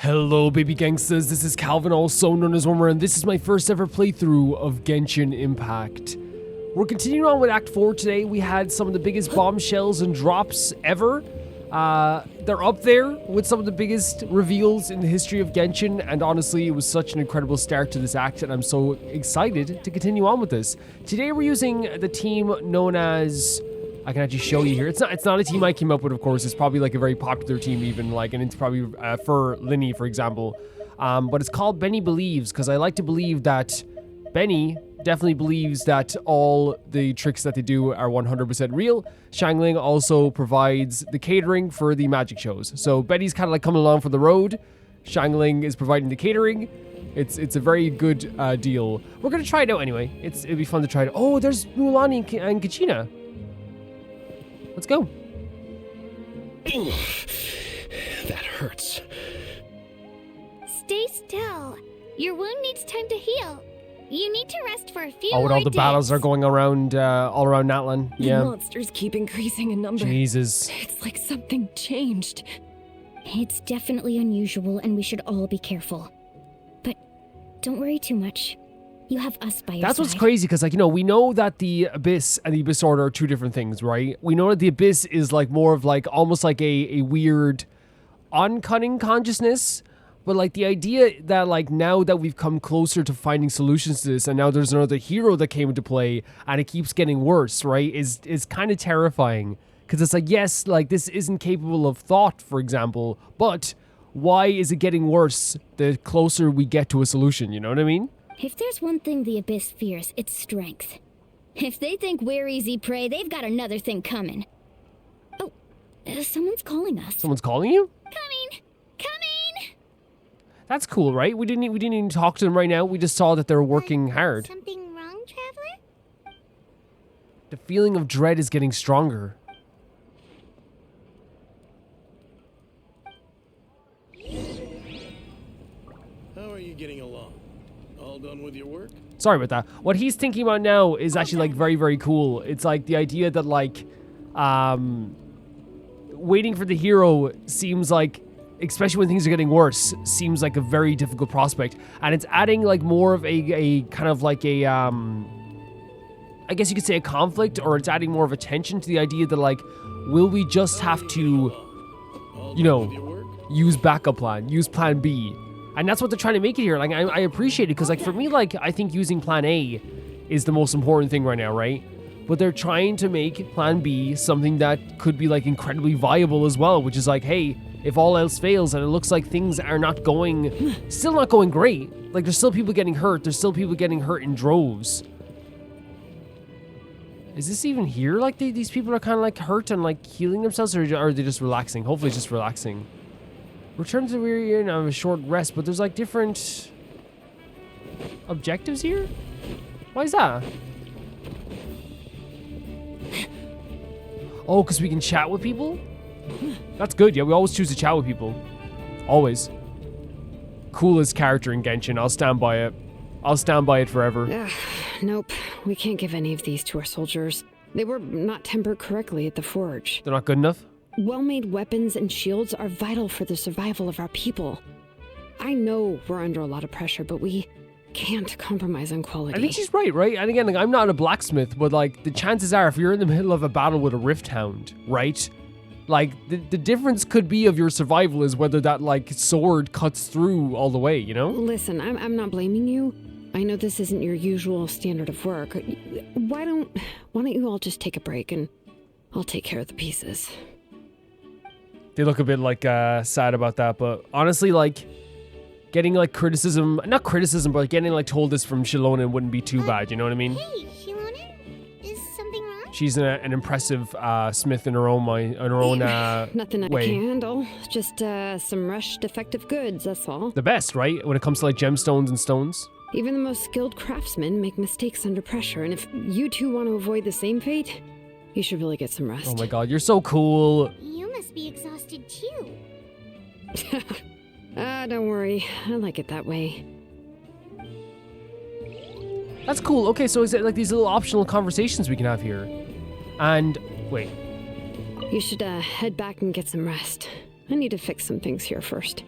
Hello baby gangsters, this is Calvin, also known as Wormer, and this is my first ever playthrough of Genshin Impact. We're continuing on with Act 4 today. We had some of the biggest bombshells and drops ever. They're up there with some of the biggest reveals in the history of Genshin, and honestly, it was such an incredible start to this act, and I'm so excited to continue on with this. Today we're using the team known as... I can actually show you here. It's not a team I came up with, of course. It's probably like a very popular team even, like, and it's probably for Linny, for example. But it's called Benny Believes, because I like to believe that Benny definitely believes that all the tricks that they do are 100% real. Xiangling also provides the catering for the magic shows. So Benny's kind of like coming along for the road. Xiangling is providing the catering. It's a very good deal. We're going to try it out anyway. It'd be fun to try it. Oh, there's Mulan and Kachina. Let's go. That hurts. Stay still. Your wound needs time to heal. You need to rest for a few Oh, and more all the days. battles are going around, all around Natlan. The Yeah. monsters keep increasing in number. Jesus. It's like something changed. It's definitely unusual, and we should all be careful. But don't worry too much. You have us by your That's side. what's crazy, because, like, you know, we know that the Abyss and the Abyss Order are two different things, right? We know that the Abyss is, like, more of, like, almost like a weird oncoming consciousness. But, like, the idea that, like, now that we've come closer to finding solutions to this, and now there's another hero that came into play, and it keeps getting worse, right, is kind of terrifying. Because it's like, yes, like, this isn't capable of thought, for example, but why is it getting worse the closer we get to a solution, you know what I mean? If there's one thing the Abyss fears, it's strength. If they think we're easy prey, they've got another thing coming. Oh, someone's calling us. Someone's calling you? Coming! Coming! That's cool, right? We didn't even talk to them right now. We just saw that they're working hard. Something wrong, Traveler? The feeling of dread is getting stronger. How are you getting along? All done with your work? Sorry about that. What he's thinking about now is actually, like, very, very cool. It's like the idea that, like, waiting for the hero seems like, especially when things are getting worse, seems like a very difficult prospect. And it's adding, like, more of a kind of like a, I guess you could say a conflict, or it's adding more of a tension to the idea that, like, will we just have to, you know, use backup plan, use plan B? And that's what they're trying to make it here. Like, I appreciate it, because, like, for me, like, I think using plan A is the most important thing right now, right? But they're trying to make plan B something that could be, like, incredibly viable as well, which is like, hey, if all else fails and it looks like things are not going, still not going great, like, there's still people getting hurt. There's still people getting hurt in droves. Is this even here? Like, these people are kind of, like, hurt and, like, healing themselves, or are they just relaxing? Hopefully it's just relaxing. Return to the weary and have a short rest, but there's, like, different objectives here? Why is that? Oh, because we can chat with people? That's good. Yeah, we always choose to chat with people. Always. Coolest character in Genshin. I'll stand by it. I'll stand by it forever. Nope, we can't give any of these to our soldiers. They were not tempered correctly at the forge. They're not good enough? Well-made weapons and shields are vital for the survival of our people. I know we're under a lot of pressure, but we can't compromise on quality. I think she's right? And again, like, I'm not a blacksmith, but, like, the chances are if you're in the middle of a battle with a Rift Hound, right? Like, the difference could be of your survival is whether that, like, sword cuts through all the way, you know? Listen, I'm not blaming you. I know this isn't your usual standard of work. Why don't you all just take a break and I'll take care of the pieces. They look a bit, like, sad about that, but honestly, like, getting, like, criticism, not criticism, but like, getting, like, told this from Shilona wouldn't be too bad, you know what I mean? Hey, Shilona? Is something wrong? She's an impressive smith in her own Nothing I way. can handle. Just some rushed defective goods, that's all. The best, right? When it comes to, like, gemstones and stones. Even the most skilled craftsmen make mistakes under pressure, and if you two want to avoid the same fate, you should really get some rest. Oh my god, you're so cool. You must be exhausted too. Don't worry. I like it that way. That's cool. Okay, so is it like these little optional conversations we can have here? And, wait. You should head back and get some rest. I need to fix some things here first.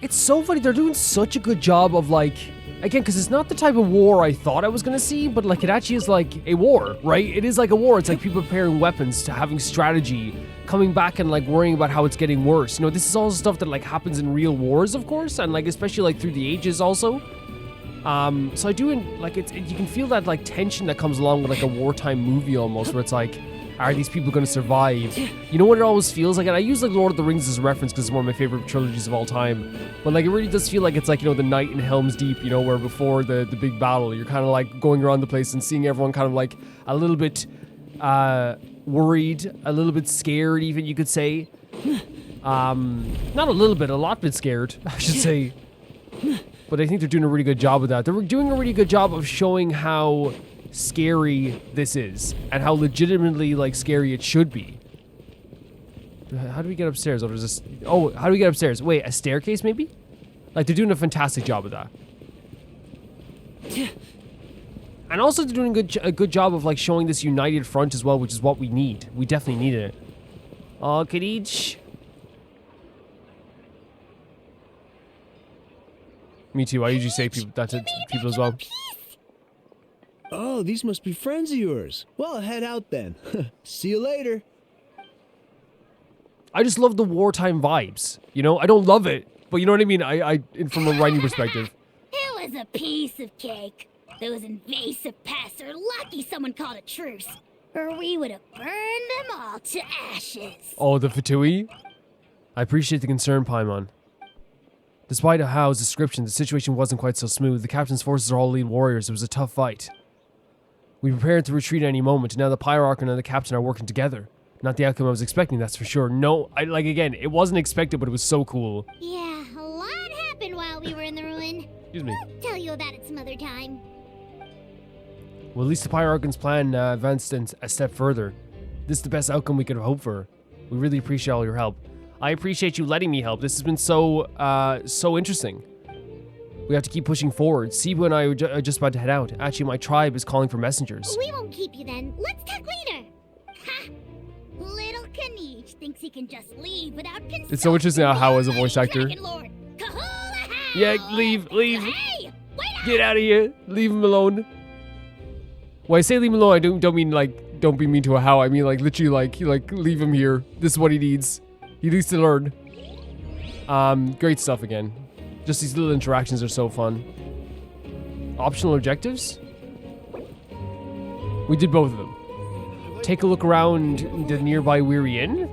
It's so funny. They're doing such a good job of like, again, because it's not the type of war I thought I was going to see, but like it actually is like a war, right? It is like a war. It's like people preparing weapons to having strategy, coming back and like worrying about how it's getting worse. You know, this is all stuff that like happens in real wars, of course, and like especially like through the ages also. So I do like you can feel that like tension that comes along with like a wartime movie almost, where it's like, are these people going to survive? You know what it always feels like? And I use like Lord of the Rings as a reference because it's one of my favorite trilogies of all time. But like it really does feel like it's like, you know, the night in Helm's Deep, you know, where before the big battle, you're kind of like going around the place and seeing everyone kind of like a little bit worried, a little bit scared even, you could say. Not a little bit, a lot bit scared, I should say. But I think they're doing a really good job of that. They're doing a really good job of showing how scary this is and how legitimately like scary it should be. How do we get upstairs? Oh, there's this. Oh, how do we get upstairs? Wait, a staircase maybe? Like they're doing a fantastic job of that. And also they're doing a good job of like showing this united front as well, which is what we need. We definitely need it. Oh, Kadich. Me too. I usually say that to people as well. Oh, these must be friends of yours. Well, head out then. See you later. I just love the wartime vibes. You know, I don't love it, but you know what I mean? I from a writing perspective. It was a piece of cake. Those invasive pests are lucky someone called a truce, or we would have burned them all to ashes. Oh, the Fatui? I appreciate the concern, Paimon. Despite Ahao's description, the situation wasn't quite so smooth. The captain's forces are all elite warriors. It was a tough fight. We prepared to retreat at any moment, and now the Pyroarch and the captain are working together. Not the outcome I was expecting, that's for sure. No, again, it wasn't expected, but it was so cool. Yeah, a lot happened while we were in the ruin. Excuse me. I'll tell you about it some other time. Well, at least the Pyroarch's plan advanced a step further. This is the best outcome we could have hoped for. We really appreciate all your help. I appreciate you letting me help. This has been so interesting. We have to keep pushing forward. Sibu and I are just about to head out. Actually, my tribe is calling for messengers. We won't keep you then. Let's talk later. Ha! Little Kanich thinks he can just leave without consent. It's so interesting how as a voice actor. Yeah, leave. Hey, wait up! Get out of here. Leave him alone. When I say leave him alone, I don't mean like don't be mean to Ahao. I mean like literally like leave him here. This is what he needs. He needs to learn. Great stuff again. Just these little interactions are so fun. Optional objectives? We did both of them. Take a look around the nearby Weary Inn.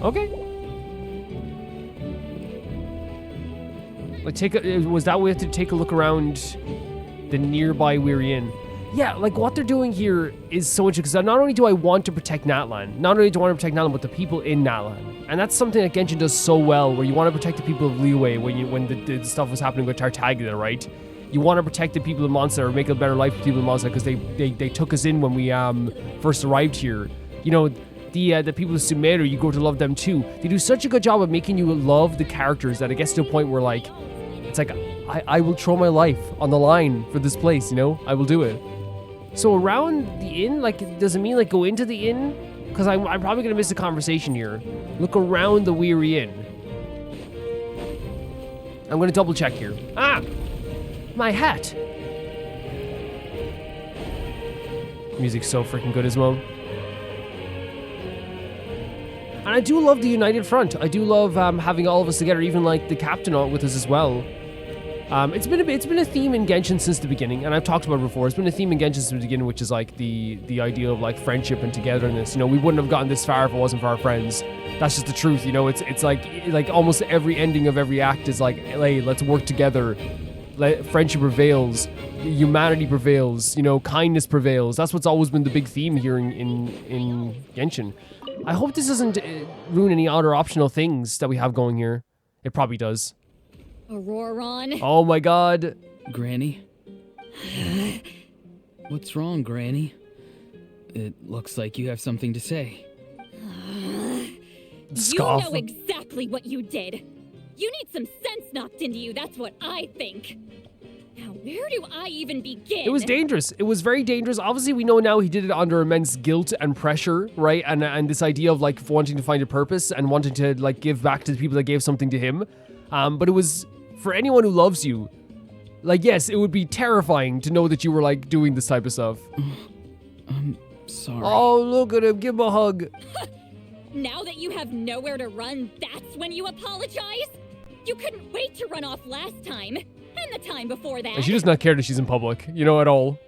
Okay. Like was that we have to take a look around the nearby Weary Inn? Yeah, like what they're doing here is so interesting because not only do I want to protect Natlan, but the people in Natlan. And that's something that Genshin does so well, where you want to protect the people of Liyue when the stuff was happening with Tartaglia, right? You want to protect the people of Mondstadt or make a better life for people in Mondstadt because they took us in when we first arrived here. You know, the people of Sumeru, you go to love them too. They do such a good job of making you love the characters that it gets to a point where like, it's like, I will throw my life on the line for this place, you know? I will do it. So around the inn, like, does it mean like go into the inn? Because I'm probably going to miss a conversation here. Look around the Weary Inn. I'm going to double check here. Ah! My hat! Music's so freaking good as well. And I do love the United Front. I do love having all of us together, even like the captain with us as well. It's been a theme in Genshin since the beginning, and I've talked about it before. It's been a theme in Genshin since the beginning, which is like the idea of like friendship and togetherness. You know, we wouldn't have gotten this far if it wasn't for our friends. That's just the truth. You know, it's like almost every ending of every act is like, hey, let's work together. Friendship prevails, humanity prevails. You know, kindness prevails. That's what's always been the big theme here in Genshin. I hope this doesn't ruin any other optional things that we have going here. It probably does. Auroron. Oh my god. Granny? What's wrong, Granny? It looks like you have something to say. Scoff. You know exactly what you did. You need some sense knocked into you, that's what I think. Now, where do I even begin? It was dangerous. It was very dangerous. Obviously, we know now he did it under immense guilt and pressure, right? And this idea of like wanting to find a purpose and wanting to like give back to the people that gave something to him. But it was for anyone who loves you. Like, yes, it would be terrifying to know that you were like doing this type of stuff. I'm sorry. Oh, look at him. Give him a hug. Now that you have nowhere to run, that's when you apologize? You couldn't wait to run off last time. And the time before that. And she does not care that she's in public, you know, at all.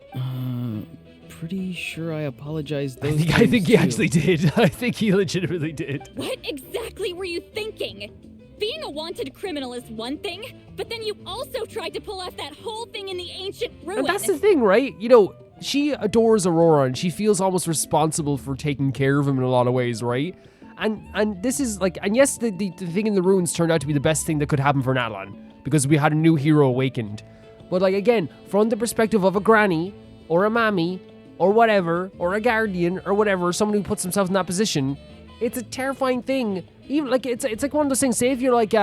Pretty sure I apologized those I think he times, actually too. did. I think he legitimately did. What exactly were you thinking? Being a wanted criminal is one thing, but then you also tried to pull off that whole thing in the ancient ruin. And that's the thing, right? You know, she adores Aurora and she feels almost responsible for taking care of him in a lot of ways, right? And this is like, and yes, the thing in the ruins turned out to be the best thing that could happen for Natlan, because we had a new hero awakened. But like, again, from the perspective of a granny, or a mammy, or whatever, or a guardian, or whatever, someone who puts themselves in that position, it's a terrifying thing. Even like, it's like one of those things, say if you're like,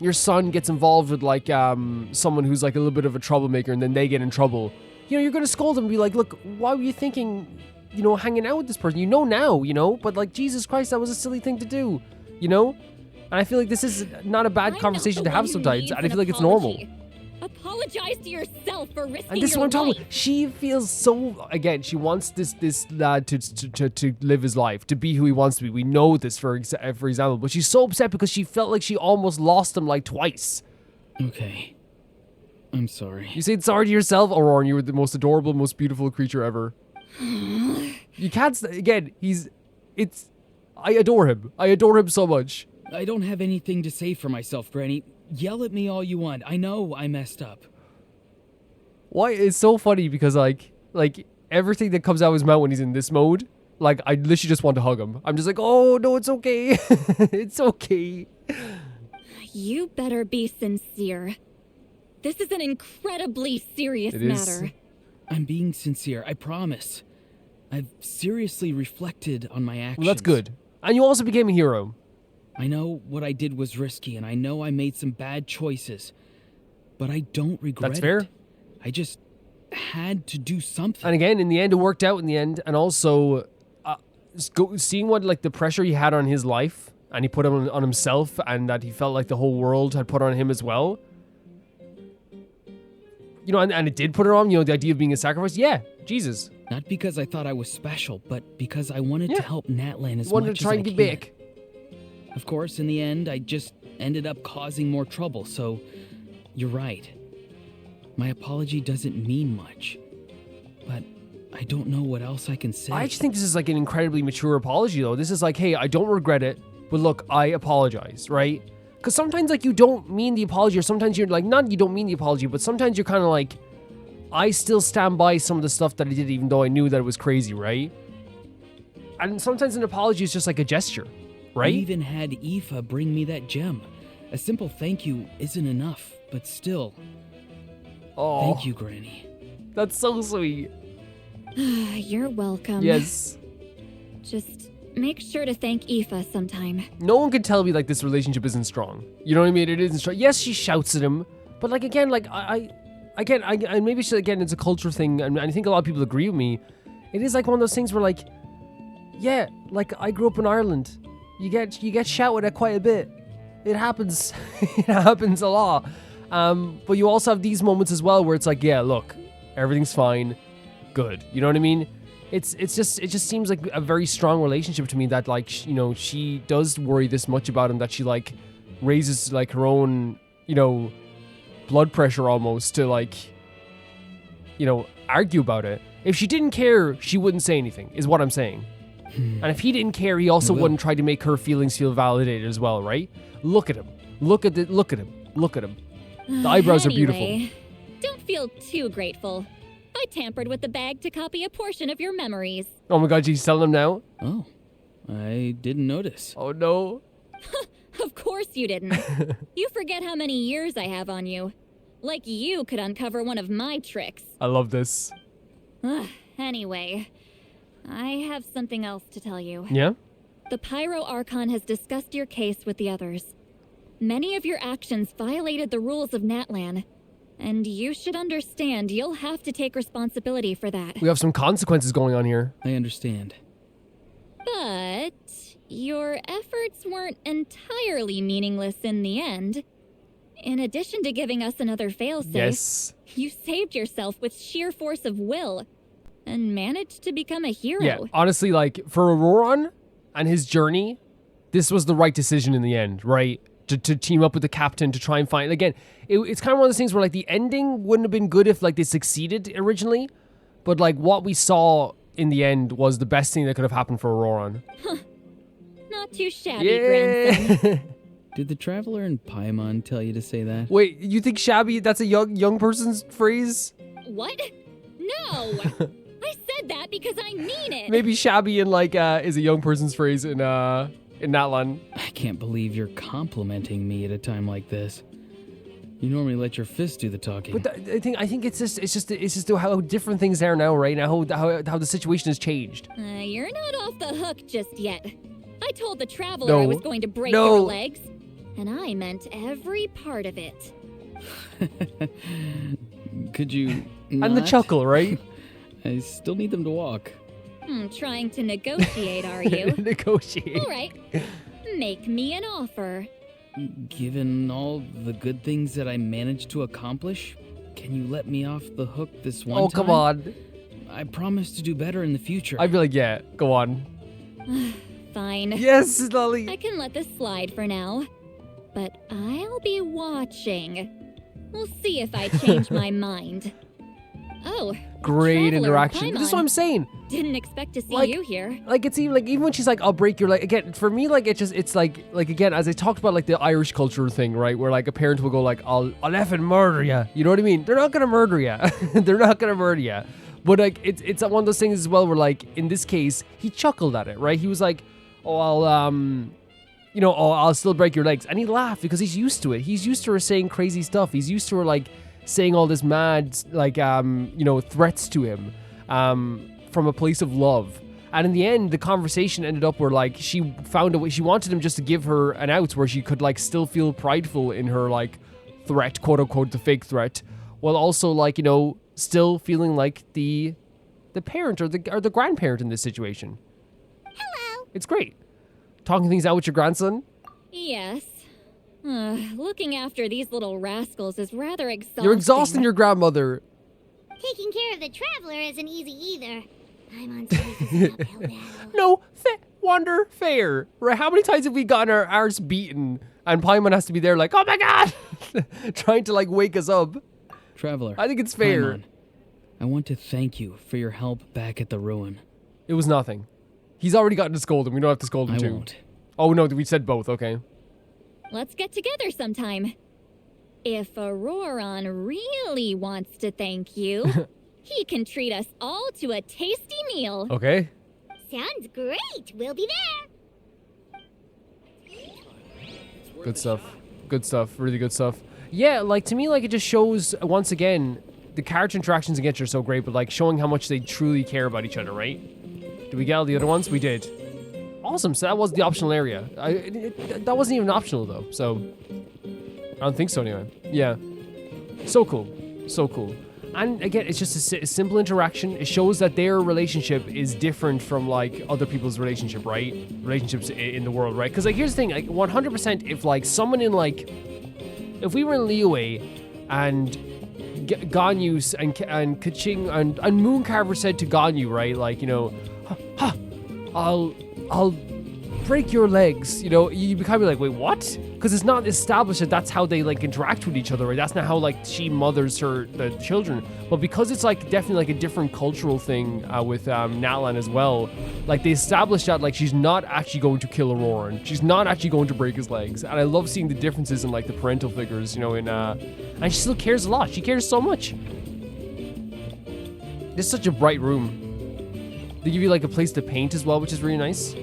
your son gets involved with like, someone who's like a little bit of a troublemaker and then they get in trouble. You know, you're gonna scold them and be like, look, why were you thinking, you know, hanging out with this person? You know now, you know, but like, Jesus Christ, that was a silly thing to do, you know? And I feel like this is not a bad conversation to have sometimes, and I feel like it's normal. Apologize to yourself for risking And this is what I'm talking about. She feels so, again, she wants this lad to live his life, to be who he wants to be. We know this, for example, but she's so upset because she felt like she almost lost him like twice. Okay. I'm sorry. You say sorry to yourself, Aurora, you were the most adorable, most beautiful creature ever. You can't, again, I adore him. I adore him so much. I don't have anything to say for myself, Granny. Yell at me all you want. I know I messed up. Why? It's so funny because like everything that comes out of his mouth when he's in this mode, like I literally just want to hug him. I'm just like, oh no, it's okay. It's okay. You better be sincere. This is an incredibly serious matter. I'm being sincere, I promise. I've seriously reflected on my actions. Well, that's good. And you also became a hero. I know what I did was risky, and I know I made some bad choices, but I don't regret That's fair. it. I just had to do something. And again, in the end, it worked out in the end. And also, seeing what like the pressure he had on his life, and he put on himself, and that he felt like the whole world had put on him as well. You know, and it did put it on. You know, the idea of being a sacrifice. Yeah, Jesus. Not because I thought I was special, but because I wanted to help Natlan as Wanted much to try as and I be can. big. Of course, in the end, I just ended up causing more trouble, so you're right. My apology doesn't mean much, but I don't know what else I can say. I just think this is like an incredibly mature apology, though. This is like, hey, I don't regret it, but look, I apologize, right? Because sometimes, like, you don't mean the apology, or sometimes you're like, not you don't mean the apology, but sometimes you're kind of like, I still stand by some of the stuff that I did, even though I knew that it was crazy, right? And sometimes an apology is just like a gesture, right? I even had Aoife bring me that gem. A simple thank you isn't enough, but still. Oh, Thank you, Granny. that's so sweet. You're welcome. Yes. Just make sure to thank Aoife sometime. No one can tell me, like, this relationship isn't strong. You know what I mean? It isn't strong. Yes, she shouts at him, but, like, again, like, I maybe it's, again, it's a culture thing, and I think a lot of people agree with me. It is, like, one of those things where, like, yeah, like, I grew up in Ireland. You get shouted at quite a bit. It happens. It happens a lot. But you also have these moments as well where it's like, yeah, look, everything's fine. Good. You know what I mean? It just seems like a very strong relationship to me that, like, you know, she does worry this much about him that she, like, raises, like, her own, you know, blood pressure almost to, like, you know, argue about it. If she didn't care, she wouldn't say anything, is what I'm saying. And if he didn't care, he also wouldn't try to make her feelings feel validated as well, right? Look at him. Look at him. Look at him. The eyebrows are beautiful. Anyway, don't feel too grateful. I tampered with the bag to copy a portion of your memories. Oh my god, she's telling him now? Oh, I didn't notice. Oh no. Of course you didn't. You forget how many years I have on you. Like you could uncover one of my tricks. I love this. Anyway, I have something else to tell you. Yeah? The Pyro Archon has discussed your case with the others. Many of your actions violated the rules of Natlan. And you should understand you'll have to take responsibility for that. We have some consequences going on here. I understand. But your efforts weren't entirely meaningless in the end. In addition to giving us another failsafe, Yes. you saved yourself with sheer force of will and managed to become a hero. Yeah, honestly, like, for Auroran and his journey, this was the right decision in the end, right? To team up with the captain to try and find... Again, it's kind of one of those things where, like, the ending wouldn't have been good if, like, they succeeded originally. But, like, what we saw in the end was the best thing that could have happened for Auroran. Not too shabby, grandson. Yeah! Did the traveler in Paimon tell you to say that? Wait, you think shabby, that's a young person's phrase? What? No! I said that because I mean it! Maybe shabby in, like, is a young person's phrase in Natlan. I can't believe you're complimenting me at a time like this. You normally let your fist do the talking. But I think it's just how different things are now, right? Now how the situation has changed. You're not off the hook just yet. I told the traveler No. I was going to break No. your legs, and I meant every part of it. Could you And the not? chuckle, right? I still need them to walk. Trying to negotiate, are you? Negotiate. All right. Make me an offer. Given all the good things that I managed to accomplish, can you let me off the hook this one Oh, time? come on. I promise to do better in the future. I'd be like, yeah, go on. Fine. Yes, Citlali. I can let this slide for now. But I'll be watching. We'll see if I change my mind. Oh, Great traveler, interaction. This is what I'm saying. didn't expect to see Like- you here. Like, it's even when she's like, I'll break your leg. Again, for me, like, it's like again, as I talked about, like, the Irish culture thing, right? Where, like, a parent will go, like, I'll effing murder you. You know what I mean? They're not gonna murder you. They're not gonna murder you. But, like, it's one of those things as well where, like, in this case, he chuckled at it, right? He was like, oh, I'll still break your legs. And he laughed because he's used to it. He's used to her saying crazy stuff. He's used to her, like, saying all this mad, like, threats to him from a place of love. And in the end, the conversation ended up where, like, she found a way. She wanted him just to give her an out where she could, like, still feel prideful in her, like, threat, quote unquote, the fake threat, while also, like, still feeling like the parent or the grandparent in this situation. Hello. It's great. Talking things out with your grandson. Yes. Looking after these little rascals is rather exhausting. You're exhausting your grandmother. Taking care of the traveler isn't easy either. I'm on an uphill battle. No, wonder fair. Right? How many times have we gotten our arse beaten and Paimon has to be there like, oh my god, trying to, like, wake us up? Traveler. I think it's fair. Paimon, I want to thank you for your help back at the ruin. It was nothing. He's already gotten to scold him. We don't have to scold him I too. won't. Oh no, we said both. Okay. Let's get together sometime. If Auroran really wants to thank you, he can treat us all to a tasty meal. Okay. Sounds great. We'll be there. Good stuff. Good stuff. Really good stuff. Yeah, like, to me, like, it just shows, once again, the character interactions against are so great, but, like, showing how much they truly care about each other, right? Did we get all the other ones? We did. Awesome. So that was the optional area. That wasn't even optional, though. So I don't think so anyway. Yeah. So cool. So cool. And again, it's just a simple interaction. It shows that their relationship is different from, like, other people's relationship, right? Relationships in the world, right? Because, like, here's the thing. Like, 100% if, like, someone in, like... If we were in Liyue and Ganyu and Kaching and Mooncarver said to Ganyu, right? Like, I'll break your legs, you kind of be like, wait, what? Because it's not established that that's how they, like, interact with each other, right? That's not how, like, she mothers the children. But because it's, like, definitely, like, a different cultural thing with Natlan as well, like, they established that, like, she's not actually going to kill Auroran. She's not actually going to break his legs. And I love seeing the differences in, like, the parental figures, and she still cares a lot. She cares so much. It's such a bright room. They give you, like, a place to paint as well, which is really nice.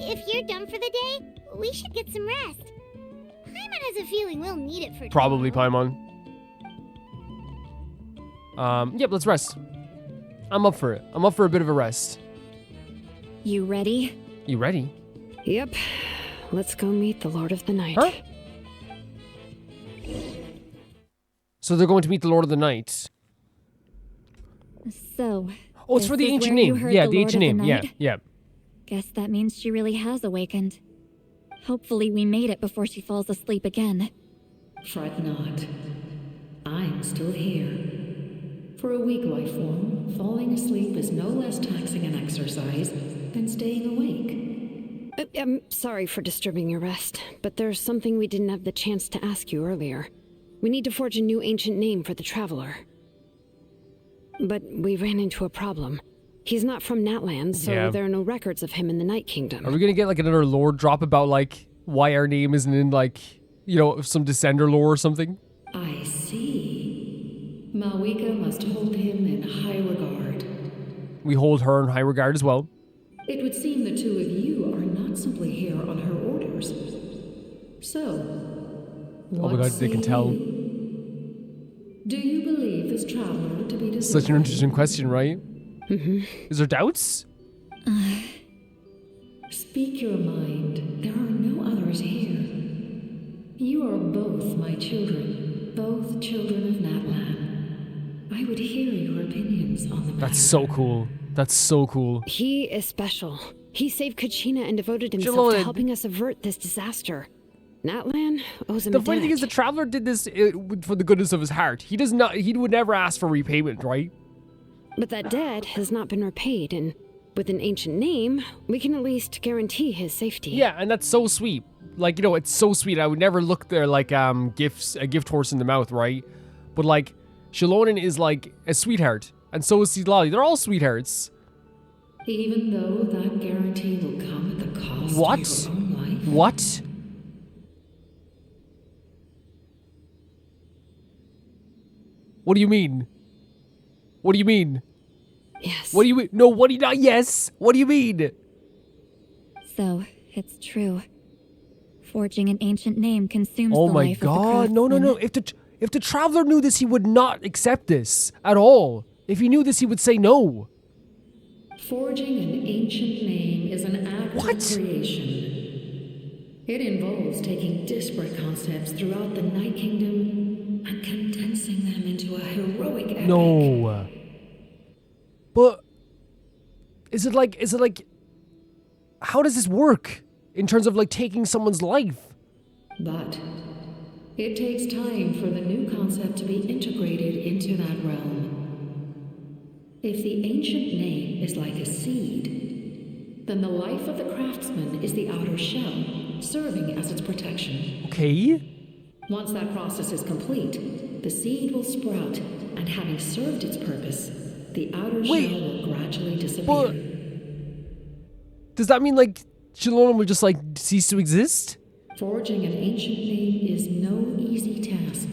If you're done for the day, we should get some rest. Paimon has a feeling we'll need it for Probably tomorrow. Paimon. Yep, let's rest. I'm up for it. I'm up for a bit of a rest. You ready? You ready? Yep. Let's go meet the Lord of the Night. Huh? So they're going to meet the Lord of the Night. So. Oh, it's for the ancient name. Yeah, the ancient name. Yeah, yeah. Guess that means she really has awakened. Hopefully we made it before she falls asleep again. Fret not. I'm still here. For a weak life form, falling asleep is no less taxing an exercise than staying awake. I'm sorry for disturbing your rest, but there's something we didn't have the chance to ask you earlier. We need to forge a new ancient name for the Traveler. But we ran into a problem. He's not from Natlan, so there are no records of him in the Night Kingdom. Are we gonna get like another lore drop about like why our name isn't in like, you know, some Descender lore or something? I see. Malwika must hold him in high regard. We hold her in high regard as well. It would seem the two of you are not simply here on her orders. So, Oh my god, they can tell. Do you believe this traveler to be Such an interesting question, right? Is there doubts? Speak your mind. There are no others here. You are both my children, both children of Natlan. I would hear your opinions on the matter. That's so cool. That's so cool. He is special. He saved Kachina and devoted himself to helping us avert this disaster. Natlan owes him a The funny thing is the Traveler did this for the goodness of his heart. He does not. He would never ask for repayment, right? But that debt has not been repaid, and with an ancient name, we can at least guarantee his safety. Yeah, and that's so sweet. Like, you know, it's so sweet. I would never look there like a gift horse in the mouth, right? But like, Shalonin is like a sweetheart, and so is Citlali. They're all sweethearts. Even though that guarantee will come at the cost What? of your own life. What? What do you mean? What do you mean? Yes. What do you mean? No, what do you not? Yes. What do you mean? So, it's true. Forging an ancient name consumes Oh the my life of the god. No, no, craftsman. no. If the Traveler knew this, he would not accept this at all. If he knew this, he would say no. Forging an ancient name is an act What? of creation. It involves taking disparate concepts throughout the Night Kingdom and condensing them into a heroic epic. No. But is it like how does this work in terms of like taking someone's life? But it takes time for the new concept to be integrated into that realm. If the ancient name is like a seed, then the life of the craftsman is the outer shell, serving as its protection. Okay. Once that process is complete, the seed will sprout, and having served its purpose, the outer shell will gradually disappear. But does that mean like Shalonin would just like cease to exist? Forging an ancient name is no easy task.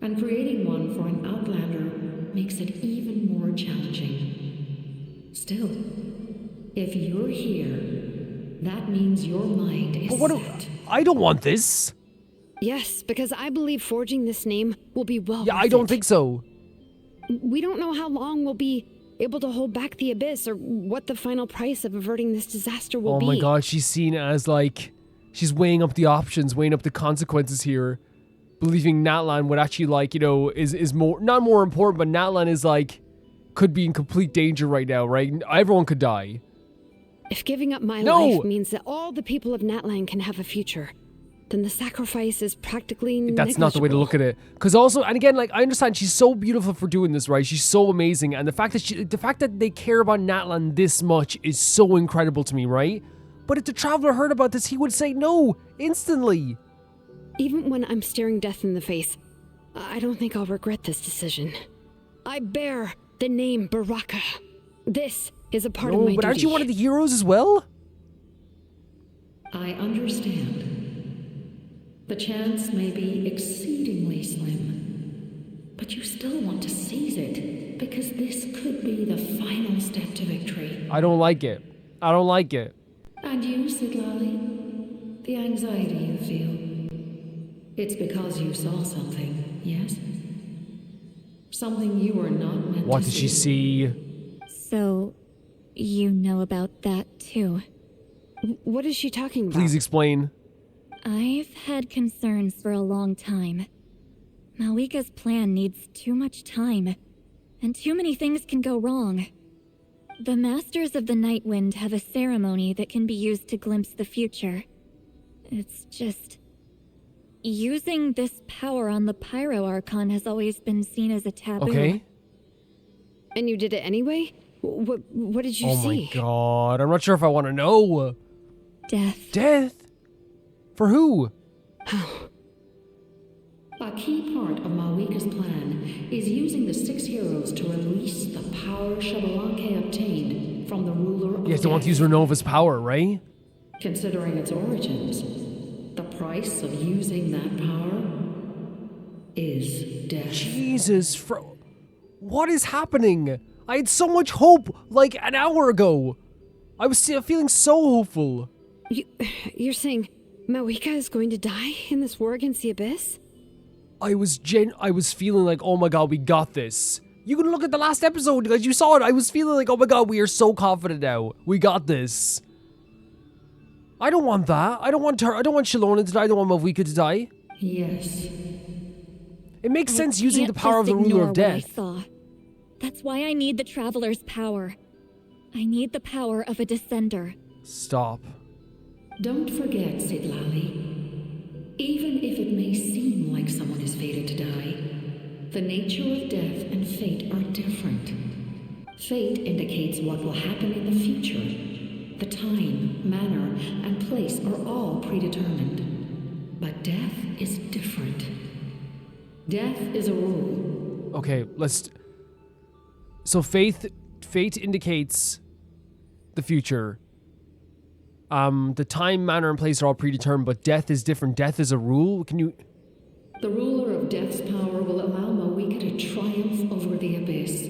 And creating one for an outlander makes it even more challenging. Still, if you're here, that means your mind is set. I don't want this. Yes, because I believe forging this name will be well Yeah, worth I don't it. think so. We don't know how long we'll be able to hold back the abyss or what the final price of averting this disaster will be. Oh my god, she's seen as like she's weighing up the options, weighing up the consequences here. Believing Natlan would actually like, you know, is more not more important, but Natlan is like could be in complete danger right now, right? Everyone could die. If giving up my No! life means that all the people of Natlan can have a future, then the sacrifice is practically That's not the way to look at it. Because also, and again, like I understand she's so beautiful for doing this, right? She's so amazing, and the fact that they care about Natlan this much is so incredible to me, right? But if the Traveler heard about this, he would say no instantly. Even when I'm staring death in the face, I don't think I'll regret this decision. I bear the name Baraka. This is a part of my No, but aren't duty. you one of the heroes as well? I understand. The chance may be exceedingly slim, but you still want to seize it, because this could be the final step to victory. I don't like it. I don't like it. And you, Citlali? The anxiety you feel. It's because you saw something, yes? Something you were not meant to see. What did she see? So, you know about that too. What is she talking about? Please explain. I've had concerns for a long time. Malika's plan needs too much time, and too many things can go wrong. The Masters of the Night Wind have a ceremony that can be used to glimpse the future. It's just... using this power on the Pyro Archon has always been seen as a taboo. Okay. And you did it anyway? What did you see? Oh my god. I'm not sure if I want to know. Death. Death? For who? A key part of Malika's plan is using the 6 heroes to release the power Xbalanque obtained from the ruler of Yes, they want to Death. use Renova's power, right? Considering its origins, the price of using that power is death. Jesus, what is happening? I had so much hope like an hour ago. I was feeling so hopeful. You're saying Malika is going to die in this war against the Abyss? I was feeling like, oh my god, we got this. You can look at the last episode, guys. You saw it. I was feeling like, oh my god, we are so confident now. We got this. I don't want that. I don't want her. I don't want Shalona to die. I don't want Malika to die. Yes. It makes I sense using the can't power of just the ruler ignore of what I death. saw. That's why I need the Traveler's power. I need the power of a Descender. Stop. Don't forget, Citlali. Even if it may seem like someone is fated to die, the nature of death and fate are different. Fate indicates what will happen in the future. The time, manner, and place are all predetermined. But death is different. Death is a rule. Okay, so fate indicates the future. The time, manner, and place are all predetermined, but death is different. Death is a rule. Can you... The ruler of death's power will allow Malika to triumph over the Abyss.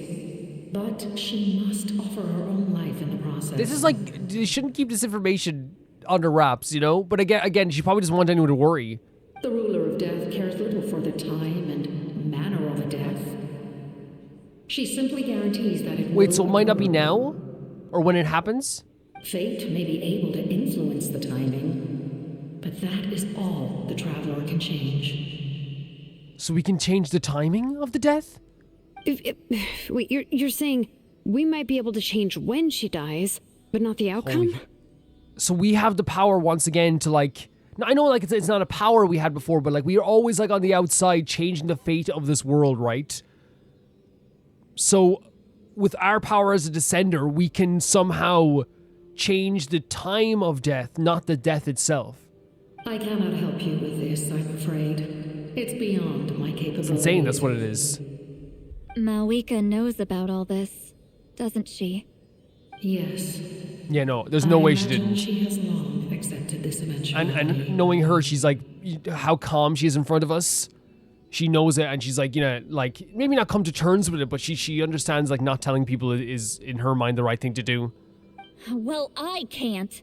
But she must offer her own life in the process. This is like, you shouldn't keep this information under wraps, you know? But again, she probably doesn't want anyone to worry. The ruler of death cares little for the time and manner of a death. She simply guarantees that it Wait, will so it might not be occur. now? Or when it happens? Fate may be able to influence the timing, but that is all the Traveler can change. So we can change the timing of the death? Wait, you're saying we might be able to change when she dies, but not the outcome? So we have the power once again to like... Now, I know like it's not a power we had before, but like we are always like on the outside changing the fate of this world, right? So with our power as a Descender, we can somehow change the time of death, not the death itself. I cannot help you with this, I'm afraid. It's beyond my capabilities. It's insane, that's what it is. Malika knows about all this, doesn't she? Yes. Yeah, no, there's no way she imagine didn't. She has long accepted this eventuality. And knowing her, she's like, how calm she is in front of us. She knows it, and she's like, you know, like, maybe not come to terms with it, but she understands, like, not telling people is, in her mind, the right thing to do. Well, I can't.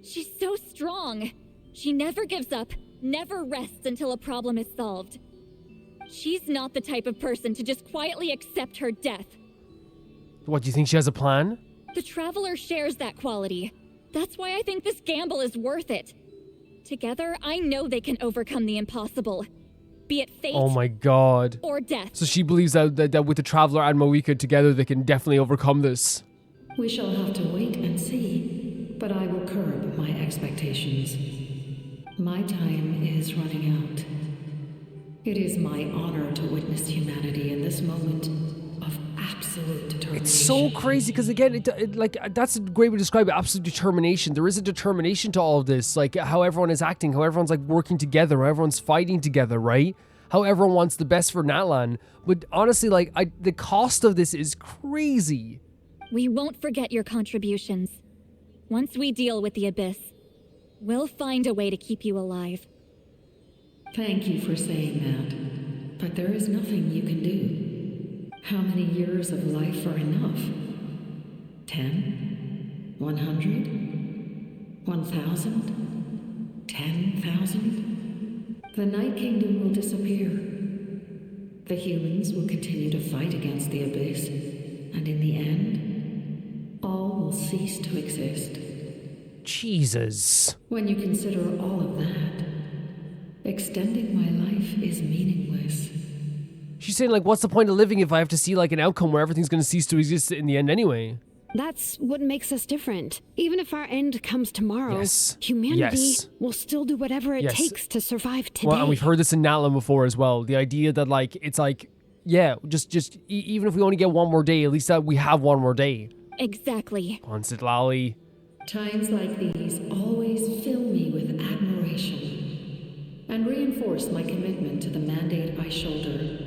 She's so strong. She never gives up, never rests until a problem is solved. She's not the type of person to just quietly accept her death. What, do you think she has a plan? The Traveler shares that quality. That's why I think this gamble is worth it. Together, I know they can overcome the impossible. Be it fate Oh my god. or death. So she believes that with the Traveler and Malika together, they can definitely overcome this. We shall have to wait and see, but I will curb my expectations. My time is running out. It is my honor to witness humanity in this moment of absolute determination. It's so crazy because again, it like that's a great way to describe it. Absolute determination. There is a determination to all of this, like how everyone is acting, how everyone's like working together, how everyone's fighting together, right? How everyone wants the best for Natlan. But honestly, like the cost of this is crazy. We won't forget your contributions. Once we deal with the Abyss, we'll find a way to keep you alive. Thank you for saying that, but there is nothing you can do. How many years of life are enough? 10? 100? 1,000? 10,000? The Night Kingdom will disappear. The humans will continue to fight against the Abyss, and in the end, all will cease to exist. Jesus. When you consider all of that, extending my life is meaningless. She's saying, like, what's the point of living if I have to see, like, an outcome where everything's going to cease to exist in the end anyway? That's what makes us different. Even if our end comes tomorrow, Yes. humanity Yes. will still do whatever it Yes. takes to survive today. Well, and we've heard this in Natlan before as well. The idea that, like, it's like, yeah, just even if we only get one more day, at least that we have one more day. Exactly. On Citlali. Times like these always fill me with admiration and reinforce my commitment to the mandate I shoulder.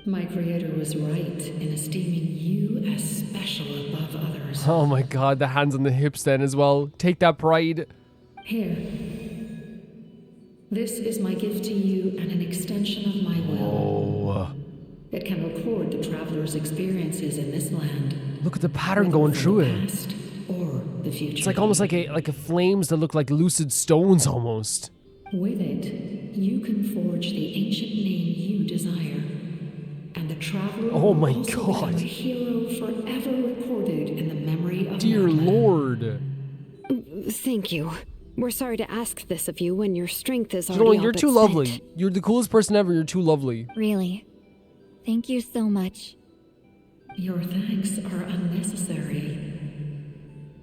My creator was right in esteeming you as special above others. Oh my god, the hands on the hips then as well. Take that pride. Here. This is my gift to you and an extension of my will. Oh. It can record the traveler's experiences in this land. Look at the pattern whether going from through the it. past or the future. It's like almost like a flames that look like lucid stones almost. With it, you can forge the ancient name you desire. And the traveler Oh my will also God. become a hero forever recorded in the memory of Dear Natlan. Lord. Thank you. We're sorry to ask this of you when your strength is You know already what? You're all but too spent. lovely. You're the coolest person ever. You're too lovely. Really. Thank you so much. Your thanks are unnecessary.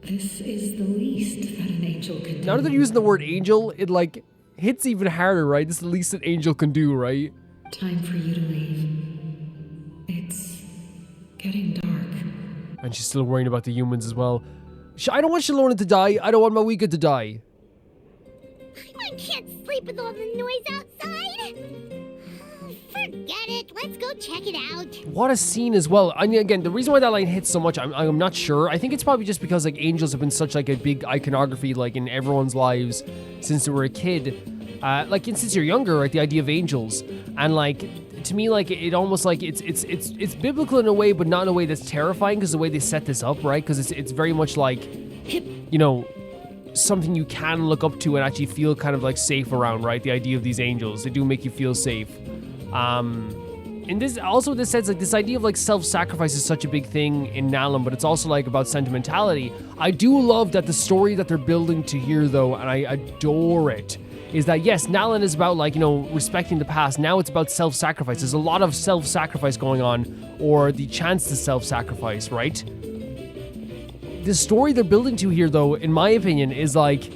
This is the least that an angel can do. Now that they're using the word angel, it like hits even harder, right? This is the least an angel can do, right? Time for you to leave. It's getting dark. And she's still worrying about the humans as well. I don't want Shalona to die. I don't want Mawika to die. I can't sleep with all the noise outside. Forget it. Let's go check it out. What a scene as well. I mean, again, the reason why that line hits so much, I'm not sure. I think it's probably just because like angels have been such like a big iconography like in everyone's lives since they were a kid. Like since you're younger, right? The idea of angels, and like to me, like it almost like it's biblical in a way, but not in a way that's terrifying because the way they set this up, right? Because it's very much like, you know, something you can look up to and actually feel kind of like safe around, right? The idea of these angels, they do make you feel safe. In this also this sense, like this idea of like self-sacrifice is such a big thing in Natlan, but it's also like about sentimentality. I do love that the story that they're building to here though, and I adore it, is that yes, Natlan is about like, you know, respecting the past. Now it's about self-sacrifice. There's a lot of self-sacrifice going on, or the chance to self-sacrifice, right? The story they're building to here though, in my opinion, is like,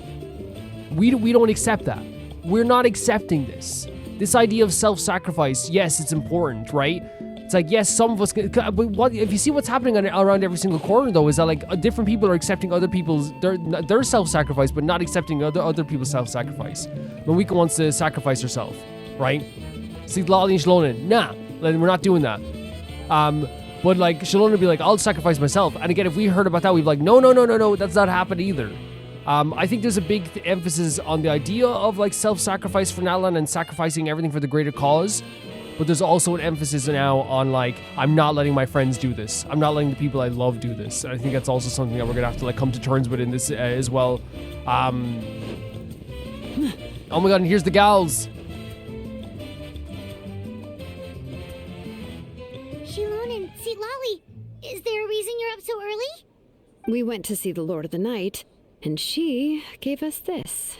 we don't accept that. We're not accepting this. This idea of self-sacrifice, yes, it's important, right? It's like, yes, some of us can, but what if you see what's happening around every single corner though, is that like different people are accepting other people's their self-sacrifice, but not accepting other people's self-sacrifice. Mawika wants to sacrifice herself, right? Citlali and Shalona, nah, like, we're not doing that. But like Shalona would be like, I'll sacrifice myself. And again, if we heard about that, we'd be like, no, that's not happening either. I think there's a big emphasis on the idea of like self-sacrifice for Natlan and sacrificing everything for the greater cause. But there's also an emphasis now on like, I'm not letting my friends do this. I'm not letting the people I love do this. And I think that's also something that we're gonna have to like come to terms with in this as well. Oh my god, and here's the gals. Shilon and Citlali, is there a reason you're up so early? We went to see the Lord of the Night, and she gave us this.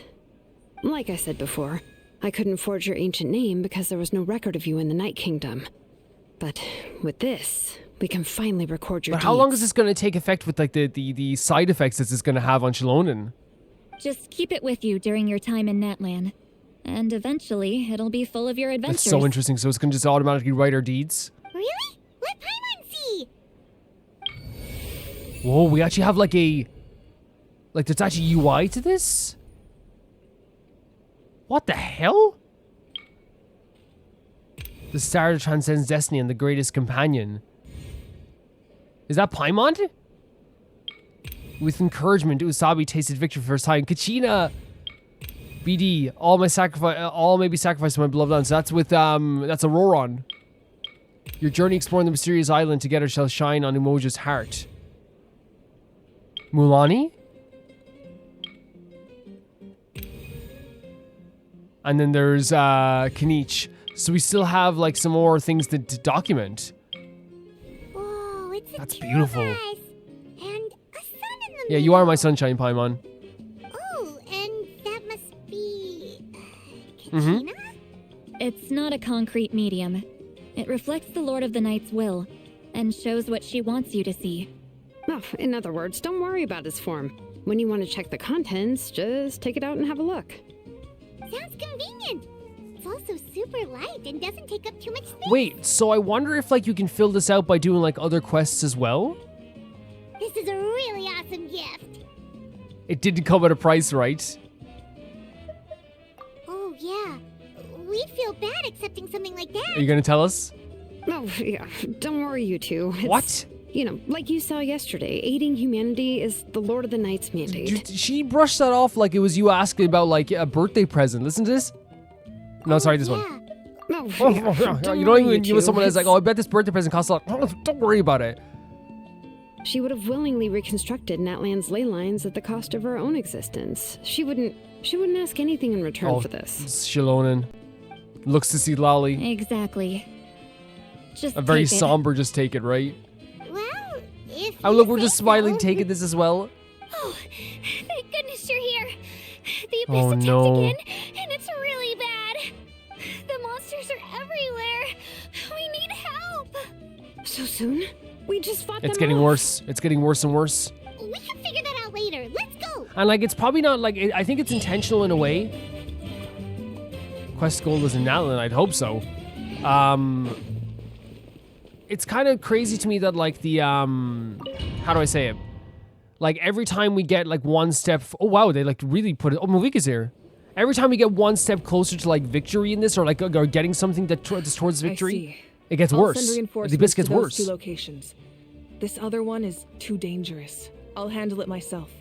Like I said before, I couldn't forge your ancient name because there was no record of you in the Night Kingdom. But with this, we can finally record your But how long deeds. is this going to take effect with like the side effects that this is going to have on Shalonen? Just keep it with you during your time in Natlan. And eventually, it'll be full of your adventures. That's so interesting. So it's going to just automatically write our deeds? Really? Let Paimon see. Whoa, we actually have like a... Like there's actually UI to this? What the hell? The star that transcends destiny and the greatest companion. Is that Paimon? With encouragement, Usabi tasted victory for the first time. Kachina! BD, all may be sacrificed to my beloved land. So that's with, that's Auroron. Your journey exploring the mysterious island together shall shine on Umoja's heart. Mulani? And then there's, Kanich. So we still have, like, some more things to document. Whoa, it's the That's two beautiful. of us. And a sun in the Yeah, you are my sunshine, Paimon. Oh, and that must be... Mhm. Kachina? It's not a concrete medium. It reflects the Lord of the Night's will, and shows what she wants you to see. Oh, in other words, don't worry about his form. When you want to check the contents, just take it out and have a look. Sounds convenient. It's also super light and doesn't take up too much space. Wait, so I wonder if like you can fill this out by doing like other quests as well? This is a really awesome gift. It didn't come at a price, right? Oh, yeah. We'd feel bad accepting something like Are that. you gonna tell us? Oh, yeah, don't worry, you two. What? You know, like you saw yesterday, aiding humanity is the Lord of the Night's mandate. She brushed that off like it was you asking about like a birthday present. Listen to this. No, sorry, this one. Oh, Oh, yeah, don't you know worry, when you with two. someone that's like, oh, I bet this birthday present costs a lot. Oh, don't worry about it. She would have willingly reconstructed Natlan's ley lines at the cost of her own existence. She wouldn't ask anything in return for this. Shilonen looks to see Lolly. Exactly. Just A very take it. somber, just take it, right? Well, if Oh, you look, we're say just smiling, so. taking this as well. Oh, thank goodness you're here. The abyss Oh, attacked no. again, and it's really bad. The monsters are everywhere. We need help. So soon? We just fought It's them getting off. worse. It's getting worse and worse. We can figure that out later. Let's go. And like, it's probably not like, I think it's intentional in a way. Quest goal is in Natlan, I'd hope so. It's kind of crazy to me that like the, how do I say it? Like every time we get like one step, oh wow, they like really put it, oh, Mavika's here. Every time we get one step closer to like victory in this or like or getting something that towards victory, I see. it gets I'll worse. send The reinforcements abyss gets to those worse. two locations. This other one is too dangerous. I'll handle it myself.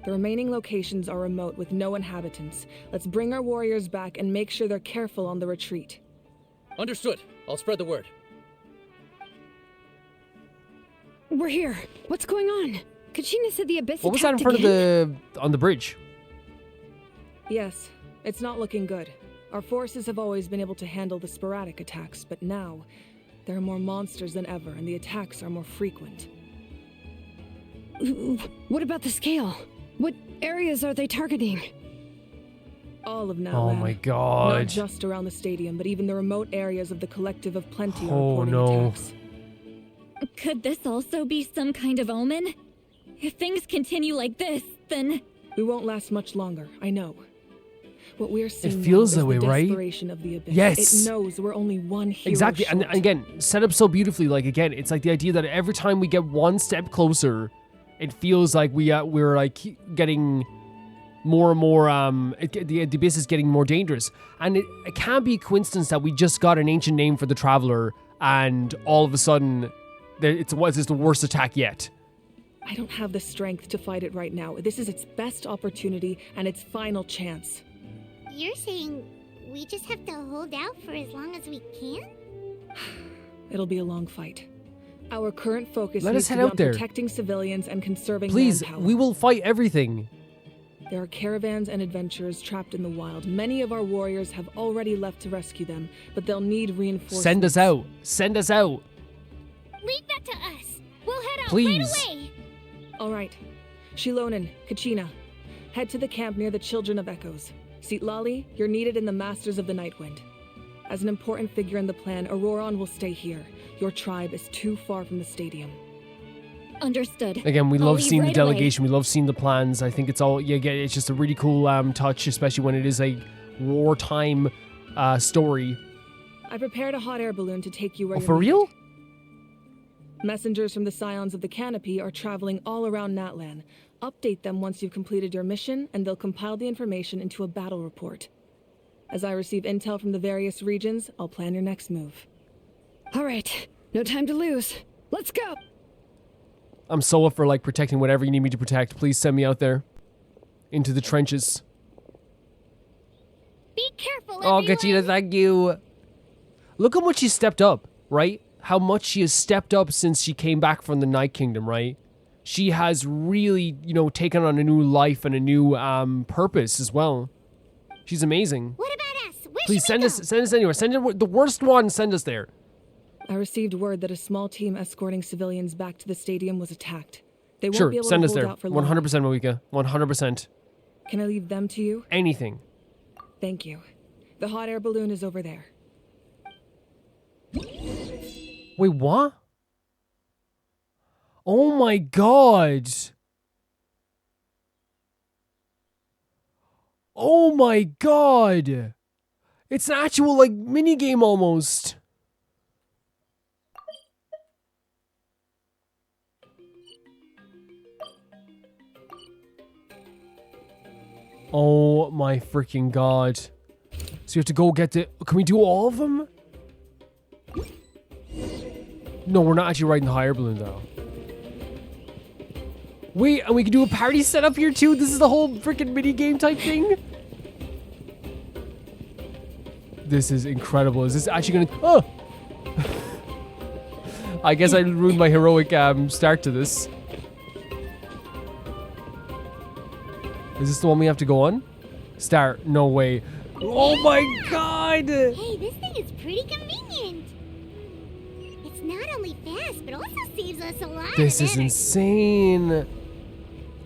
The remaining locations are remote with no inhabitants. Let's bring our warriors back and make sure they're careful on the retreat. Understood. I'll spread the word. We're here. What's going on? Kachina said the abyss What was that in attacked front again? of on the bridge? Yes, it's not looking good. Our forces have always been able to handle the sporadic attacks, but now there are more monsters than ever, and the attacks are more frequent. Ooh, what about the scale? What areas are they targeting? All of Natlan. Oh my Not god. just around the stadium, but even the remote areas of the Collective of Plenty are Oh, reporting no. attacks. Could this also be some kind of omen? If things continue like this, then... We won't last much longer, I know. What we're seeing feels now that way, is the right? desperation of the abyss. Yes. It knows we're only one hero Exactly, and short. again, set up so beautifully. Like again, it's like the idea that every time we get one step closer, it feels like we're like getting more and more. The abyss is getting more dangerous, and it can't be a coincidence that we just got an ancient name for the traveler, and all of a sudden, it's the worst attack yet. I don't have the strength to fight it right now. This is its best opportunity and its final chance. You're saying we just have to hold out for as long as we can? It'll be a long fight. Our current focus Let needs us to head be out on there. protecting civilians and conserving Please, manpower. we will fight everything. There are caravans and adventurers trapped in the wild. Many of our warriors have already left to rescue them, but they'll need reinforcements. Send us out. Send us out. Leave that to us. We'll head out Please. right away. All right. Shilonen, Kachina, head to the camp near the Children of Echoes. Citlali, you're needed in the Masters of the Nightwind. As an important figure in the plan, Auroron will stay here. Your tribe is too far from the stadium. Understood. Again, we I'll love leave seeing the right away. delegation. We love seeing the plans. I think it's all, yeah, it's just a really cool touch, especially when it is a wartime story. I prepared a hot air balloon to take you where Oh, you're for needed. real? Messengers from the Scions of the Canopy are traveling all around Natlan. Update them once you've completed your mission, and they'll compile the information into a battle report. As I receive intel from the various regions, I'll plan your next move. All right, no time to lose. Let's go. I'm so up for like protecting whatever you need me to protect. Please send me out there into the trenches. Be careful, Oh, everyone. Kachina, thank you. Look how much she stepped up, right? How much she has stepped up since she came back from the Night Kingdom, right? She has really, taken on a new life and a new purpose as well. She's amazing. What about us? Where Please should we send us anywhere. Send it, the worst one. Send us there. I received word that a small team escorting civilians back to the stadium was attacked. They won't Sure, be able send to us hold there. out for long. 100%, Malika. 100%. Can I leave them to you? Anything. Thank you. The hot air balloon is over there. Wait, what? Oh my god. Oh my god. It's an actual, like, mini-game almost. Oh my freaking god. So you have to go get the... Can we do all of them? No, we're not actually riding the higher balloon, though. Wait, and we can do a party setup here, too? This is the whole freaking mini-game type thing? This is incredible. Is this actually gonna... Oh! I guess I ruined my heroic start to this. Is this the one we have to go on? Start. No way. Oh my god! Hey, this thing is pretty convenient. It's not only fast, but also saves us a lot This of is energy. insane.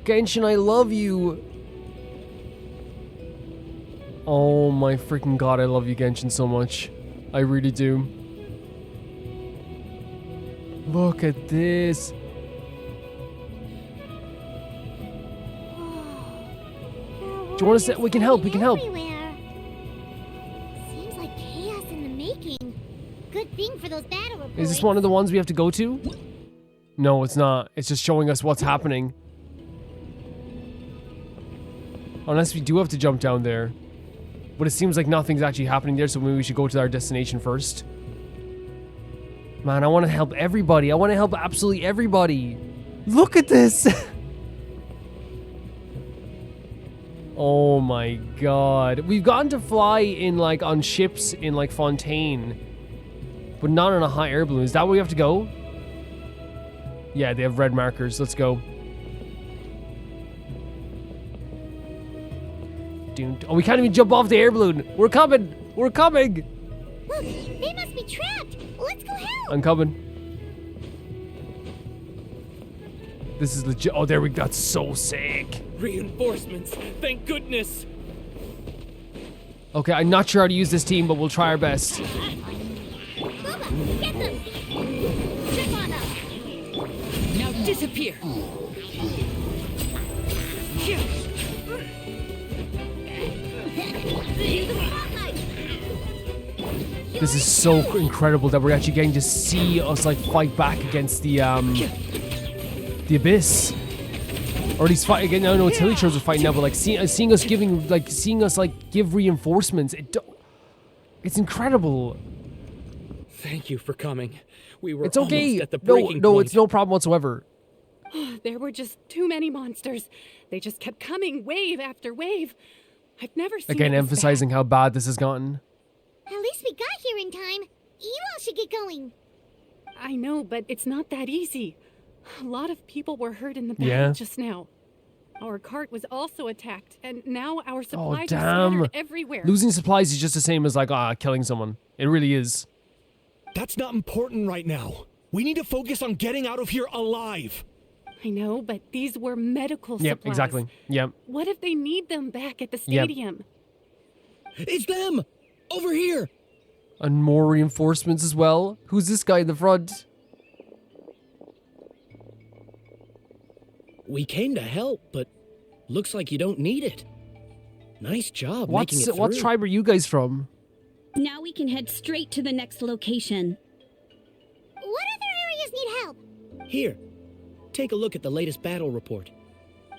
Genshin, I love you. Oh my freaking god, I love you, Genshin, so much. I really do. Look at this. Do you want to say we can help? We can help. Everywhere. Seems like chaos in the making. Good thing for those battle reports. Is this one of the ones we have to go to? No, it's not. It's just showing us what's happening. Unless we do have to jump down there. But it seems like nothing's actually happening there, so maybe we should go to our destination first. Man, I want to help everybody. I want to help absolutely everybody. Look at this! Oh my god. We've gotten to fly in, like, on ships in, like, Fontaine. But not on a hot air balloon. Is that where we have to go? Yeah, they have red markers. Let's go. Oh, we can't even jump off the air balloon. We're coming. We're coming. Look, they must be trapped. Let's go help. I'm coming. This is legit. Oh, there we go. That's so sick. Reinforcements. Thank goodness. Okay, I'm not sure how to use this team, but we'll try our best. Bubba, get them. Trip on them. Now disappear. This is so incredible that we're actually getting to see us, like, fight back against the abyss. Or at least fight again. No, it's Hilly are fighting now, but like seeing us giving, like, give reinforcements. It's incredible. Thank you for coming. We were It's okay. almost at the breaking No, point. it's no problem whatsoever. There were just too many monsters. They just kept coming, wave after wave. I've never seen Again, it this emphasizing how bad this has gotten. At least we got here in time. You all should get going. bad. I know, but it's not that easy. A lot of people were hurt in the battle Yeah. just now. Our cart was also attacked, and now our supplies are damn. scattered everywhere. Losing supplies is just the same as, like, killing someone. It really is. That's not important right now. We need to focus on getting out of here alive. I know, but these were medical Yep, supplies. exactly. Yep. What if they need them back at the Yep. stadium? It's them! Over here! And more reinforcements as well. Who's this guy in the front? We came to help, but looks like you don't need it. Nice job making it through. What tribe are you guys from? Now we can head straight to the next location. What other areas need help? Here, take a look at the latest battle report.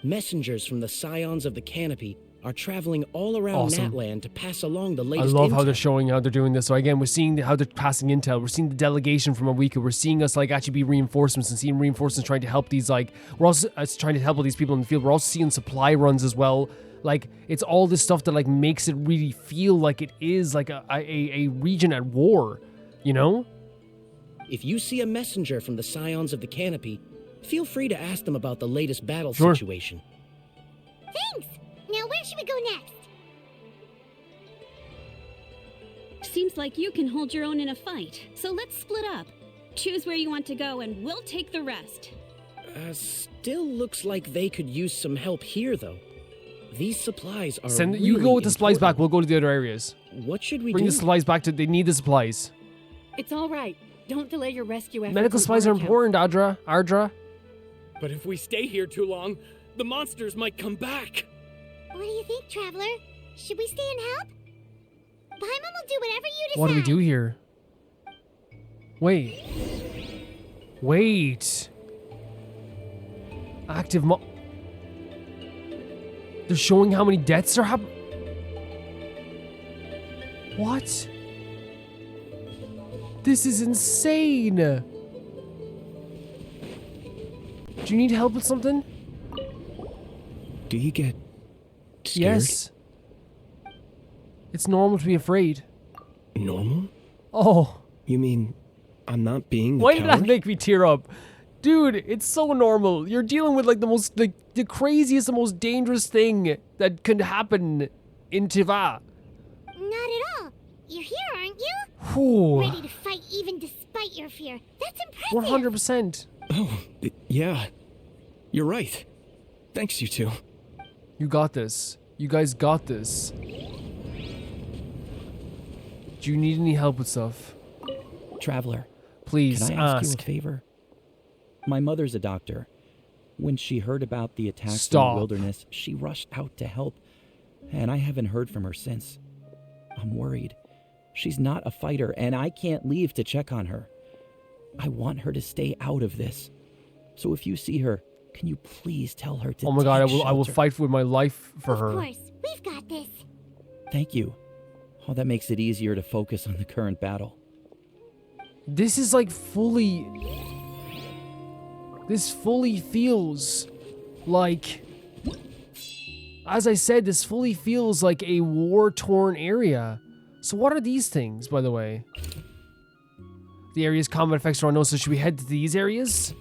Messengers from the Scions of the Canopy are traveling all around Awesome. Natlan to pass along the I latest love how intel. they're showing how they're doing this. So again, we're seeing how they're passing intel. We're seeing the delegation from Awika. We're seeing us, like, actually be reinforcements and seeing reinforcements trying to help these, like, we're also trying to help all these people in the field. We're also seeing supply runs as well. Like, it's all this stuff that, like, makes it really feel like it is like a region at war, you know? If you see a messenger from the Scions of the Canopy, feel free to ask them about the latest battle Sure. situation. Thanks. Now where should we go next? Seems like you can hold your own in a fight, so let's split up. Choose where you want to go and we'll take the rest. Still looks like they could use some help here, though. These supplies are You go with the supplies back. important. We'll go to the other areas. What should we Bring do? the supplies back to... They need the supplies. It's all right. Don't delay your rescue efforts. Medical on supplies are our account. important, Ardra. But if we stay here too long, the monsters might come back. What do you think, Traveler? Should we stay and help? Paimon will do whatever you decide. What do we do here? Wait. Active They're showing how many deaths are happening. What? This is insane. Do you need help with something? Do you get scared? Yes. It's normal to be afraid. Normal? Oh. You mean I'm not being the Why did that coward? make me tear up? Dude, it's so normal. You're dealing with like the craziest, the most dangerous thing that could happen in Tiva. Not at all. You're here, aren't you? Whew. Ready to fight even despite your fear. That's impressive. 100%. Oh, yeah. You're right. Thanks, you two. You got this. You guys got this. Do you need any help with stuff? Traveler, Please can I ask ask. you a favor? My mother's a doctor. When she heard about the attacks in Stop. the wilderness, she rushed out to help, and I haven't heard from her since. I'm worried. She's not a fighter, and I can't leave to check on her. I want her to stay out of this. So if you see her, can you please tell her to Oh my god, I take will shelter? fight with my life for her. Of course, we've got this. Thank you. Oh, that makes it easier to focus on the current battle. This is like fully... This fully feels like... As I said, this fully feels like a war-torn area. So what are these things, by the way? The area's combat effects are unknown, so should we head to these areas?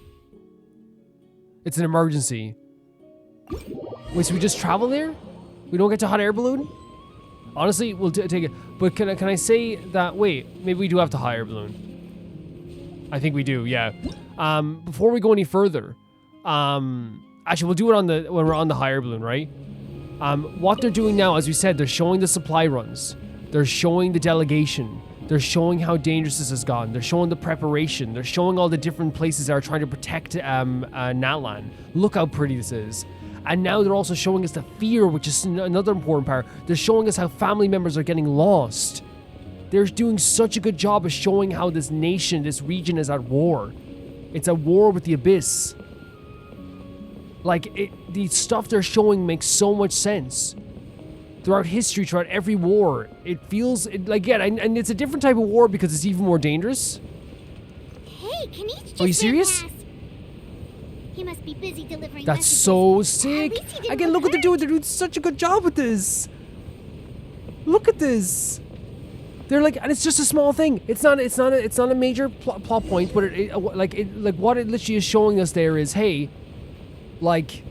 It's an emergency. Wait, so we just travel there? We don't get to hot air balloon? Honestly, we'll take it. But can I say that... Wait, maybe we do have to hot air balloon. I think we do, yeah. Before we go any further, actually, we'll do it when we're on the hot air balloon, right? What they're doing now, as we said, they're showing the supply runs. They're showing the delegation. They're showing how dangerous this has gotten. They're showing the preparation. They're showing all the different places that are trying to protect Natlan. Look how pretty this is. And now they're also showing us the fear, which is another important part. They're showing us how family members are getting lost. They're doing such a good job of showing how this nation, this region is at war. It's at war with the Abyss. Like, the stuff they're showing makes so much sense. Throughout history, throughout every war, it feels, like, yeah, and it's a different type of war because it's even more dangerous. Hey, can he just Are you serious? pass? He must be busy delivering That's messages. so At sick. least he didn't Again, look what they're hurt. doing. They're doing such a good job with this. Look at this. They're like, and it's just a small thing. It's not a major plot point, but like what it literally is showing us there is, hey, like,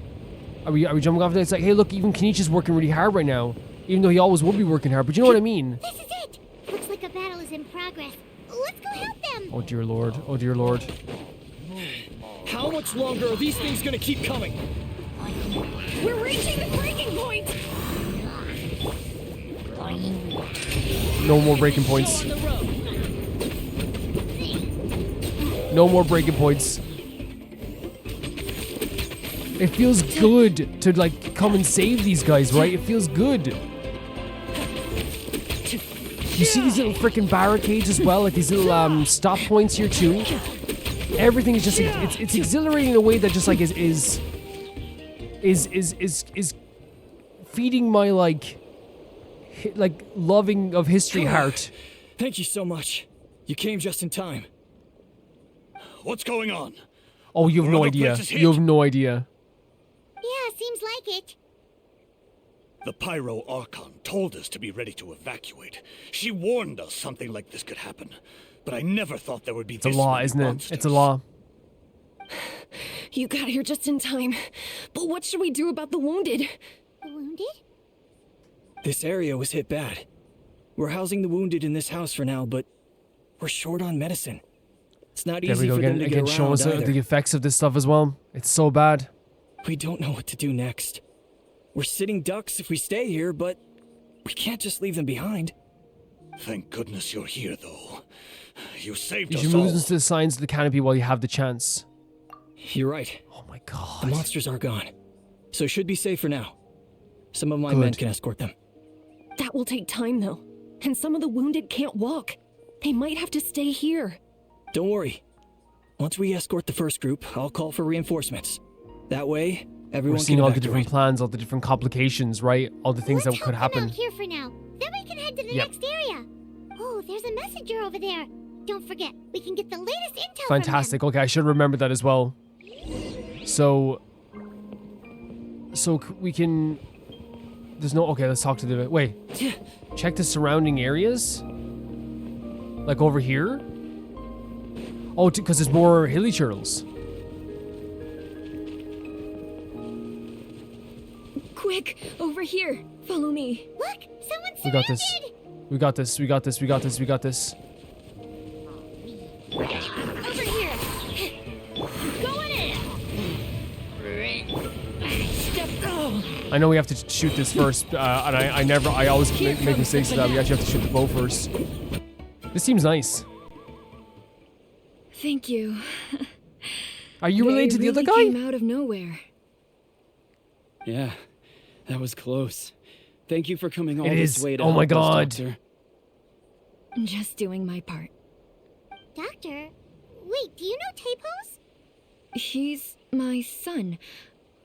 are we jumping off there? It's like, hey, look, even Kenichi's working really hard right now, even though he always would be working hard. But you know what I mean? This is it. Looks like a battle is in progress. Let's go help them. Oh dear lord. Oh dear lord. How much longer are these things gonna keep coming? We're reaching the breaking point! No more breaking points. No more breaking points. It feels good to like come and save these guys, right? It feels good. You see these little freaking barricades as well, like these little stop points here too. Everything is just it's exhilarating in a way that just like is feeding my like loving of history heart. Thank you so much. You came just in time. What's going on? Oh, you have no Other idea. places hit? You have no idea. Yeah, seems like it. The Pyro Archon told us to be ready to evacuate. She warned us something like this could happen. But I never thought there would be It's a this law, many isn't it? monsters. It's a law. You got here just in time. But what should we do about the wounded? The wounded? This area was hit bad. We're housing the wounded in this house for now, but we're short on medicine. It's not There easy we go for them again. to Again, get showing around us either. the effects of this stuff as well. It's so bad. We don't know what to do next. We're sitting ducks if we stay here, but we can't just leave them behind. Thank goodness you're here, though. You saved You us should all. move into the signs of the canopy while you have the chance. You're right. Oh my god. The monsters are gone, so should be safe for now. Some of my men can escort them. That will take time, though. And some of the wounded can't walk. They might have to stay here. Don't worry. Once we escort the first group, I'll call for reinforcements. That way, everyone We're seeing can all evacuate. the different plans, all the different complications, right? All the things that could happen. Out here for now. Then we can head to the next area. Oh, there's a messenger over there. Don't forget, we can get the latest intel Fantastic. Okay, I should remember that as well. So we can. There's no. Okay, let's talk to the. Wait. Check the surrounding areas. Like over here. Oh, because there's more hilly turtles. Quick, over here. Follow me. Look, someone's We got this. We got this. We got this. We got this. We got this. over here. Going in. Step. Oh. I know we have to shoot this first, and I always make mistakes with that. We actually have to shoot the bow first. This seems nice. Thank you. Are you related to the other guy? Came out of nowhere. Yeah, that was close. Thank you for coming all It this is. way to Oh my help us, God. Doctor. Just doing my part. Doctor, wait, do you know Tapos? He's my son.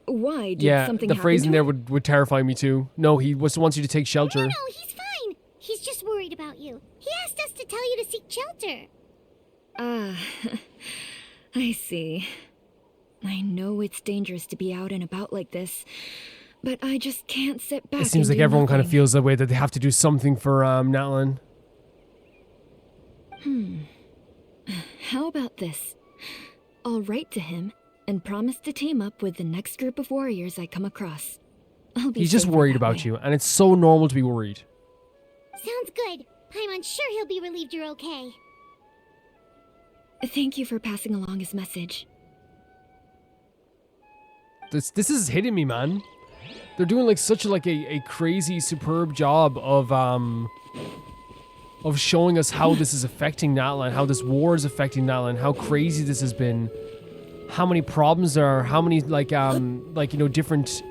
Why? Did Yeah, something the happen phrasing to there him? would terrify me too. No, he wants you to take shelter. No, he's fine. He's just worried about you. He asked us to tell you to seek shelter. Ah, I see. I know it's dangerous to be out and about like this, but I just can't sit back. It seems and like do everyone kind of nothing. feels that way, that they have to do something for Natlan. How about this? I'll write to him and promise to team up with the next group of warriors I come across. I'll be He's just safer worried that about way. you, and it's so normal to be worried. Sounds good. I'm sure he'll be relieved you're okay. Thank you for passing along his message. This is hitting me, man. They're doing like such a crazy, superb job of showing us how this is affecting Natlan, how this war is affecting Natlan, how crazy this has been, how many problems there are, how many different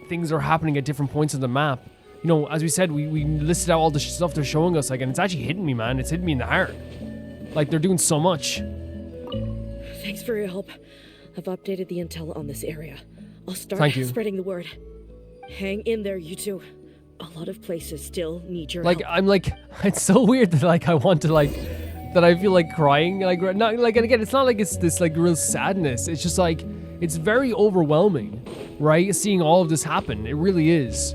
things are happening at different points of the map. You know, as we said, we listed out all the stuff they're showing us, and it's actually hitting me, man. It's hitting me in the heart. Like, they're doing so much. Thanks for your help. I've updated the intel on this area. I'll start Thank you. spreading the word. Hang in there, you two. A lot of places still need your Like, help. I'm like, it's so weird that I want to that I feel like crying. Not and again, it's not like it's this real sadness. It's just like, it's very overwhelming, right? Seeing all of this happen. It really is.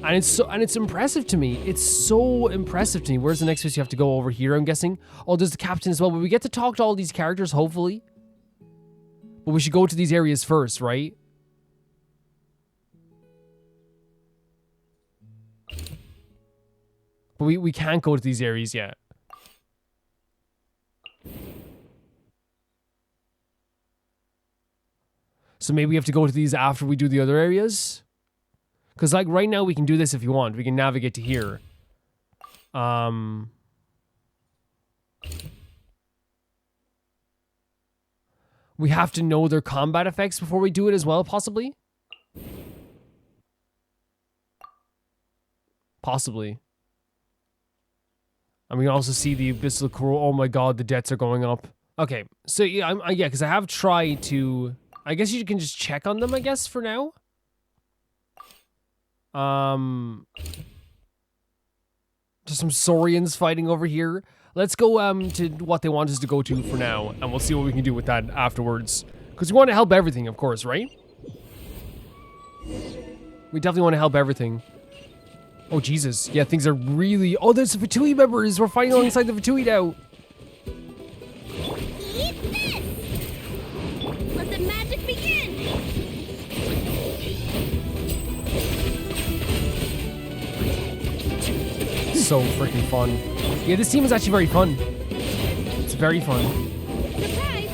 And it's impressive to me. It's so impressive to me. Where's the next place you have to go? Over here, I'm guessing. Oh, there's the captain as well. But we get to talk to all these characters, hopefully. But we should go to these areas first, right? But we can't go to these areas yet. So maybe we have to go to these after we do the other areas? Because, like, right now we can do this if you want. We can navigate to here. We have to know their combat effects before we do it as well, possibly? Possibly. And we can also see the abyssal coral. Oh my god, the debts are going up. Okay, so yeah, because I have tried to... I guess you can just check on them, I guess, for now. Just some Saurians fighting over here. Let's go to what they want us to go to for now, and we'll see what we can do with that afterwards. Because we want to help everything, of course, right? We definitely want to help everything. Oh, Jesus. Yeah, things are really... Oh, there's the Fatui members! We're fighting alongside the Fatui now! Eat this! Let the magic begin! So freaking fun. Yeah, this team is actually very fun. It's very fun. Surprise!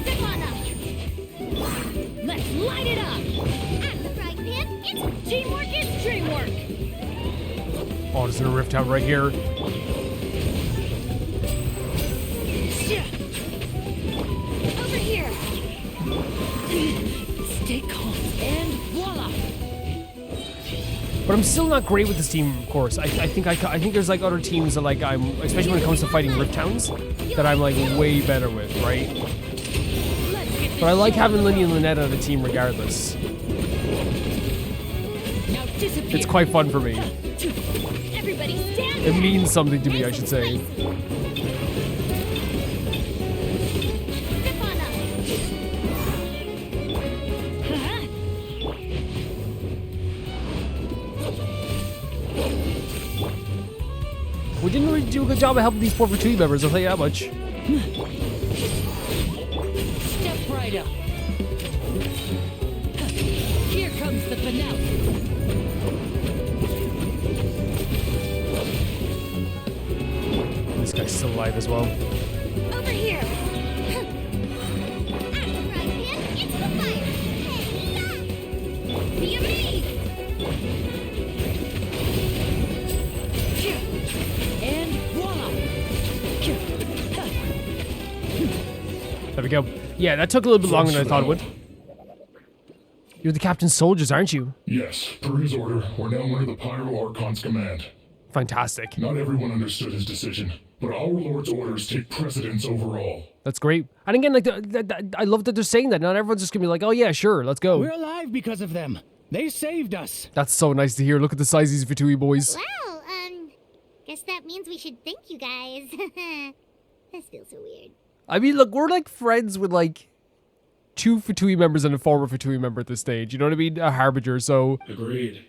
Step on up! Let's light it up! At the frying pan, it's teamwork is dreamwork! Oh, there's a rift out right here. Over here. Stay calm and voila. But I'm still not great with this team, of course. I think there's like other teams that like I'm, especially when it comes to fighting rift towns, that I'm like way better with, right? But I like having Linny and Lynette on the team regardless. It's quite fun for me. Everybody stand. It means something to me, I should say. We didn't really do a good job of helping these poor Fatui members, I'll tell you that much. Step right up. Here comes the finale. This guy's still alive as well. Over here. It's the fire. Be amazed. And voila. There we go. Yeah, that took a little bit longer than I thought it would. You're the captain's soldiers, aren't you? Yes, per his order, we're now under the Pyro Archon's command. Fantastic. Not everyone understood his decision, but our Lord's orders take precedence over all. That's great. And again, like, I love that they're saying that. Not everyone's just gonna be like, oh yeah, sure, let's go. We're alive because of them. They saved us. That's so nice to hear. Look at the size of these Fatui boys. Wow, guess that means we should thank you guys. This feels so weird. I mean, look, we're like friends with like 2 Fatui members and a former Fatui member at this stage. You know what I mean? A Harbinger, so... Agreed.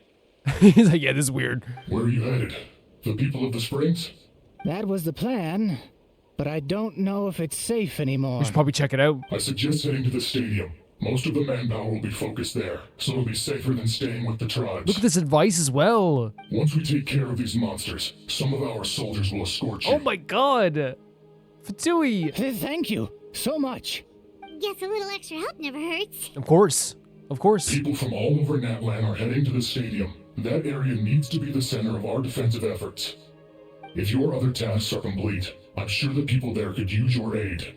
He's like, yeah, this is weird. Where are you headed? The people of the Springs? That was the plan, but I don't know if it's safe anymore. We should probably check it out. I suggest heading to the stadium. Most of the manpower will be focused there, so it'll be safer than staying with the tribes. Look at this advice as well. Once we take care of these monsters, some of our soldiers will escort you. Oh my god! Fatui! Thank you so much. Guess a little extra help never hurts. Of course. Of course. People from all over Natlan are heading to the stadium. That area needs to be the center of our defensive efforts. If your other tasks are complete, I'm sure the people there could use your aid.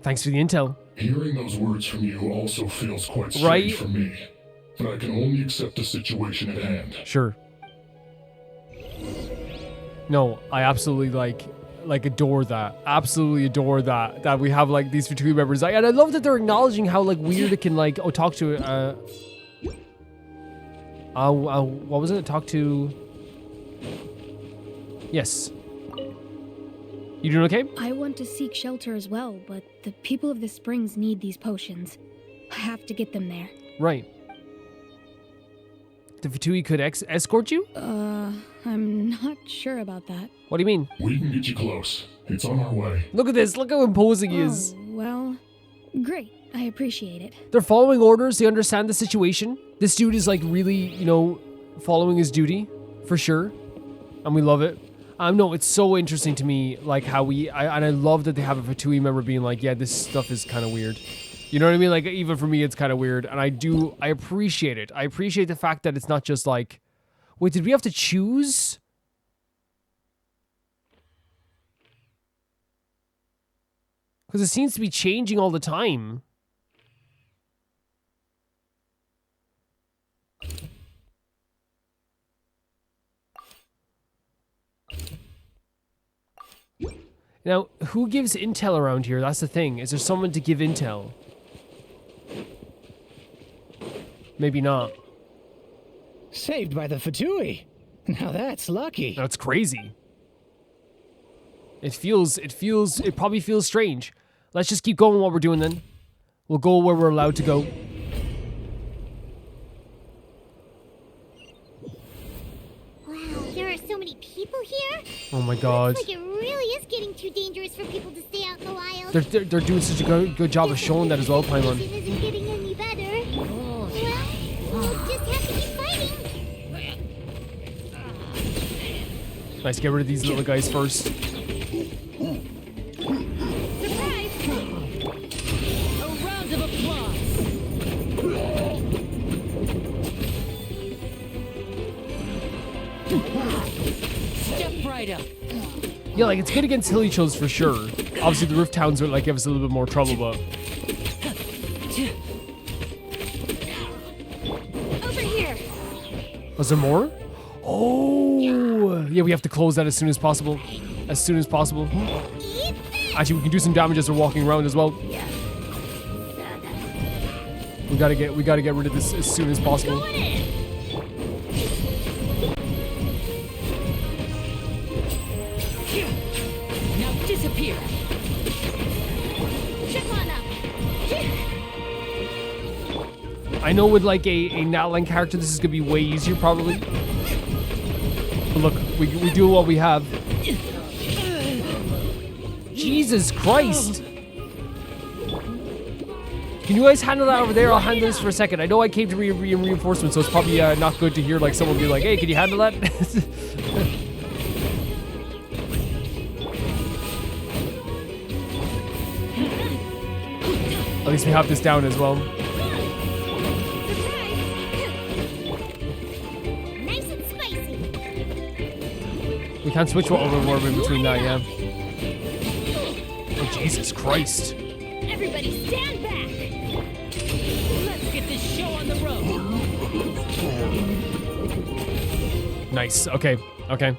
Thanks for the intel. Hearing those words from you also feels quite strange for me. But I can only accept the situation at hand. Sure. No, I absolutely like adore that. Absolutely adore that. That we have like these Fatui members. And I love that they're acknowledging how like weird it can like talk to what was it? Talk to... Yes. You doing okay? I want to seek shelter as well, but the people of the Springs need these potions. I have to get them there. Right. The Fatui could escort you? I'm not sure about that. What do you mean? We can get you close. It's on our way. Look at this. Look how imposing he is. Well, great. I appreciate it. They're following orders. They understand the situation. This dude is like really, you know, following his duty for sure. And we love it. No, it's so interesting to me, like how and I love that they have a Fatui member being like, yeah, this stuff is kind of weird. You know what I mean? Like, even for me, it's kind of weird. And I appreciate it. I appreciate the fact that it's not just like, wait, did we have to choose? Because it seems to be changing all the time. Now, who gives intel around here? That's the thing. Is there someone to give intel? Maybe not. Saved by the Fatui. Now that's lucky. That's crazy. It probably feels strange. Let's just keep going what we're doing then. We'll go where we're allowed to go. Wow, there are so many people here. Oh my god. Looks like it really is getting too dangerous for people to stay out in the wild. They're doing such a good job of showing that as well, Paimon. It isn't getting any better. Well, we'll just have to keep fighting. Nice, get rid of these little guys first. Surprise! A round of applause. right up. Yeah, like, it's good against hilly chills for sure. Obviously, the roof towns would, like, give us a little bit more trouble, but... Over here. Was there more? Oh! Yeah, we have to close that as soon as possible. As soon as possible. Actually, we can do some damage as we're walking around as well. We gotta get rid of this as soon as possible. Now disappear. I know with like a Natlan character, this is gonna be way easier probably. But look, we do what we have. Jesus Christ! Can you guys handle that over there? I'll handle this for a second. I know I came to reinforcement, so it's probably not good to hear like someone be like, "Hey, can you handle that?" At least we have this down as well. Nice and spicy. We can't switch what overlord in between that, yeah. Oh, Jesus Christ. Everybody stand back. Let's get this show on the road. Nice. Okay. Okay.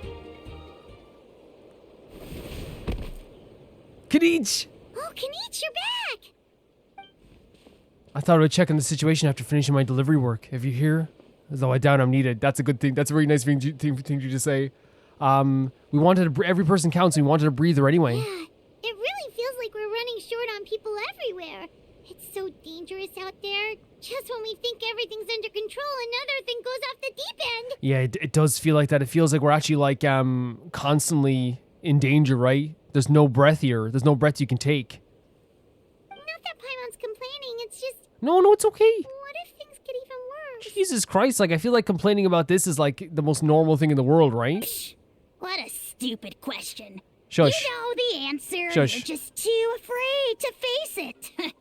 Kadich! Oh, Kanich, you're back! I thought I would check on the situation after finishing my delivery work. If you're here, as though I doubt I'm needed. That's a good thing. That's a really nice thing to just say. We wanted to, every person counts. We wanted a breather anyway. Yeah, it really feels like we're running short on people everywhere. It's so dangerous out there. Just when we think everything's under control, another thing goes off the deep end. Yeah, it does feel like that. It feels like we're actually like constantly in danger, right? There's no breath here. There's no breath you can take. Not that Paimon's complaining, it's just... No, it's okay. What if things get even worse? Jesus Christ, like I feel like complaining about this is like the most normal thing in the world, right? What a stupid question. Shush. You know the answer. Shush. You're just too afraid to face it.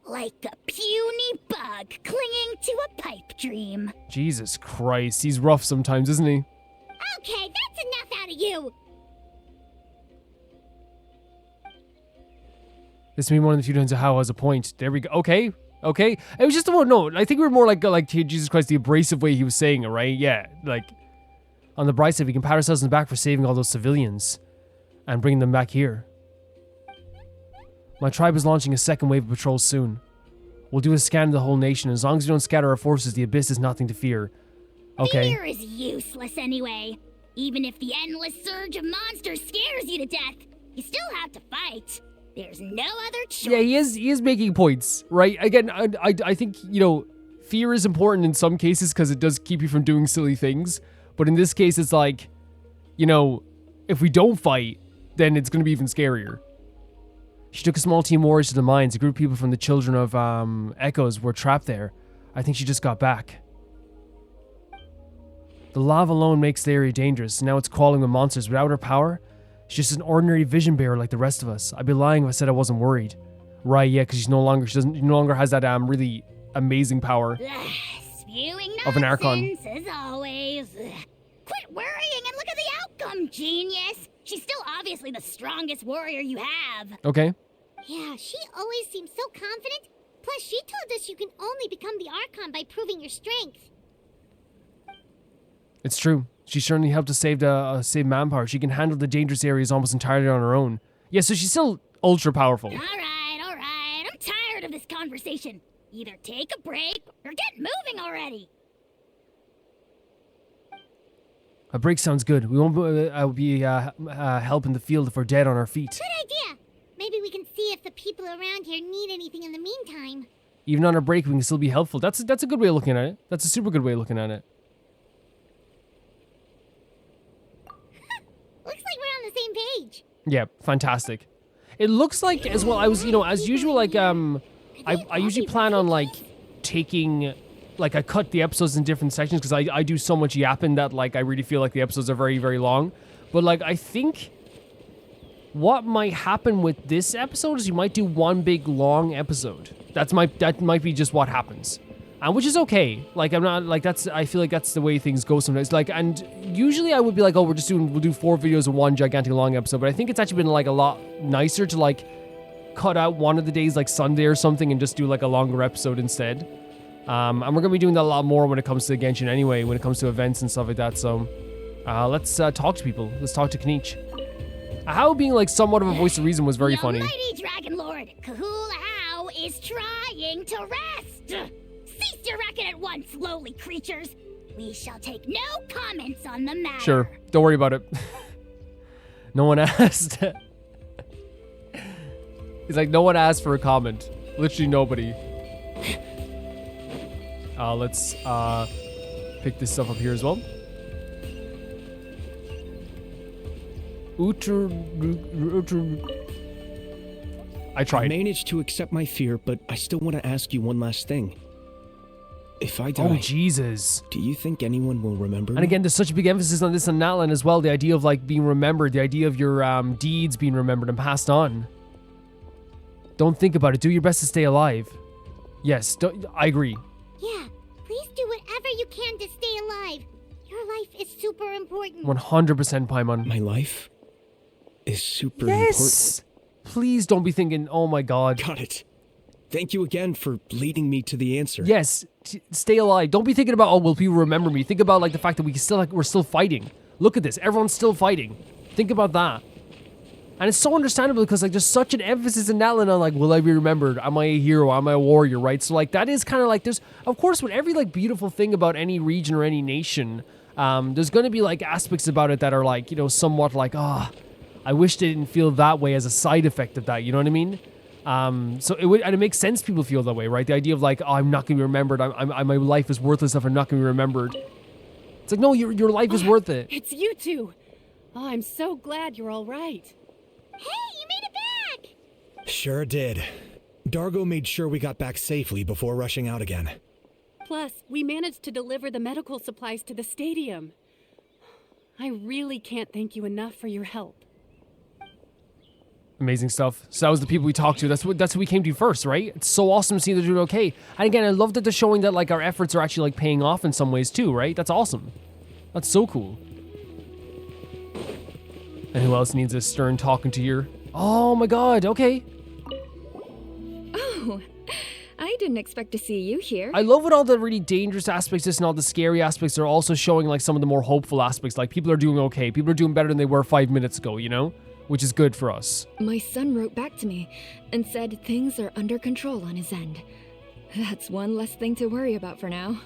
Like a puny bug clinging to a pipe dream. Jesus Christ, he's rough sometimes, isn't he? Okay, that's enough out of you. This may be one of the few times how has a point. There we go. Okay. Okay. It was just about, no, I think we were more like Jesus Christ, the abrasive way he was saying it, right? Yeah. Like, on the bright side, we can pat ourselves in the back for saving all those civilians and bringing them back here. My tribe is launching a second wave of patrols soon. We'll do a scan of the whole nation. As long as we don't scatter our forces, the Abyss is nothing to fear. Okay. Fear is useless anyway. Even if the endless surge of monsters scares you to death, you still have to fight. There's no other choice. Yeah, he is making points, right? Again, I think, you know, fear is important in some cases because it does keep you from doing silly things. But in this case, it's like, you know, if we don't fight, then it's going to be even scarier. She took a small team of warriors to the mines. A group of people from the Children of Echoes were trapped there. I think she just got back. The lava alone makes the area dangerous. Now it's crawling with monsters. Without her power, she's just an ordinary vision bearer like the rest of us. I'd be lying if I said I wasn't worried. Right, yeah, because she no longer has that really amazing power Spewing of an Archon. nonsense, as always. Quit worrying and look at the outcome, genius. She's still obviously the strongest warrior you have. Okay. Yeah, she always seems so confident. Plus, she told us you can only become the Archon by proving your strength. It's true. She certainly helped us save manpower. She can handle the dangerous areas almost entirely on her own. Yeah, so she's still ultra powerful. All right. I'm tired of this conversation. Either take a break or get moving already. A break sounds good. We won't be helping the field if we're dead on our feet. Good idea. Maybe we can see if the people around here need anything in the meantime. Even on our break, we can still be helpful. That's a good way of looking at it. That's a super good way of looking at it. Looks like we're on the same page. Yeah, fantastic. It looks like as well. I was, as usual, like I usually plan on like taking. Like, I cut the episodes in different sections because I do so much yapping that, like, I really feel like the episodes are very, very long. But, like, I think what might happen with this episode is you might do one big, long episode. That might be just what happens. And which is okay. Like, I'm not, like, I feel like that's the way things go sometimes. Like, and usually I would be like, oh, we'll do 4 videos in one gigantic long episode. But I think it's actually been, like, a lot nicer to, like, cut out one of the days, like Sunday or something, and just do, like, a longer episode instead. And we're going to be doing that a lot more when it comes to Genshin anyway, when it comes to events and stuff like that. So, let's talk to people. Let's talk to Kanich. How being, like, somewhat of a voice of reason was very funny. Mighty Dragon Lord, Kahul How is trying to rest. Cease your racket at once, lowly creatures. We shall take no comments on the matter. Sure, don't worry about it. No one asked. He's like, no one asked for a comment. Literally nobody. Let's pick this stuff up here as well. I tried. I managed to accept my fear, but I still want to ask you one last thing. If I die, oh Jesus, do you think anyone will remember me? And again, there's such a big emphasis on this on Natlan as well. The idea of like being remembered, the idea of your deeds being remembered and passed on. Don't think about it. Do your best to stay alive. Yes, I agree. Yeah, please do whatever you can to stay alive. Your life is super important. 100% Paimon. My life is super important. Please don't be thinking, oh my god. Got it. Thank you again for leading me to the answer. Yes, stay alive. Don't be thinking about, oh, will people remember me? Think about like the fact that we're still fighting. Look at this. Everyone's still fighting. Think about that. And it's so understandable because like there's such an emphasis in Natlan on like, will I be remembered? Am I a hero? Am I a warrior? Right? So like that is kind of like there's, of course, with every like beautiful thing about any region or any nation, there's going to be like aspects about it that are like, you know, somewhat like, I wish they didn't feel that way as a side effect of that. You know what I mean? So it would, and it makes sense people feel that way, right? The idea of like, oh, I'm not going to be remembered. My life is worthless if I'm not going to be remembered. It's like, no, your life is worth it. It's you two. Oh, I'm so glad you're all right. Hey, you made it back! Sure did. Dargo made sure we got back safely before rushing out again. Plus, we managed to deliver the medical supplies to the stadium. I really can't thank you enough for your help. Amazing stuff. So that was the people we talked to. That's who we came to first, right? It's so awesome to see they're doing okay. And again, I love that they're showing that like our efforts are actually like paying off in some ways too, right? That's awesome. That's so cool. And who else needs a stern talking to here? Oh my god, okay. Oh, I didn't expect to see you here. I love what all the really dangerous aspects and all the scary aspects are also showing like some of the more hopeful aspects. Like people are doing okay. People are doing better than they were 5 minutes ago, you know? Which is good for us. My son wrote back to me and said things are under control on his end. That's one less thing to worry about for now.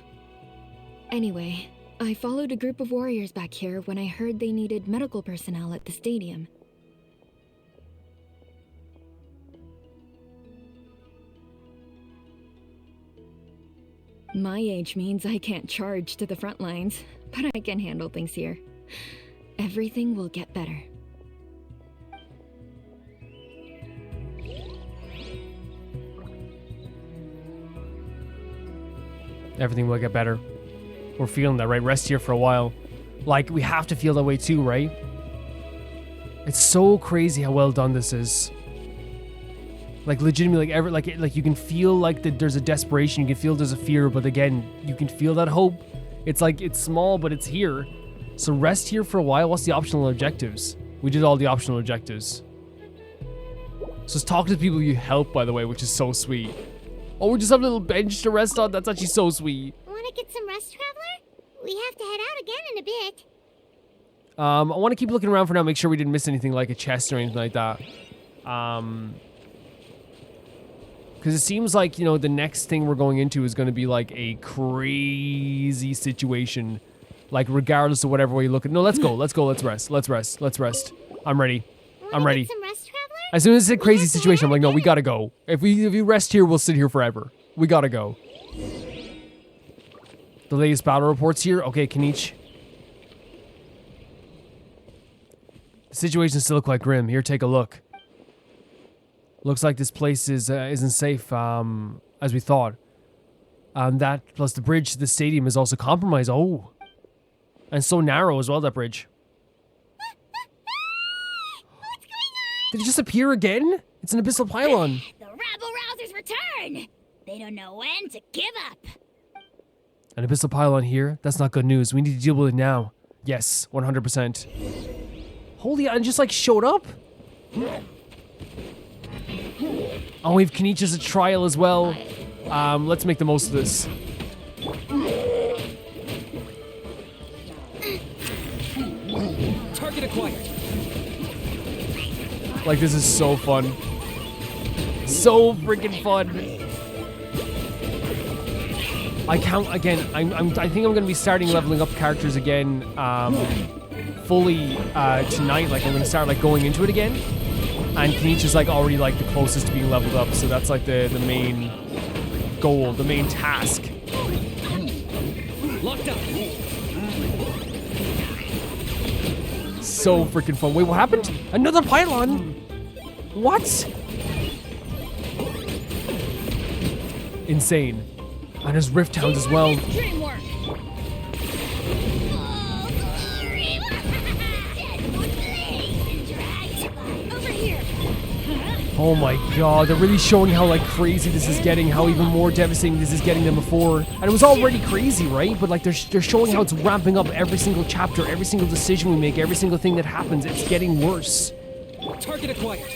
Anyway, I followed a group of warriors back here when I heard they needed medical personnel at the stadium. My age means I can't charge to the front lines, but I can handle things here. Everything will get better. Everything will get better. We're feeling that, right? Rest here for a while. Like, we have to feel that way too, right? It's so crazy how well done this is. Like, legitimately, like you can feel like there's a desperation. You can feel there's a fear, but again, you can feel that hope. It's like, it's small, but it's here. So rest here for a while. What's the optional objectives? We did all the optional objectives. So let's talk to the people you help, by the way, which is so sweet. Oh, we just have a little bench to rest on. That's actually so sweet. Want to get some rest, Traveler? We have to head out again in a bit. I want to keep looking around for now, make sure we didn't miss anything like a chest or anything like that. Because it seems like, you know, the next thing we're going into is going to be like a crazy situation. Like, regardless of whatever way you look at it. No, let's go. Let's go. Let's rest. Let's rest. Let's rest. I'm ready. I'm ready. Some rest, Traveler? As soon as it's a crazy situation, I'm like, no, we gotta go. If we rest here, we'll sit here forever. We gotta go. The latest battle reports here. Okay, Kanich. The situation's still quite grim. Here, take a look. Looks like this place isn't safe, as we thought. That plus the bridge to the stadium is also compromised. Oh, and so narrow as well, that bridge. Did it just appear again? It's an abyssal pylon. The rabble-rousers return! They don't know when to give up. An abyssal pylon here? That's not good news. We need to deal with it now. Yes, 100%. Holy, I just like showed up? Oh, we have Kenichi as a trial as well. Let's make the most of this. Target acquired. Like, this is so fun. So freaking fun. I think I'm gonna be starting leveling up characters again, fully tonight. Like, I'm gonna start like going into it again. And Kenichi's like already like the closest to being leveled up, so that's like the main goal, the main task. Locked up. So freaking fun. Wait, what happened? Another pylon? What? Insane. And there's rift towns as well. Oh my god, they're really showing how like crazy this is getting, how even more devastating this is getting than before. And it was already crazy, right? But like they're showing how it's ramping up every single chapter, every single decision we make, every single thing that happens. It's getting worse. Target acquired.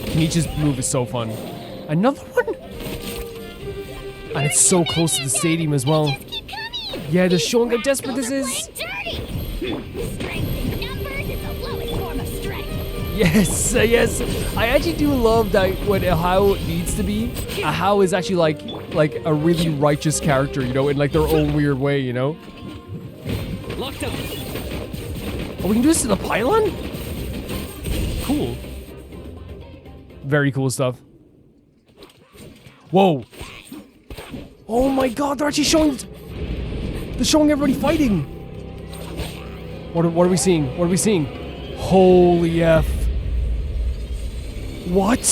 Kenichi's move is so fun. Another one? And it's so close to the stadium as well. Yeah, they're showing how desperate this is. Yes, yes. I actually do love that when a How needs to be. A How is actually like a really righteous character, you know, in like their own weird way, you know? Locked up. Oh, we can do this to the pylon? Cool. Very cool stuff. Whoa. Oh my god, they're actually showing... They're showing everybody fighting. What are we seeing? What are we seeing? Holy F. What?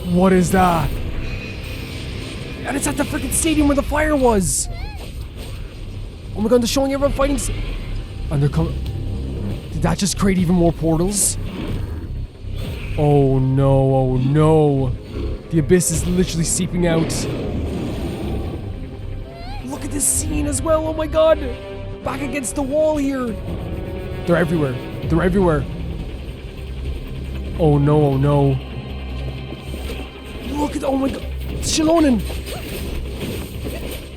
What is that? And it's at the freaking stadium where the fire was. Oh my god, they're showing everyone fighting. And they're coming. Did that just create even more portals? Oh no, oh no. The abyss is literally seeping out. Look at this scene as well, oh my god. Back against the wall here. They're everywhere. They're everywhere. Oh no, oh no. Look at, oh my god. Shilonen.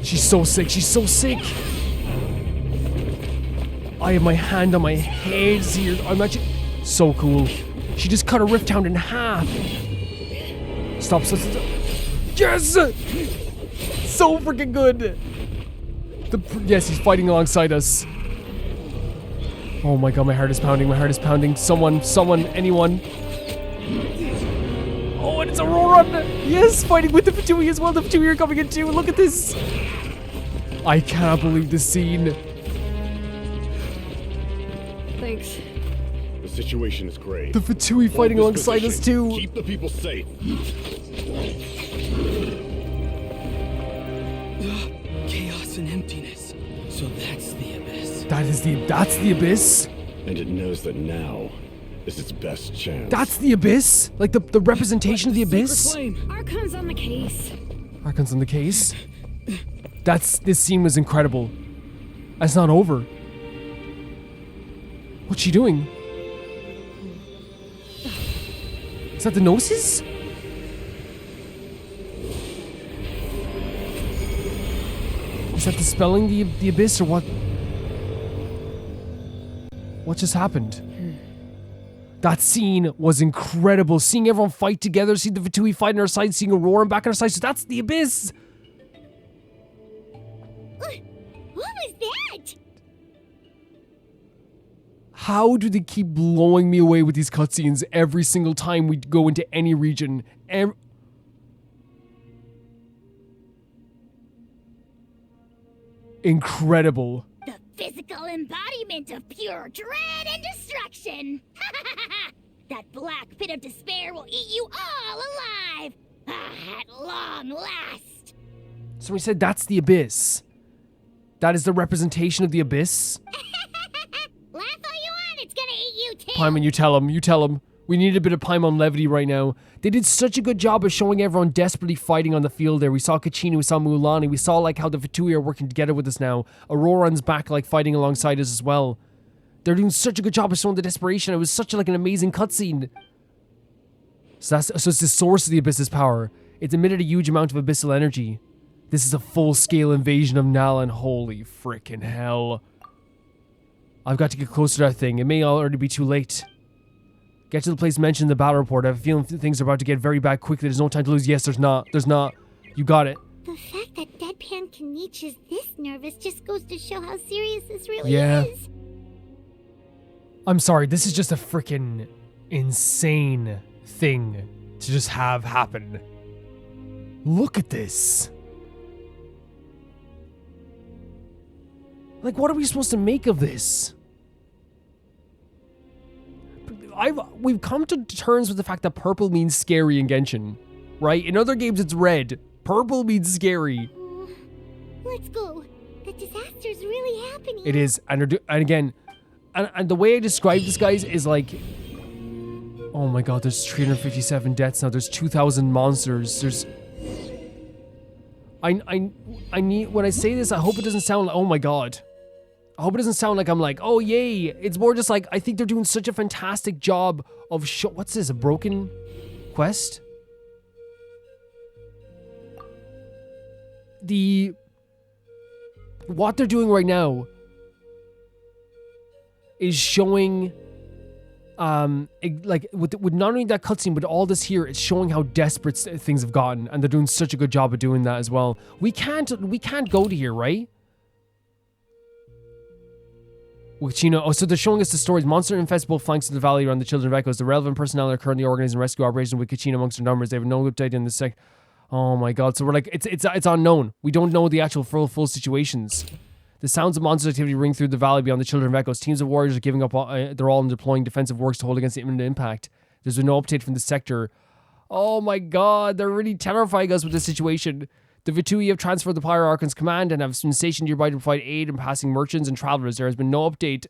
She's so sick, she's so sick. I have my hand on my head here. I'm actually so cool. She just cut a rift town in half. Stop, stop, stop. Yes! So freaking good. Yes, he's fighting alongside us. Oh my god, my heart is pounding, my heart is pounding. Someone, anyone. Oh, and it's a Roran! Yes, fighting with the Fatui as well. The Fatui are coming in too. Look at this. I cannot believe this scene. Thanks. The situation is grave. The Fatui fighting alongside us too. Keep the people safe. Chaos and emptiness. So that's the abyss. That's the abyss. And it knows that now is its best chance. That's the abyss? Like the representation of the abyss? Archon's on the case. Archon's on the case? This scene was incredible. It's not over. What's she doing? Is that the Gnosis? Is that dispelling the abyss or what? What just happened? That scene was incredible. Seeing everyone fight together, seeing the Fatui fight on our side, seeing Aurora back on our side. So that's the abyss. What was that? How do they keep blowing me away with these cutscenes every single time we go into any region? Incredible. The physical embodiment of pure dread and destruction. That black pit of despair will eat you all alive. At long last. So we said that's the abyss. That is the representation of the abyss? Laugh all you want, it's gonna eat you too. Paimon, you tell him. We need a bit of Paimon levity right now. They did such a good job of showing everyone desperately fighting on the field there. We saw Kachina, we saw Mulan, we saw like how the Vitui are working together with us now. Auroran's back like fighting alongside us as well. They're doing such a good job of showing the desperation. It was such like an amazing cutscene. So it's the source of the Abyss's power. It's emitted a huge amount of abyssal energy. This is a full-scale invasion of Natlan. Holy frickin' hell. I've got to get closer to that thing. It may already be too late. Get to the place mentioned in the battle report. I have a feeling things are about to get very bad quickly. There's no time to lose. Yes, there's not. There's not. You got it. The fact that Deadpan Kaniche is this nervous just goes to show how serious this really is. I'm sorry. This is just a freaking insane thing to just have happen. Look at this. Like, what are we supposed to make of this? We've come to terms with the fact that purple means scary in Genshin, right? In other games, it's red. Purple means scary. Let's go. The disaster's really happening. It is, and again, and the way I describe this, guys, is like, oh my god, there's 357 deaths now. There's 2,000 monsters. There's, I need, when I say this, I hope it doesn't sound like, oh my god. I hope it doesn't sound like I'm like, oh yay. It's more just like, I think they're doing such a fantastic job of what's this, a broken quest? What they're doing right now is showing, like with not only that cutscene, but all this here, it's showing how desperate things have gotten, and they're doing such a good job of doing that as well. We can't go to here, right? Which, you know, oh, so they're showing us the stories. Monster infest both flanks of the valley around the Children of Echoes. The relevant personnel are currently organizing rescue operations with Kachina amongst their numbers. They have no update in this Oh my god. So we're like, it's unknown. We don't know the actual full situations. The sounds of monster activity ring through the valley beyond the Children of Echoes. Teams of warriors are giving up. They're all deploying defensive works to hold against the imminent impact. There's been no update from the sector. Oh my god. They're really terrifying us with this situation. The Vitui have transferred the Pyro Archon's command and have been stationed nearby to provide aid in passing merchants and travelers. There has been no update.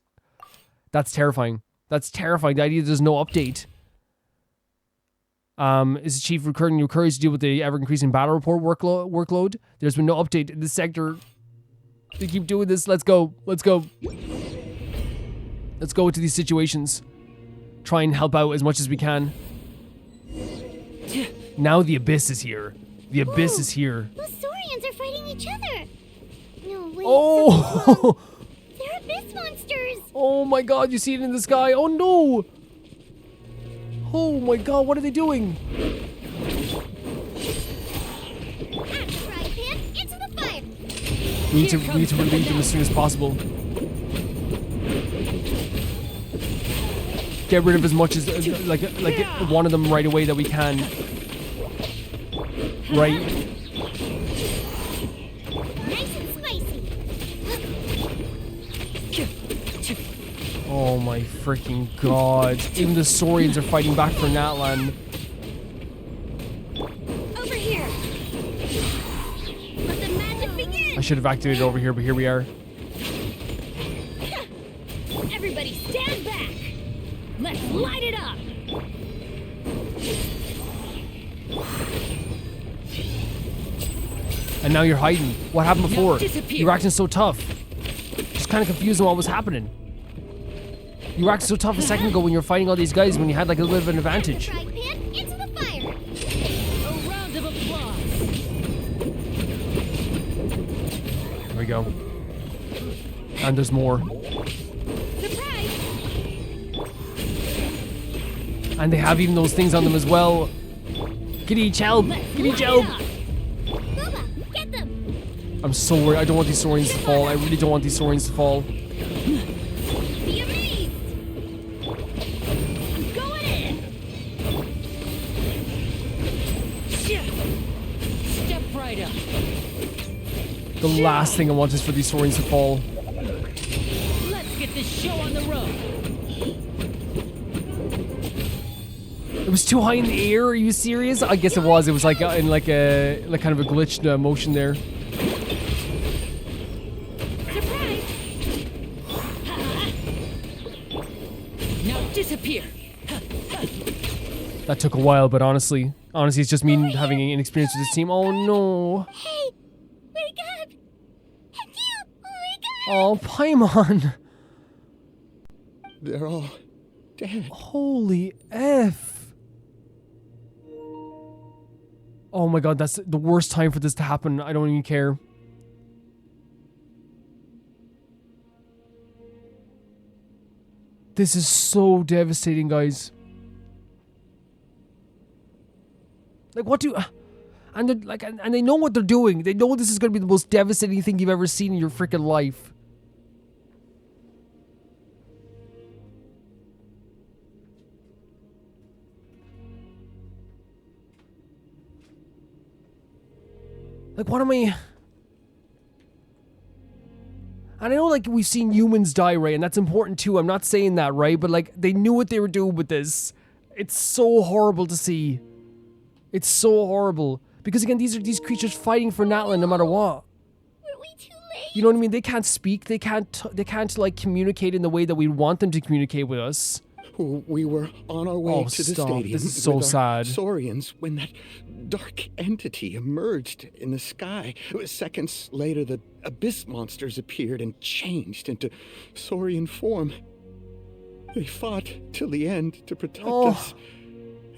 That's terrifying. That's terrifying. The idea that there's no update. Is the chief recurring new queries to deal with the ever-increasing battle report workload? There's been no update in this sector. They keep doing this. Let's go. Let's go. Let's go into these situations. Try and help out as much as we can. Now the Abyss is here. The Abyss is here. Those Saurians are fighting each other. No, wait. Oh! They're Abyss monsters. Oh my god, you see it in the sky. Oh no! Oh my god, what are they doing? Into the fire. We need to relieve them as soon as possible. Get rid of as much as like one of them right away that we can. Right. Nice and spicy. Oh my freaking god. Even the Saurians are fighting back for Natlan. Over here. Let the magic begin. I should have activated over here, but here we are. Everybody stand back. Let's light it up. And now you're hiding. What happened before? Disappear. You were acting so tough. Just kind of confused on what was happening. You were acting so tough a second ago when you were fighting all these guys when you had like a little bit of an advantage. Into the fire. A round of applause. There we go. And there's more. Surprise. And they have even those things on them as well. Get each help. Get each help. Get them. I'm so worried. I don't want these Saurians to fall. I really don't want these Saurians to fall. Be amazed. I'm going in. Step right up. The last thing I want is for these Saurians to fall. Let's get this show on the road. It was too high in the air. Are you serious? I guess it was. It was like in like kind of a glitched motion there. Surprise! Now disappear. That took a while, but honestly, it's just me having an experience with this team. Oh no. Hey, wake up! And you, wake up! Oh, Paimon. They're all dead. Holy F. Oh my god, that's the worst time for this to happen. I don't even care. This is so devastating, guys. Like, what do... And they're like, and they know what they're doing. They know this is going to be the most devastating thing you've ever seen in your freaking life. Like, what am I... And I know, like, we've seen humans die, right? And that's important, too. I'm not saying that, right? But, like, they knew what they were doing with this. It's so horrible to see. It's so horrible. Because, again, these are these creatures fighting for Natlan no matter what. Were we too late? You know what I mean? They can't speak. They can't, like, communicate in the way that we want them to communicate with us. We were on our way to the stadium. This is so with sad. Saurians when that dark entity emerged in the sky. Seconds later, the abyss monsters appeared and changed into Saurian form. They fought till the end to protect us.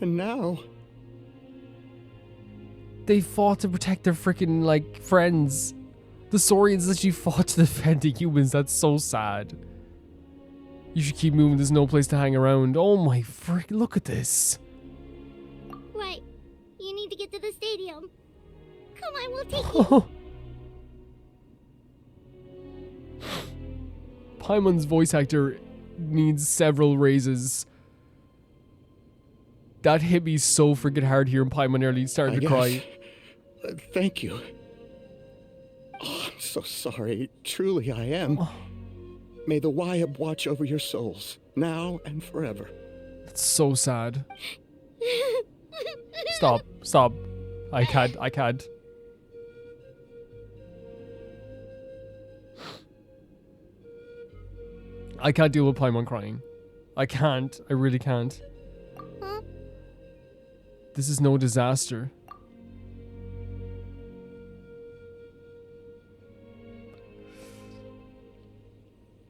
And now... They fought to protect their freaking, like, friends. The Saurians literally fought to defend the humans. That's so sad. You should keep moving. There's no place to hang around. Oh my frick, look at this. Right. You need to get to the stadium. Come on, we'll take you. Paimon's voice actor needs several raises. That hit me so freaking hard here, and Paimon nearly started to cry. Thank you. Oh, I'm so sorry. Truly, I am. May the Wyab watch over your souls, now and forever. It's so sad. Stop. Stop. I can't. I can't. I can't deal with Paimon crying. I can't. I really can't. Huh? This is no disaster.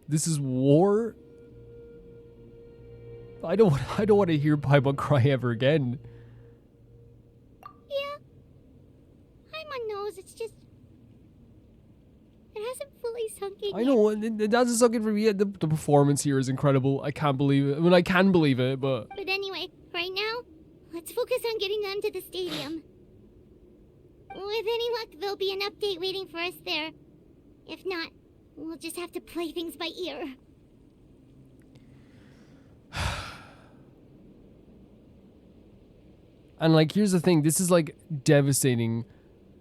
This is war? I don't want to hear Paimon cry ever again. Yeah. Paimon knows, it's just... It hasn't fully sunk in I know, and it hasn't sunk in for me yet. The performance here is incredible. I can't believe it. I mean, I can believe it, but... But anyway, right now, let's focus on getting them to the stadium. With any luck, there'll be an update waiting for us there. If not, we'll just have to play things by ear. And, like, here's the thing. This is, like, devastating.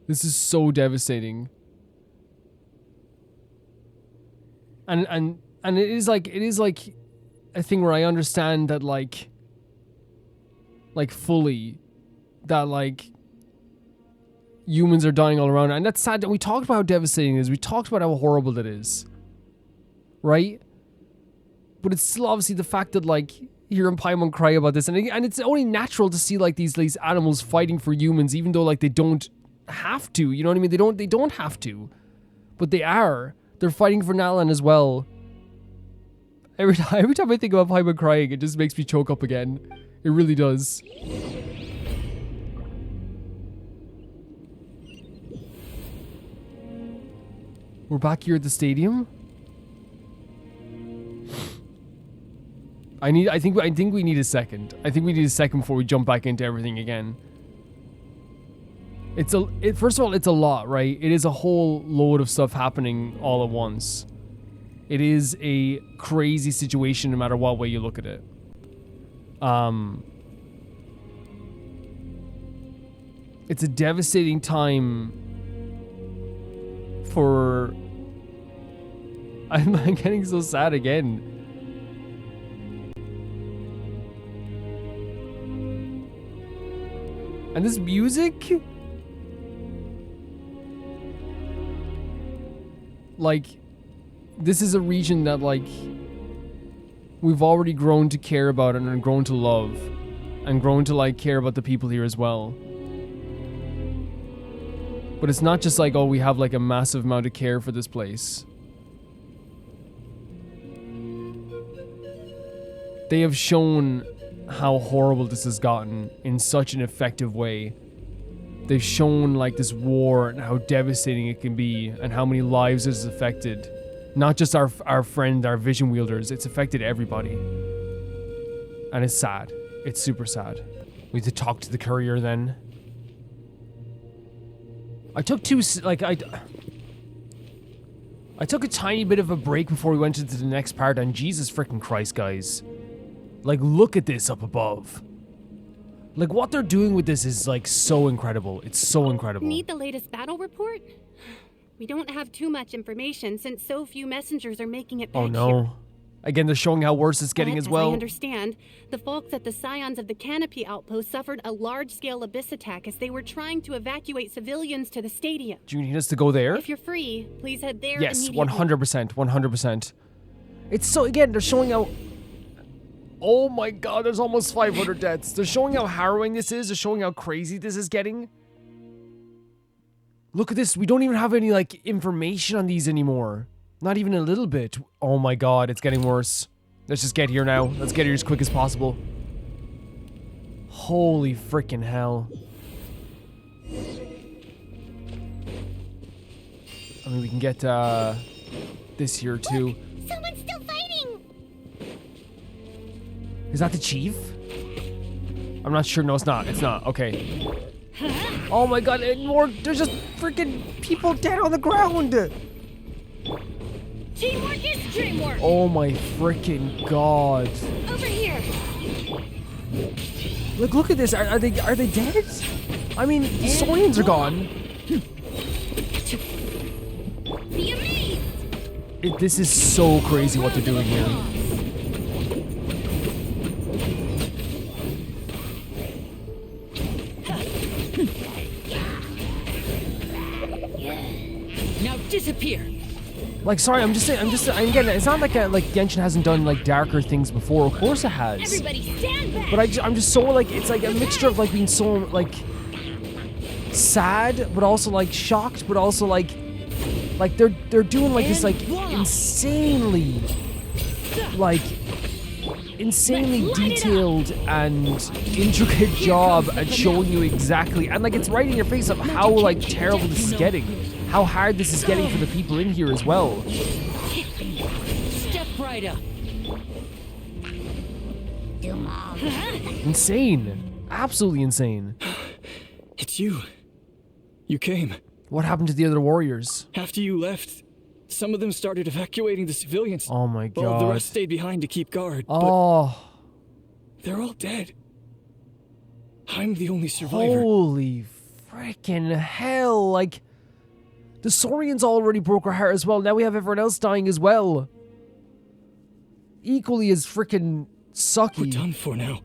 This is so devastating. And it is like a thing where I understand that, like fully, that, like, humans are dying all around. And that's sad. We talked about how devastating it is. We talked about how horrible it is. Right? But it's still obviously the fact that, like, hearing Paimon cry about this, and it's only natural to see, like, these animals fighting for humans, even though, like, they don't have to. You know what I mean? They don't have to, but they are. They're fighting for Natlan as well. Every time I think about Paimon crying, it just makes me choke up again. It really does. We're back here at the stadium. I think we need a second. I think we need a second before we jump back into everything again. First of all, it's a lot, right? It is a whole load of stuff happening all at once. It is a crazy situation no matter what way you look at it. It's a devastating time for... I'm getting so sad again. And this music? Like, this is a region that, like, we've already grown to care about and grown to love. and grown to like care about the people here as well. But it's not just like, oh, we have like a massive amount of care for this place. They have shown how horrible this has gotten in such an effective way. They've shown like this war and how devastating it can be and how many lives it has affected. Not just our friend, our vision wielders, it's affected everybody. And it's sad. It's super sad. We have to talk to the courier then. I took I took a tiny bit of a break before we went into the next part, and Jesus freaking Christ, guys. Like, look at this up above. Like, what they're doing with this is, like, so incredible. It's so incredible. Need the latest battle report? We don't have too much information since so few messengers are making it back Oh, no. here. Again, they're showing how worse it's getting But, as well. I understand, the folks at the Scions of the Canopy outpost suffered a large-scale abyss attack as they were trying to evacuate civilians to the stadium. Do you need us to go there? If you're free, please head there Yes, immediately. 100%. 100%. It's so, again, they're showing how... Oh my god, there's almost 500 deaths. They're showing how harrowing this is. They're showing how crazy this is getting. Look at this. We don't even have any, like, information on these anymore. Not even a little bit. Oh my god, it's getting worse. Let's just get here now. Let's get here as quick as possible. Holy freaking hell. I mean, we can get, this here, too. Someone's still fighting! Is that the chief? I'm not sure. No, it's not. It's not. Okay. Oh my god, and more. There's just freaking people dead on the ground. Teamwork is dreamwork! Oh my freaking god. Over here! Look at this. Are they dead? I mean, the Saurians are gone. Be amazed! This is so crazy what they're doing here. Now disappear. Like, sorry, I'm again, it's not like Genshin hasn't done like darker things before. Of course it has. Everybody stand back! But I'm just so like, it's like a mixture of like being so like sad, but also like shocked, but also like they're doing like this like insanely detailed and intricate job at showing you exactly, and like it's right in your face of how like terrible this is getting, how hard this is getting for the people in here as well. Step right up. Insane. Absolutely insane. It's you. You came. What happened to the other warriors? After you left, some of them started evacuating the civilians. Oh my god. Well, the rest stayed behind to keep guard. Oh. But they're all dead. I'm the only survivor. Holy freaking hell. Like, the Saurians already broke our heart as well. Now we have everyone else dying as well. Equally as freaking sucky. We're done for now.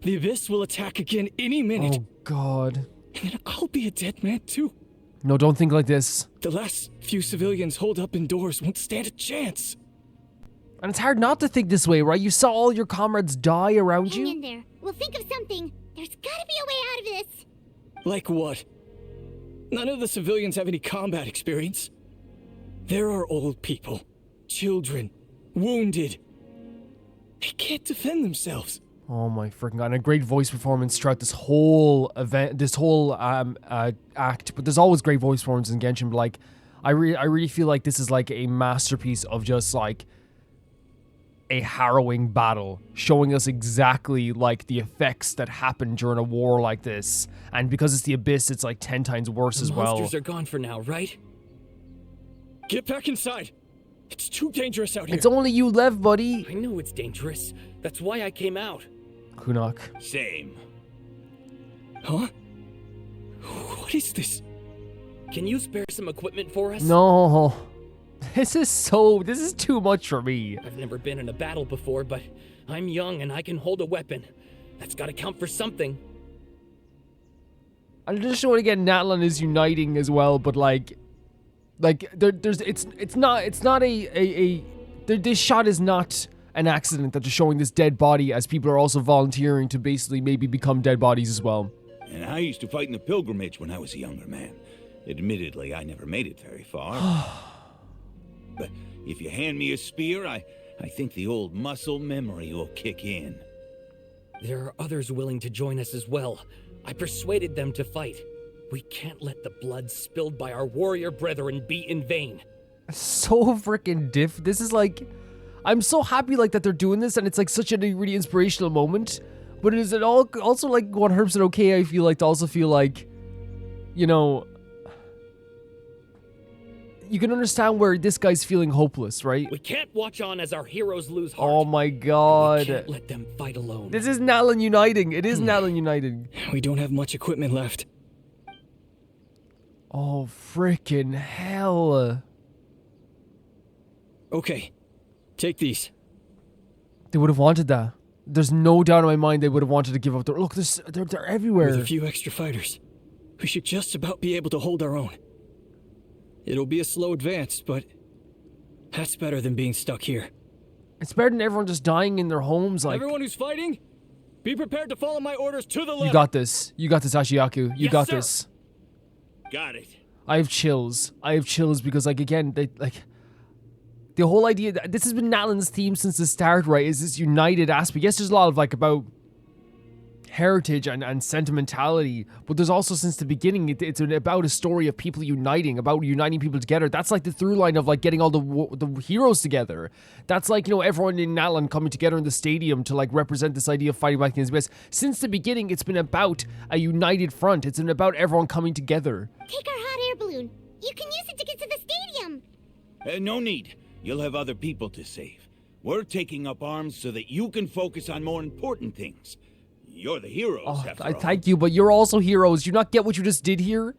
The Abyss will attack again any minute. Oh god. And then I'll be a dead man too. No, don't think like this. The last few civilians holed up indoors won't stand a chance. And it's hard not to think this way, right? You saw all your comrades die around Hang you. in there. We'll think of something. There's gotta be a way out of this. Like what? None of the civilians have any combat experience. There are old people, children, wounded. They can't defend themselves. Oh my freaking god. And a great voice performance throughout this whole event, this whole act. But there's always great voice performances in Genshin, but like, I really feel like this is like a masterpiece of just like a harrowing battle, showing us exactly like the effects that happen during a war like this. And because it's the Abyss, it's like 10 times worse as well. Monsters are gone for now, right? Get back inside. It's too dangerous out here. It's only you left, buddy. I know it's dangerous. That's why I came out. Kunuk. Same. Huh? What is this? Can you spare some equipment for us? No. This is too much for me. I've never been in a battle before, but I'm young and I can hold a weapon. That's gotta count for something. I'm just showing again Natlan is uniting as well, but like this shot is not an accident that they're showing this dead body as people are also volunteering to basically maybe become dead bodies as well. And I used to fight in the pilgrimage when I was a younger man. Admittedly, I never made it very far. But if you hand me a spear, I think the old muscle memory will kick in. There are others willing to join us as well. I persuaded them to fight. We can't let the blood spilled by our warrior brethren be in vain. So freaking diff. This is like, I'm so happy like that they're doing this, and it's like such a really inspirational moment. But is it all also like 100% okay? I feel like to also feel like, you know, you can understand where this guy's feeling hopeless, right? We can't watch on as our heroes lose heart. Oh my god. We can't let them fight alone. This is Natlan uniting. It is Natlan uniting. We don't have much equipment left. Oh, freaking hell. Okay, take these. They would have wanted that. There's no doubt in my mind they would have wanted to give up. Look, they're everywhere. With a few extra fighters, we should just about be able to hold our own. It'll be a slow advance, but that's better than being stuck here. It's better than everyone just dying in their homes. Like, everyone who's fighting, be prepared to follow my orders to the letter. You got this. You got this, Ashiyaku. You got this. Got it. I have chills. I have chills because, like, again, they like the whole idea that this has been Natlan's theme since the start, right? Is this united aspect? Yes, there's a lot of like about heritage and sentimentality, but there's also since the beginning it's about a story of people uniting, about uniting people together. That's like the through line of like getting all the heroes together. That's like, you know, everyone in Natlan coming together in the stadium to like represent this idea of fighting back against the abyss. Since the beginning, it's been about a united front. It's been about everyone coming together. Take our hot air balloon. You can use it to get to the stadium. No need. You'll have other people to save. We're taking up arms so that you can focus on more important things. You're the heroes, after all. Thank you, but you're also heroes. Do you not get what you just did here?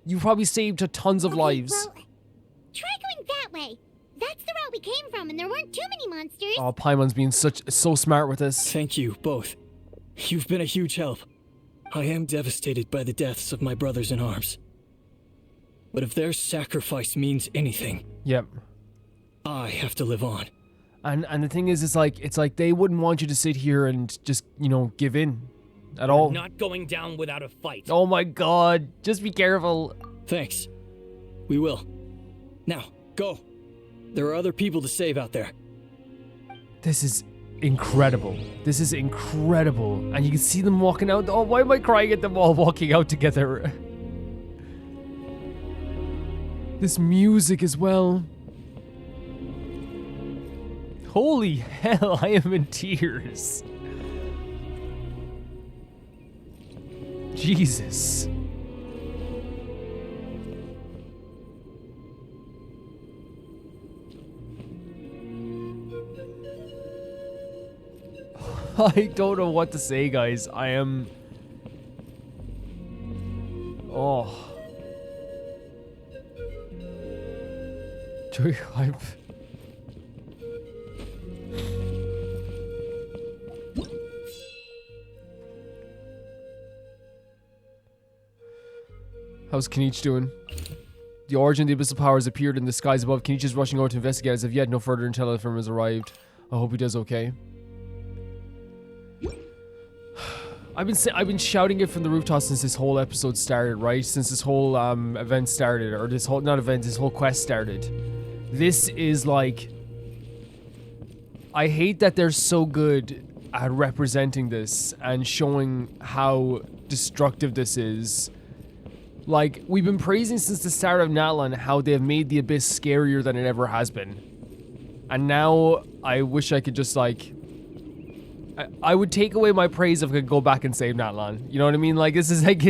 You probably saved tons of lives. Well, try going that way. That's the route we came from, and there weren't too many monsters. Oh, Paimon's being so smart with this. Thank you, both. You've been a huge help. I am devastated by the deaths of my brothers in arms. But if their sacrifice means anything, yep, I have to live on. And the thing is, it's like they wouldn't want you to sit here and just, you know, give in at all. We're not going down without a fight. Oh my god, just be careful. Thanks. We will. Now, go. There are other people to save out there. This is incredible. This is incredible. And you can see them walking out. Oh, why am I crying at them all walking out together? This music as well. Holy hell, I am in tears. Jesus. I don't know what to say, guys. I am... Oh. Joy hype. How's Kenichi doing? The origin of the abyssal powers appeared in the skies above. Kenichi is rushing over to investigate. As of yet, no further intel from him has arrived. I hope he does okay. I've been shouting it from the rooftops since this whole episode started, right? Since this whole event started, or this whole this whole quest started. This is like, I hate that they're so good at representing this and showing how destructive this is. Like, we've been praising since the start of Natlan how they've made the Abyss scarier than it ever has been. And now, I wish I could just, like... I would take away my praise if I could go back and save Natlan. You know what I mean? Like, this is like,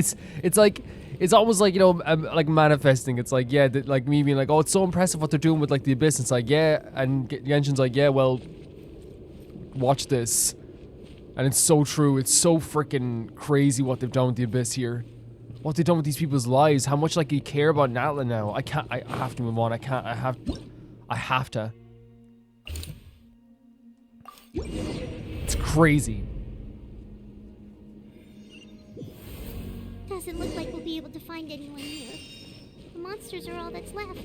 it's almost like, you know, like manifesting. It's like, yeah, like me being like, oh, it's so impressive what they're doing with, like, the Abyss. It's like, yeah, and Genshin's like, yeah, well, watch this. And it's so true. It's so freaking crazy what they've done with the Abyss here. What they've done with these people's lives. How much, like, you care about Natlan now. I have to move on. I have to. It's crazy. Doesn't look like we'll be able to find anyone here. The monsters are all that's left.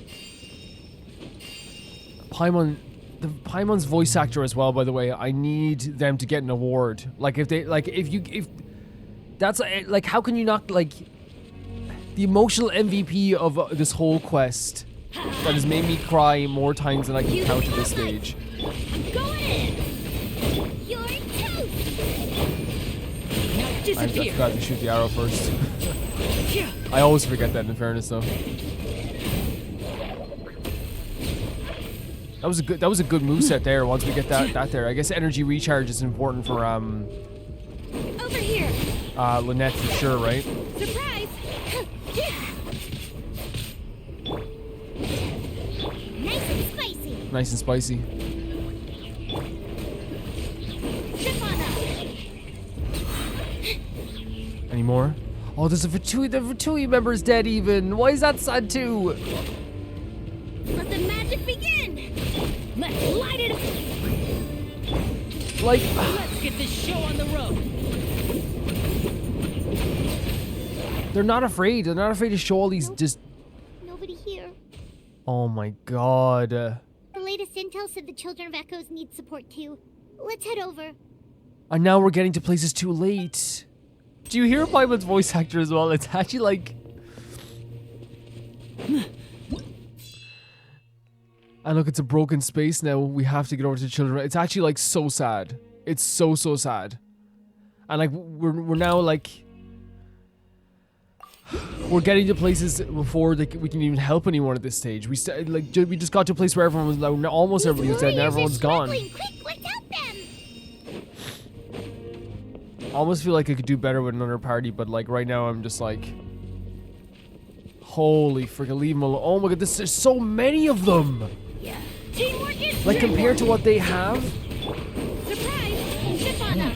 Paimon, the Paimon's voice actor as well, by the way. I need them to get an award. Like, if that's, like, how can you not, like, the emotional MVP of this whole quest that has made me cry more times than I can count at this stage. Go in! You're toast! Now I disappear! forgot to shoot the arrow first. I always forget that, in fairness, though. That was a good moveset there. Once we get that there, I guess energy recharge is important for Over here! Lynette for sure, right? Surprise! Nice and spicy! Nice and spicy. Zip on up! Any more? Oh, there's a Fatui. The Fatui member's dead even. Why is that sad too? Let the magic begin! Let's light it up! Like, Let's get this show on the road. they're not afraid. They're not afraid to show all these just. Nobody here. Oh my god. The latest intel said the Children of Echoes need support too. Let's head over. And now we're getting to places too late. Do you hear Paimon's voice actor as well? It's actually like. And look, it's a broken space now. We have to get over to the children. It's actually like so sad. It's so sad. And like we're now like we're getting to places before we can even help anyone at this stage. We just got to a place where everyone was like, almost everybody was dead and everyone's gone. Quick, let's help them! I almost feel like I could do better with another party, but like right now I'm just like, holy freaking leave them alone. Oh my god, there's so many of them. Yeah. Teamwork is Like compared to what they have. Surprise! Zip on up!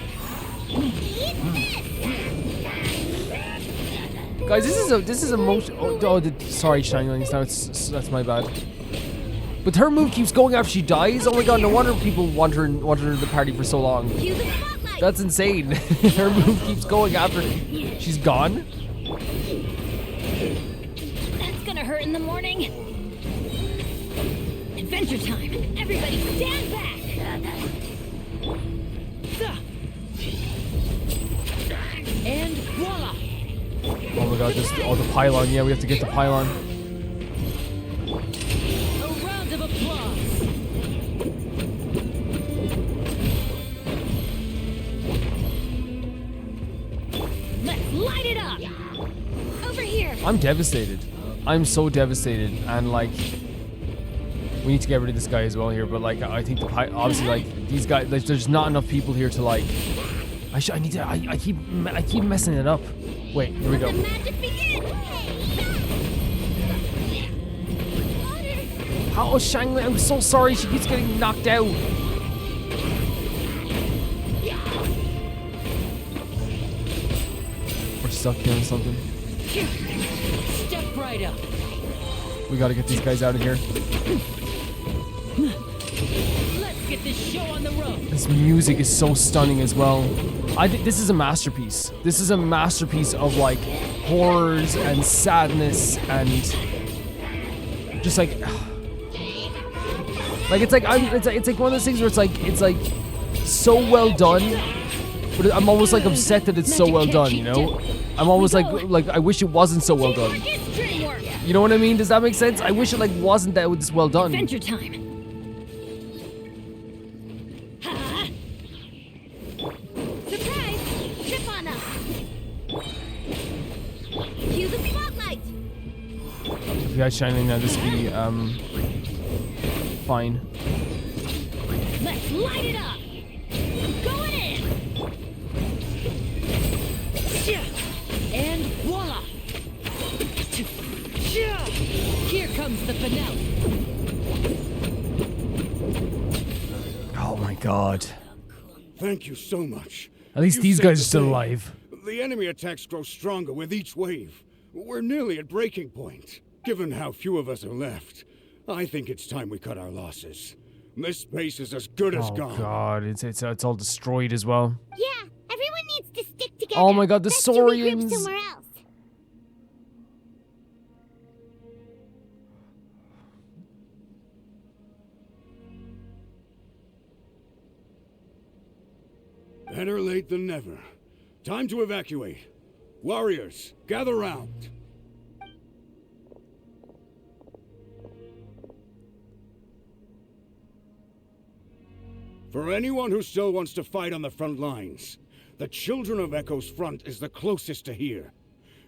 Guys, this is a most. Sorry, Shining. That's my bad. But her move keeps going after she dies. Oh my god, no wonder people want her in the party for so long. That's insane. Her move keeps going after she's gone. That's gonna hurt in the morning. Adventure time! Everybody stand back! And voila! Oh my god, the pylon. Yeah, we have to get the pylon. A round of applause! Let's light it up! Over here! I'm devastated. I'm so devastated, and like, we need to get rid of this guy as well here. But like, I think obviously like these guys, like, there's not enough people here to like. I keep messing it up. Wait, here we go. Oh, Shangli, I'm so sorry. She keeps getting knocked out. We're stuck here or something. Step right up. We gotta get these guys out of here. Let's get this show on the road. This music is so stunning as well. I think this is a masterpiece. This is a masterpiece of like horrors and sadness and just like it's like it's like one of those things where it's like so well done, but I'm almost like upset that it's so well done. You know, I'm almost like I wish it wasn't so well done. You know what I mean? Does that make sense? I wish it like wasn't that this well done. Adventure time! Surprise! Trip on us! Cue the spotlight! If you guys shining now, this will be fine. Let's light it up! Going in! And voila! Here comes the finale. Oh my god. Thank you so much. At least these guys are still alive. The enemy attacks grow stronger with each wave. We're nearly at breaking point. Given how few of us are left, I think it's time we cut our losses. This base is as good as gone. Oh god, it's all destroyed as well. Yeah, everyone needs to stick together. Oh my god, the Best to regroup Saurians. somewhere else. late than never. Time to evacuate. Warriors, gather round. For anyone who still wants to fight on the front lines, the Children of Echo's front is the closest to here.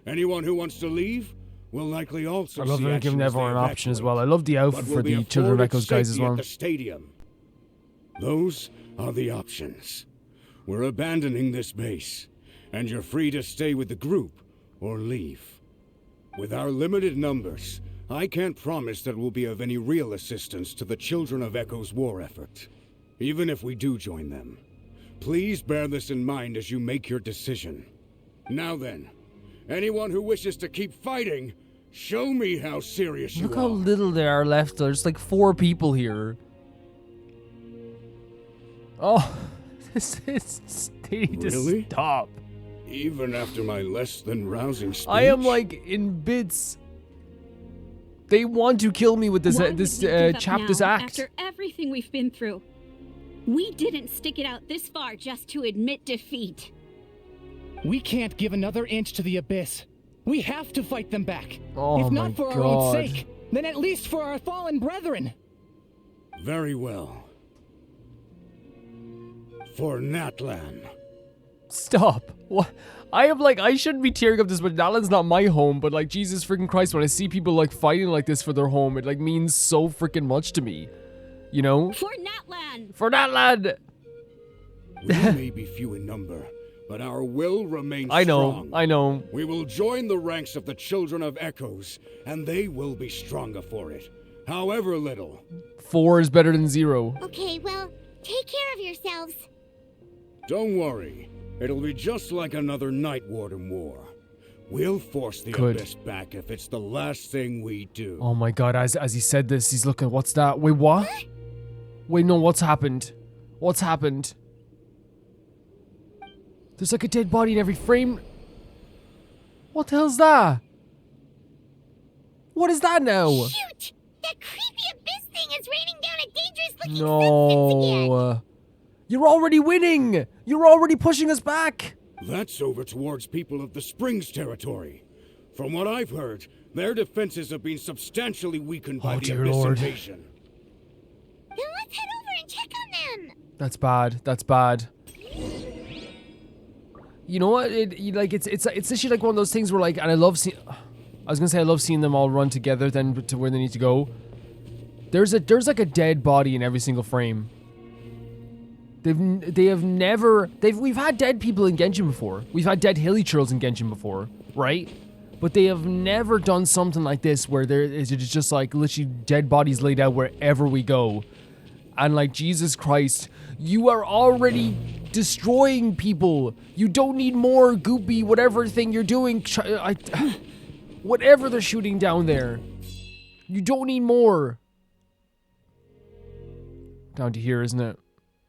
Anyone who wants to leave will likely also I love see that they're action giving as everyone they an option as evacuate, well. I love the outfit but for will be the Children of afforded Echo's guys as safety at well. the stadium. Those are the options. We're abandoning this base, and you're free to stay with the group or leave. With our limited numbers, I can't promise that we'll be of any real assistance to the Children of Echo's war effort. Even if we do join them, please bear this in mind as you make your decision. Now then, anyone who wishes to keep fighting, show me how serious you are. Look how little there are left. There's like 4 people here. Oh, this is... They need to stop. Even after my less than rousing speech? I am like in bits. They want to kill me with this Why would we give up chap now, this axe. After everything we've been through, we didn't stick it out this far just to admit defeat. We can't give another inch to the Abyss. We have to fight them back. Oh if my not for God. our own sake, then at least for our fallen brethren. Very well. For Natlan. Stop. What? I am like, I shouldn't be tearing up this, but Natlan's not my home. But like, Jesus freaking Christ, when I see people like fighting like this for their home, it like means so freaking much to me. You know? For Natlan! For Natlan! We may be few in number, but our will remains I know, strong. I know. We will join the ranks of the Children of Echoes, and they will be stronger for it, however little. 4 is better than 0. Okay, well, take care of yourselves. Don't worry. It'll be just like another Night Warden war. We'll force the Good. Abyss back if it's the last thing we do. Oh my God, as he said this, he's looking, what's that? Wait, what? Wait, no, what's happened? What's happened? There's like a dead body in every frame. What the hell's that? What is that now? Shoot! That creepy abyss thing is raining down a dangerous-looking substance again! No. You're already winning! You're already pushing us back! That's over towards people of the Springs territory. From what I've heard, their defenses have been substantially weakened by the dear Abyss Lord. invasion. Then let's head over and check on them! That's bad. That's bad. You know what? It's actually like one of those things where like, and I love seeing. I was gonna say I love seeing them all run together then to where they need to go. There's like a dead body in every single frame. We've had dead people in Genshin before. We've had dead hilly churls in Genshin before, right? But they have never done something like this where there is just like literally dead bodies laid out wherever we go. And like, Jesus Christ, you are already destroying people. You don't need more goopy whatever thing you're doing. Whatever they're shooting down there. You don't need more. Down to here, isn't it?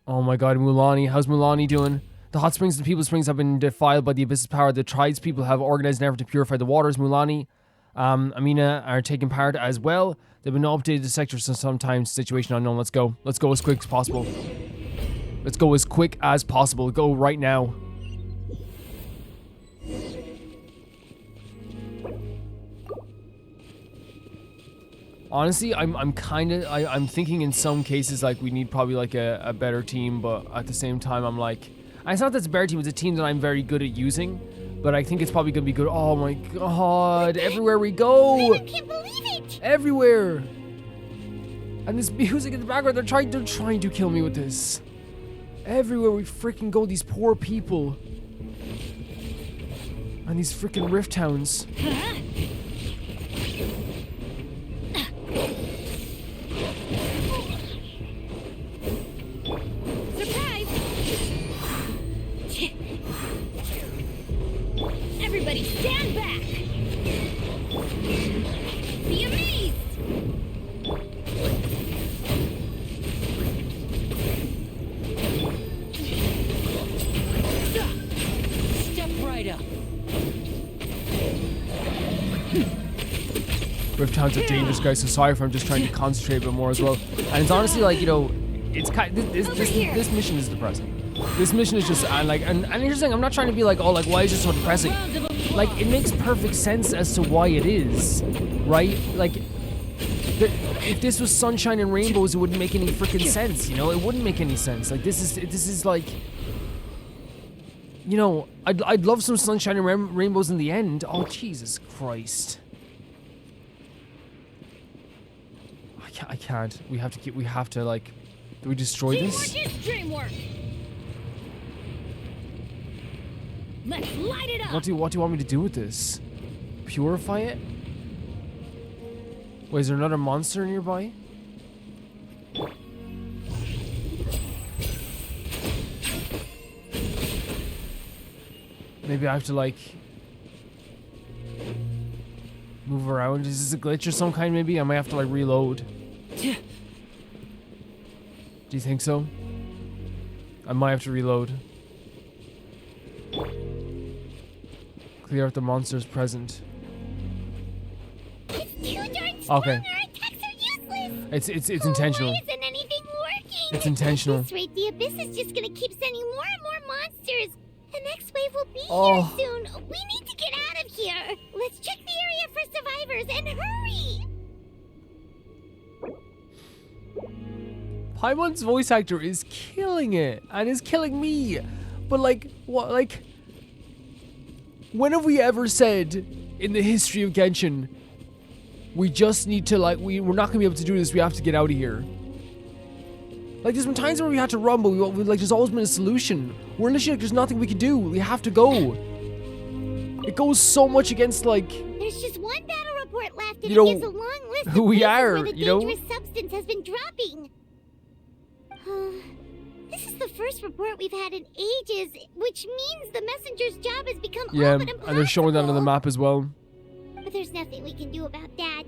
Oh my God, Mulani. How's Mulani doing? The hot springs and people springs have been defiled by the Abyss's power. The tribes people have organized an effort to purify the waters. Mulani, Amina are taking part as well. They've been updated to sectors so sometimes situation unknown. Let's go. Let's go as quick as possible. Let's go as quick as possible. Go right now. Honestly, I'm thinking in some cases like we need probably like a better team, but at the same time I'm like, it's not that it's a better team, it's a team that I'm very good at using, but I think it's probably gonna be good. Oh my God, everywhere we go, I can't believe it! everywhere, and this music in the background, they're trying to kill me with this. Everywhere we freaking go, these poor people, and these freaking rift towns. Surprise! Everybody stand back! Be amazed! Step right up. Rift Towns are dangerous, guys, so sorry if I'm just trying to concentrate a bit more as well. And it's honestly like, you know, it's kind this mission is depressing. This mission is just like, and here's the thing, I'm not trying to be like, oh, like, why is it so depressing? Like, it makes perfect sense as to why it is, right? Like, if this was sunshine and rainbows, it wouldn't make any freaking sense, you know? It wouldn't make any sense. Like, this is like, you know, I'd love some sunshine and rainbows in the end. Oh, Jesus Christ. I can't. We have to, like, do we destroy this? Dreamwork. Let's light it up. What do you want me to do with this? Purify it? Wait, is there another monster nearby? Maybe I have to, like, move around. Is this a glitch or some kind, maybe? I might have to, like, reload. Do you think so? I might have to reload. Clear out the monsters present. It's too darn strong. Okay. Our attacks are useless. It's intentional. Why isn't anything working? It's intentional. At this rate, the Abyss is just gonna keep sending more and more monsters. The next wave will be Oh. here soon. We need to get out of here. Let's check the area for survivors and hurry. Paimon's voice actor is killing it and is killing me. But like, what? Like, when have we ever said in the history of Genshin, we just need to, like, we're not gonna be able to do this. We have to get out of here. Like, there's been times where we had to run, but we like, there's always been a solution. We're literally like, there's nothing we can do. We have to go. It goes so much against, like, There's just one battle report left, and you know, it gives a long list who of we places are, where the you know? dangerous substance has been dropping. This is the first report we've had in ages, which means the messenger's job has become yeah, all but impossible. and they're showing that on the map as well. But there's nothing we can do about that.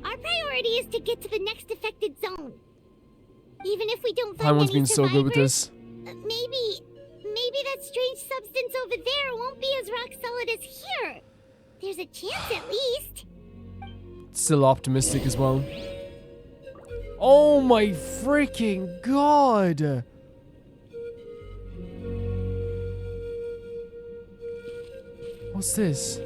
Our priority is to get to the next affected zone. Even if we don't find Paimon's any been so good with survivors, this. maybe that strange substance over there won't be as rock solid as here. There's a chance at least. Still optimistic as well. Oh my freaking god! What's this?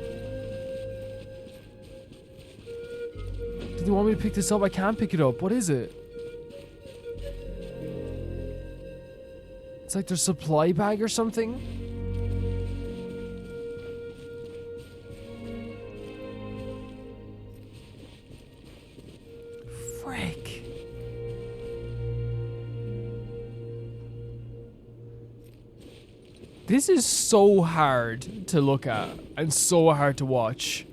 Do they want me to pick this up? I can't pick it up. What is it? It's like their supply bag or something? Frick. This is so hard to look at and so hard to watch.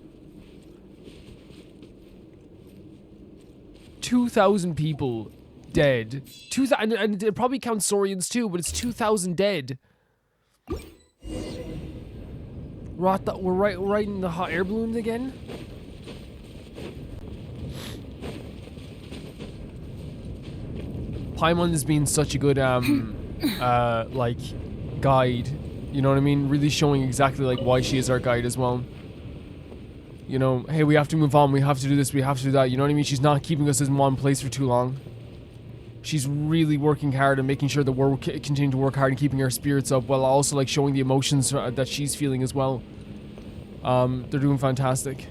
2,000 people dead. 2,000, and it probably counts Saurians too, but it's 2,000 dead. We're right in the hot air balloons again. Paimon has been such a good like guide. You know what I mean? Really showing exactly like why she is our guide as well. You know, hey, we have to move on. We have to do this. We have to do that. You know what I mean? She's not keeping us in one place for too long. She's really working hard and making sure that we're continuing to work hard and keeping our spirits up, while also like showing the emotions that she's feeling as well. They're doing fantastic.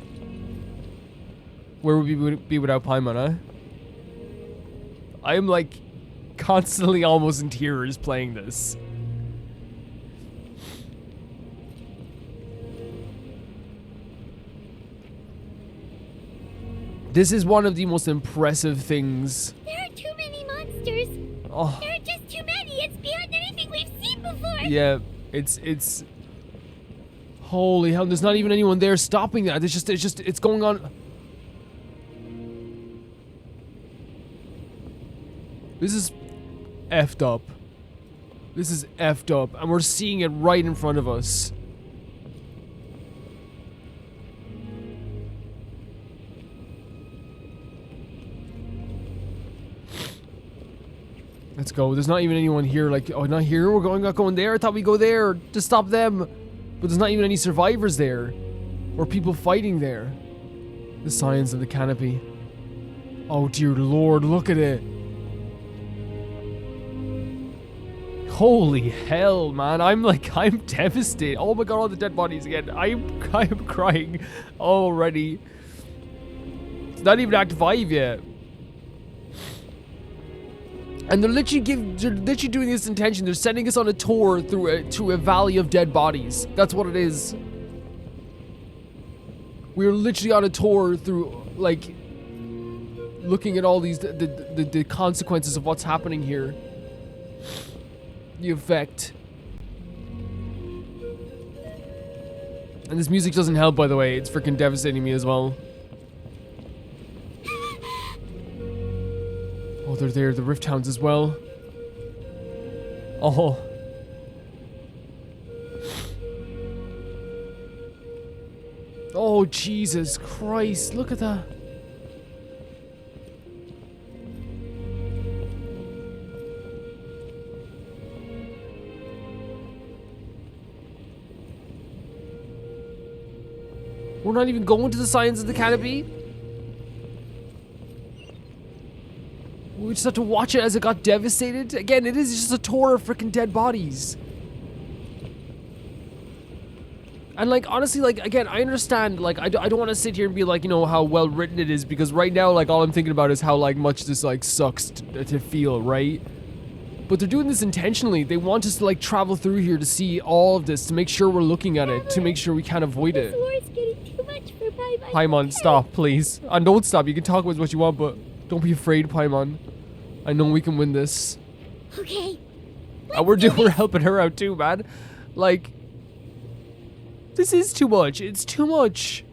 Where would we be without Paimon, huh? I am like constantly almost in tears playing this. This is one of the most impressive things. There are too many monsters. Oh. There are just too many. It's beyond anything we've seen before. Yeah, it's holy hell, there's not even anyone there stopping that. It's going on. This is effed up. This is effed up, and we're seeing it right in front of us. Let's go. There's not even anyone here. Like, oh, not here. We're not going there. I thought we'd go there to stop them. But there's not even any survivors there. Or people fighting there. The Scions of the Canopy. Oh, dear Lord. Look at it. Holy hell, man. I'm devastated. Oh my god, all the dead bodies again. I'm crying already. It's not even Act 5 yet. And they're literally doing this intention. They're sending us on a tour through a valley of dead bodies. That's what it is. We're literally on a tour through, like, looking at all these, the consequences of what's happening here. The effect. And this music doesn't help, by the way. It's freaking devastating me as well. Oh, they're there, the Rift Hounds as well. Oh. Oh, Jesus Christ, look at that. We're not even going to the Scions of the Canopy. We just have to watch it as it got devastated. Again, it is just a tour of freaking dead bodies. And, like, honestly, like, again, I understand, like, I don't want to sit here and be like, you know, how well written it is, because right now, like, all I'm thinking about is how, like, much this, like, sucks to feel, right? But they're doing this intentionally. They want us to, like, travel through here to see all of this, to make sure we're looking at it, to make sure we can't avoid it. Paimon, stop, please. And don't stop. You can talk about what you want, but don't be afraid, Paimon. I know we can win this. Okay. We're helping her out too, man. Like, this is too much. It's too much.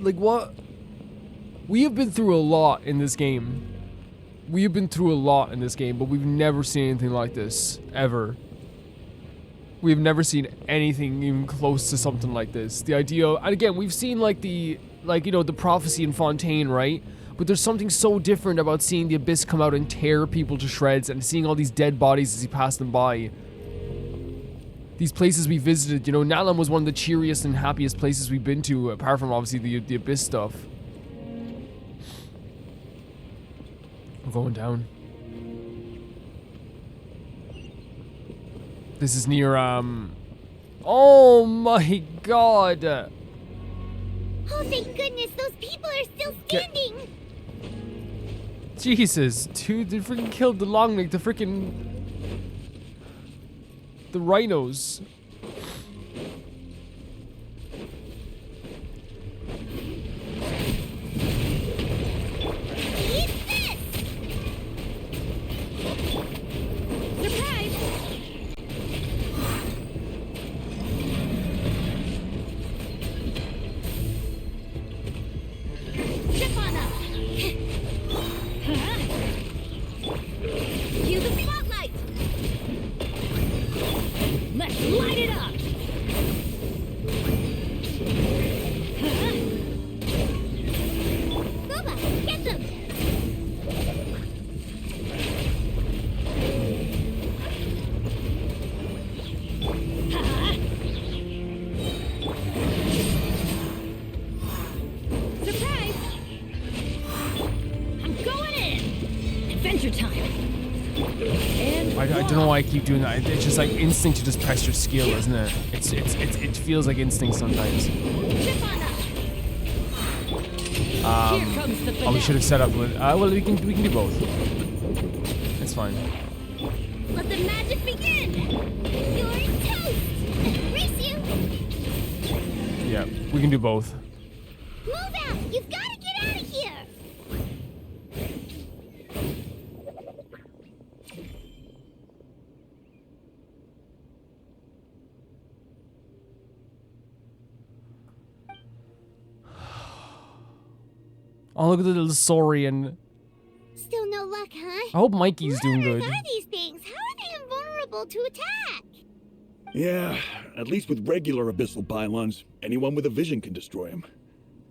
Like, what? We have been through a lot in this game. We have been through a lot in this game, but we've never seen anything like this, ever. We've never seen anything even close to something like this. The idea, and again, we've seen like the prophecy in Fontaine, right? But there's something so different about seeing the Abyss come out and tear people to shreds and seeing all these dead bodies as you pass them by. These places we visited, you know, Natlan was one of the cheeriest and happiest places we've been to, apart from obviously the Abyss stuff. We're going down. This is near, oh my god! Oh, thank goodness, those people are still standing! Jesus, dude, they freaking killed the long-neck, the rhinos. I don't know why I keep doing that. It's just like instinct to just press your skill, isn't it? It feels like instinct sometimes. Oh, we should have set up with. Well, we can do both. It's fine. Let the magic begin. You're toast. Race you. Yeah, we can do both. Move out. You've got to get out of here. Oh, look at the little saurian. Still no luck, huh? I hope Mikey's doing good. What are these things? How are they invulnerable to attack? Yeah, at least with regular abyssal pylons, anyone with a vision can destroy them.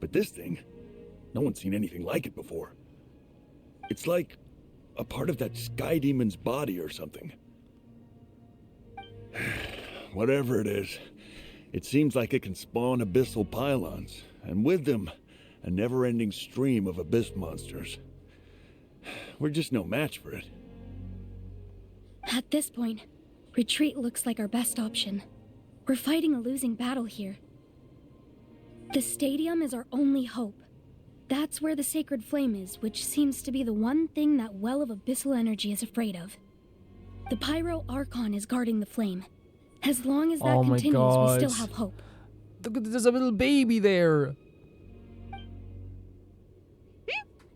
But this thing, no one's seen anything like it before. It's like a part of that sky demon's body or something. Whatever it is, it seems like it can spawn abyssal pylons, and with them, A never-ending stream of abyss monsters. We're just no match for it. At this point, retreat looks like our best option. We're fighting a losing battle here. The stadium is our only hope. That's where the sacred flame is, which seems to be the one thing that well of abyssal energy is afraid of. The Pyro Archon is guarding the flame. As long as that continues, we still have hope. Look, there's a little baby there.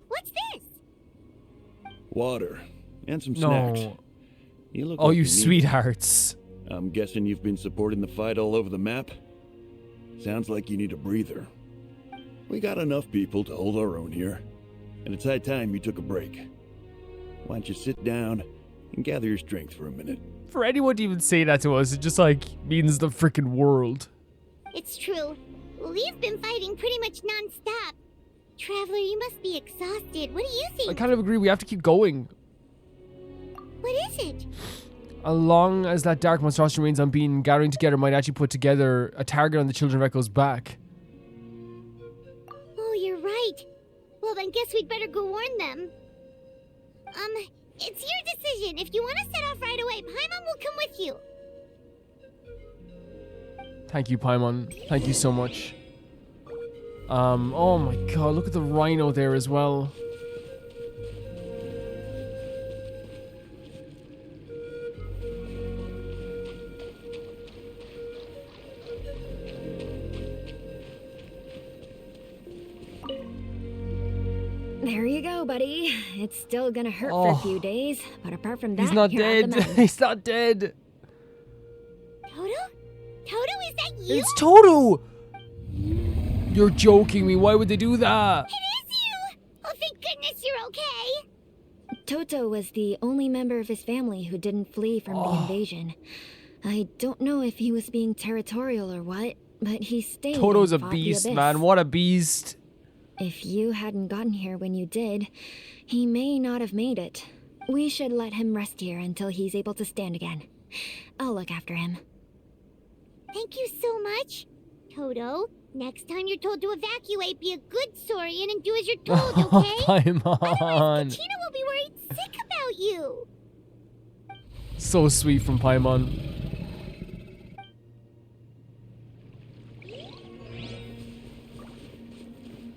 What's this? Water. And some snacks. No. You look Oh, like you need sweethearts. I'm guessing you've been supporting the fight all over the map? Sounds like you need a breather. We got enough people to hold our own here, and it's high time you took a break. Why don't you sit down and gather your strength for a minute? For anyone to even say that to us, it just like means the freaking world. It's true. We've been fighting pretty much non-stop. Traveler, you must be exhausted. What do you think? I kind of agree. We have to keep going. What is it? As long as that dark monstrosity remains unbeaten, gathering together might actually put together a target on the Children of Echo's back. Oh, you're right. Well, then guess we'd better go warn them. It's your decision. If you want to set off right away, Paimon will come with you. Thank you, Paimon. Thank you so much. Oh my god, look at the rhino there as well. There you go, buddy. It's still gonna hurt for a few days, but apart from that, He's not you're out of dead. the mountain. He's not dead. Toto? Toto, is that you? It's Toto! You're joking me. Why would they do that? It is you! Oh, thank goodness you're okay. Toto was the only member of his family who didn't flee from the invasion. I don't know if he was being territorial or what, but he stayed. Toto's a and fought the beast, abyss. man. What a beast. If you hadn't gotten here when you did, he may not have made it. We should let him rest here until he's able to stand again. I'll look after him. Thank you so much. Toto, next time you're told to evacuate, be a good saurian and do as you're told, okay? Paimon. Katina will be worried sick about you. So sweet from Paimon.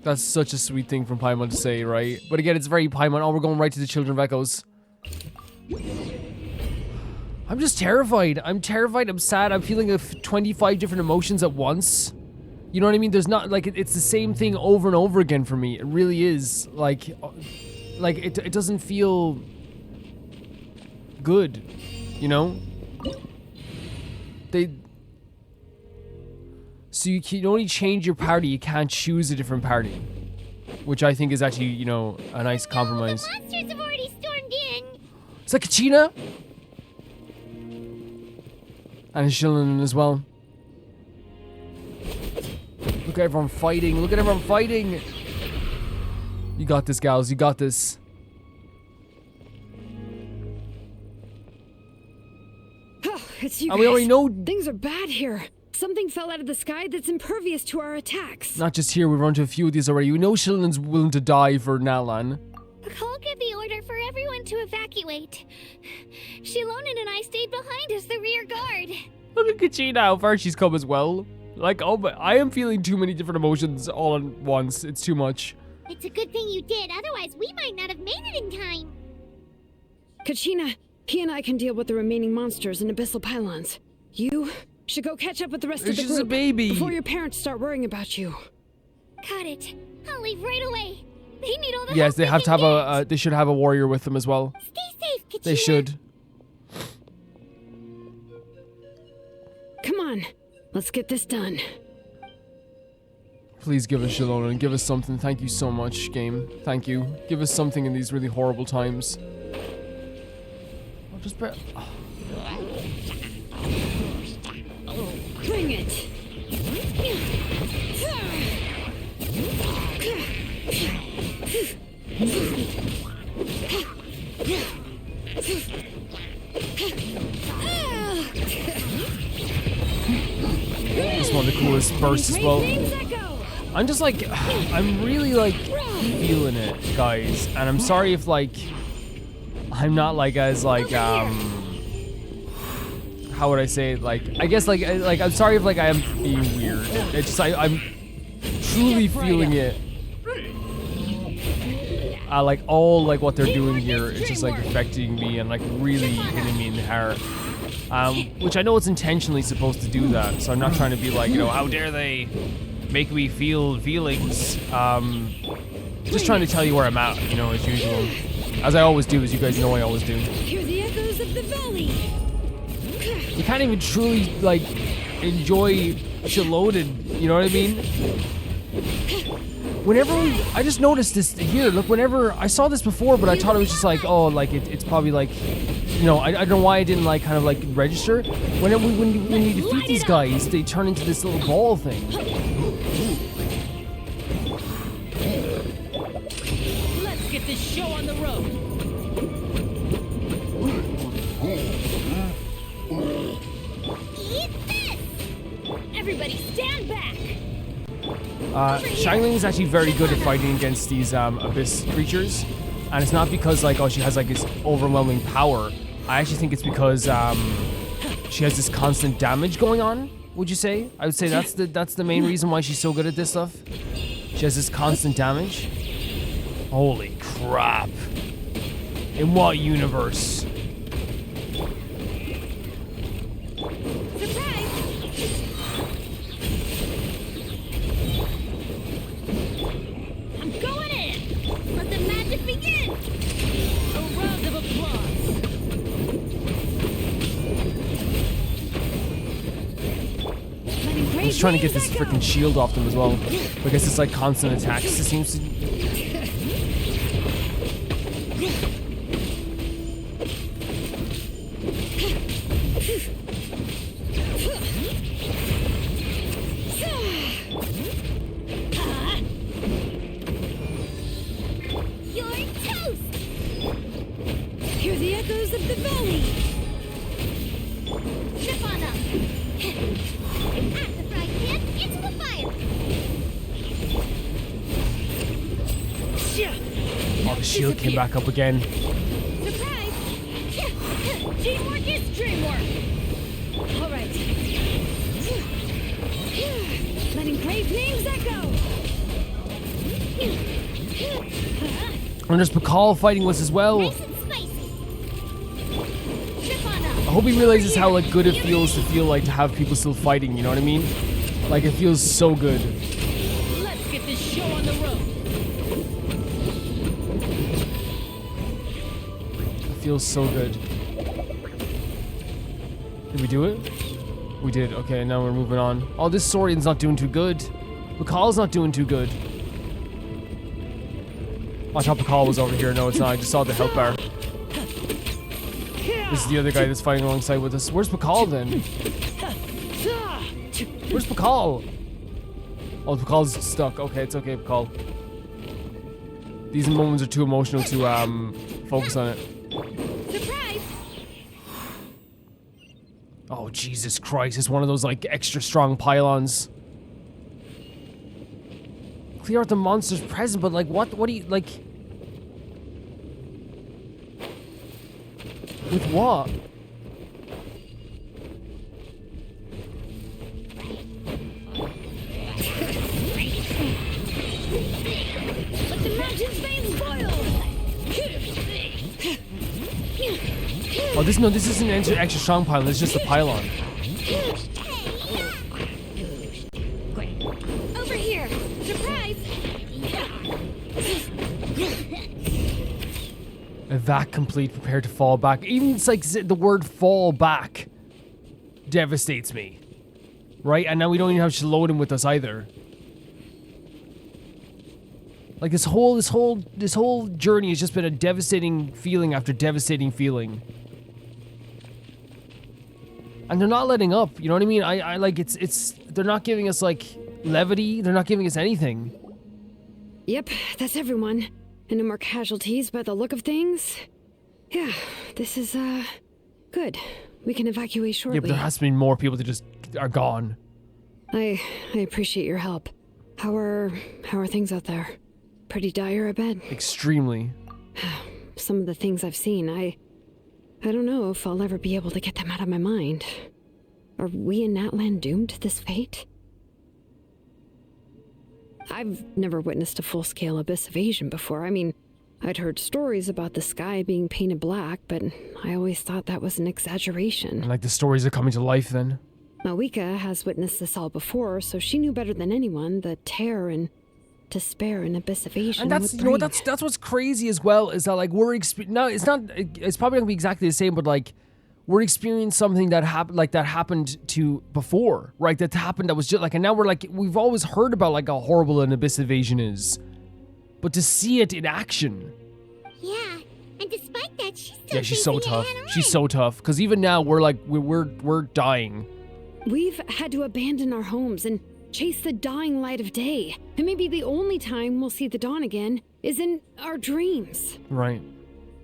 That's such a sweet thing from Paimon to say, right? But again, it's very Paimon. Oh, we're going right to the Children of Echoes. I'm just terrified. I'm terrified. I'm sad. I'm feeling 25 different emotions at once. You know what I mean? There's not, like, it's the same thing over and over again for me. It really is. Like it doesn't feel good, you know? So you can only change your party, you can't choose a different party. Which I think is actually, you know, a nice compromise. The monsters have already stormed in. Is that Kachina? And Shilin as well. Look at everyone fighting. Look at everyone fighting. You got this, gals. You got this. Oh, it's you And guys. we already know. Things are bad here. Something fell out of the sky that's impervious to our attacks. Not just here, we've run to a few of these already. We know Shilin's willing to die for Natlan. I'll give the order for everyone to evacuate. Shilonen and I stayed behind as the rear guard. Look at Kachina, how far she's come as well. Like, oh, but I am feeling too many different emotions all at once. It's too much. It's a good thing you did, otherwise we might not have made it in time. Kachina, he and I can deal with the remaining monsters and abyssal pylons. You should go catch up with the rest of the She's group a baby. before your parents start worrying about you. Got it. I'll leave right away. They need all the Yes, help they have to can have they should have a warrior with them as well. Stay safe, Kachina. They should. Come on, let's get this done. Please give us Shilonen and give us something. Thank you so much, game. Thank you. Give us something in these really horrible times. I'll just bet. Bring it. This one of the coolest bursts as well. I'm just like, I'm really like feeling it, guys. And I'm sorry if like, I'm not like as like, how would I say it? Like, I guess like I'm sorry if like I am being weird. It's just, I'm truly feeling it. Like all like what they're doing here is just like affecting me and like really hitting me in the heart. Which I know it's intentionally supposed to do that, so I'm not trying to be like, you know, how dare they make me feel feelings. Just trying to tell you where I'm at, you know, as usual. As I always do, as you guys know I always do. Hear the echoes of the valley. You can't even truly, like, enjoy Sheloden, you know what I mean? Whenever I just noticed this here, look, whenever, I saw this before, but I thought it was just like, oh, like, it's probably like, you know, I don't know why I didn't, like, kind of, like, register. When you defeat these guys, they turn into this little ball thing. Let's get this show on the road. Eat this! Everybody stand back! Xiangling is actually very good at fighting against these abyss creatures, and it's not because like, oh, she has like this overwhelming power. I actually think it's because she has this constant damage going on. Would you say? I would say that's the main reason why she's so good at this stuff. She has this constant damage. Holy crap! In what universe? I'm going in! Let the magic begin! A round of applause. I'm just trying to get this freaking shield off them as well. I guess it's like constant attacks. It seems to. You're toast! Hear the echoes of the valley. Zip on up! At the frying pan, into the fire! Oh, the shield came back up again. Surprise! Teamwork is dreamwork! Alright. Letting brave names echo. And there's Pakal fighting with us as well. Nice and spicy! Zip on up! I hope he realizes how like good it feels to feel like to have people still fighting, you know what I mean? Like it feels so good. Let's get this show on the road. It feels so good. Did we do it? We did. Okay, now we're moving on. Oh, this Saurian's not doing too good. Pakal's not doing too good. I thought Pakal was over here. No, it's not. I just saw the health bar. This is the other guy that's fighting alongside with us. Where's Pakal then? Where's Pakal? Oh, Pakal's stuck. Okay, it's okay, Pakal. These moments are too emotional to focus on it. Surprise! Oh, Jesus Christ. It's one of those, like, extra strong pylons. Clear out the monsters present, but, like, what do you, like... With what? Let the mountain's veins boil! Oh, this isn't an extra strong pylon, it's just a pylon. Over here! Surprise! That complete, prepared to fall back. Even it's like the word fall back devastates me. Right? And now we don't even have Sheloden with us either. Like this whole journey has just been a devastating feeling after devastating feeling. And they're not letting up, you know what I mean? I like they're not giving us like levity, they're not giving us anything. Yep, that's everyone. And no more casualties by the look of things. Yeah, this is good. We can evacuate shortly. Yeah, but there has to be more people that just are gone. I appreciate your help. How are things out there? Pretty dire, I bet. Extremely. Some of the things I've seen, I don't know if I'll ever be able to get them out of my mind. Are we in Natlan doomed to this fate? I've never witnessed a full-scale abyss invasion before. I mean, I'd heard stories about the sky being painted black, but I always thought that was an exaggeration. And like the stories are coming to life then. Malika has witnessed this all before, so she knew better than anyone the terror and despair and abyss evasion. And that's, you know, that's what's crazy as well, is that like it's probably gonna be exactly the same, but like we're experiencing something that happened to before, right? That happened that was just like, and now we've always heard about like how horrible an abyss invasion is, but to see it in action. Yeah, and despite that, She's so tough. She's so tough. Because even now we're dying. We've had to abandon our homes and chase the dying light of day, and maybe the only time we'll see the dawn again is in our dreams. Right.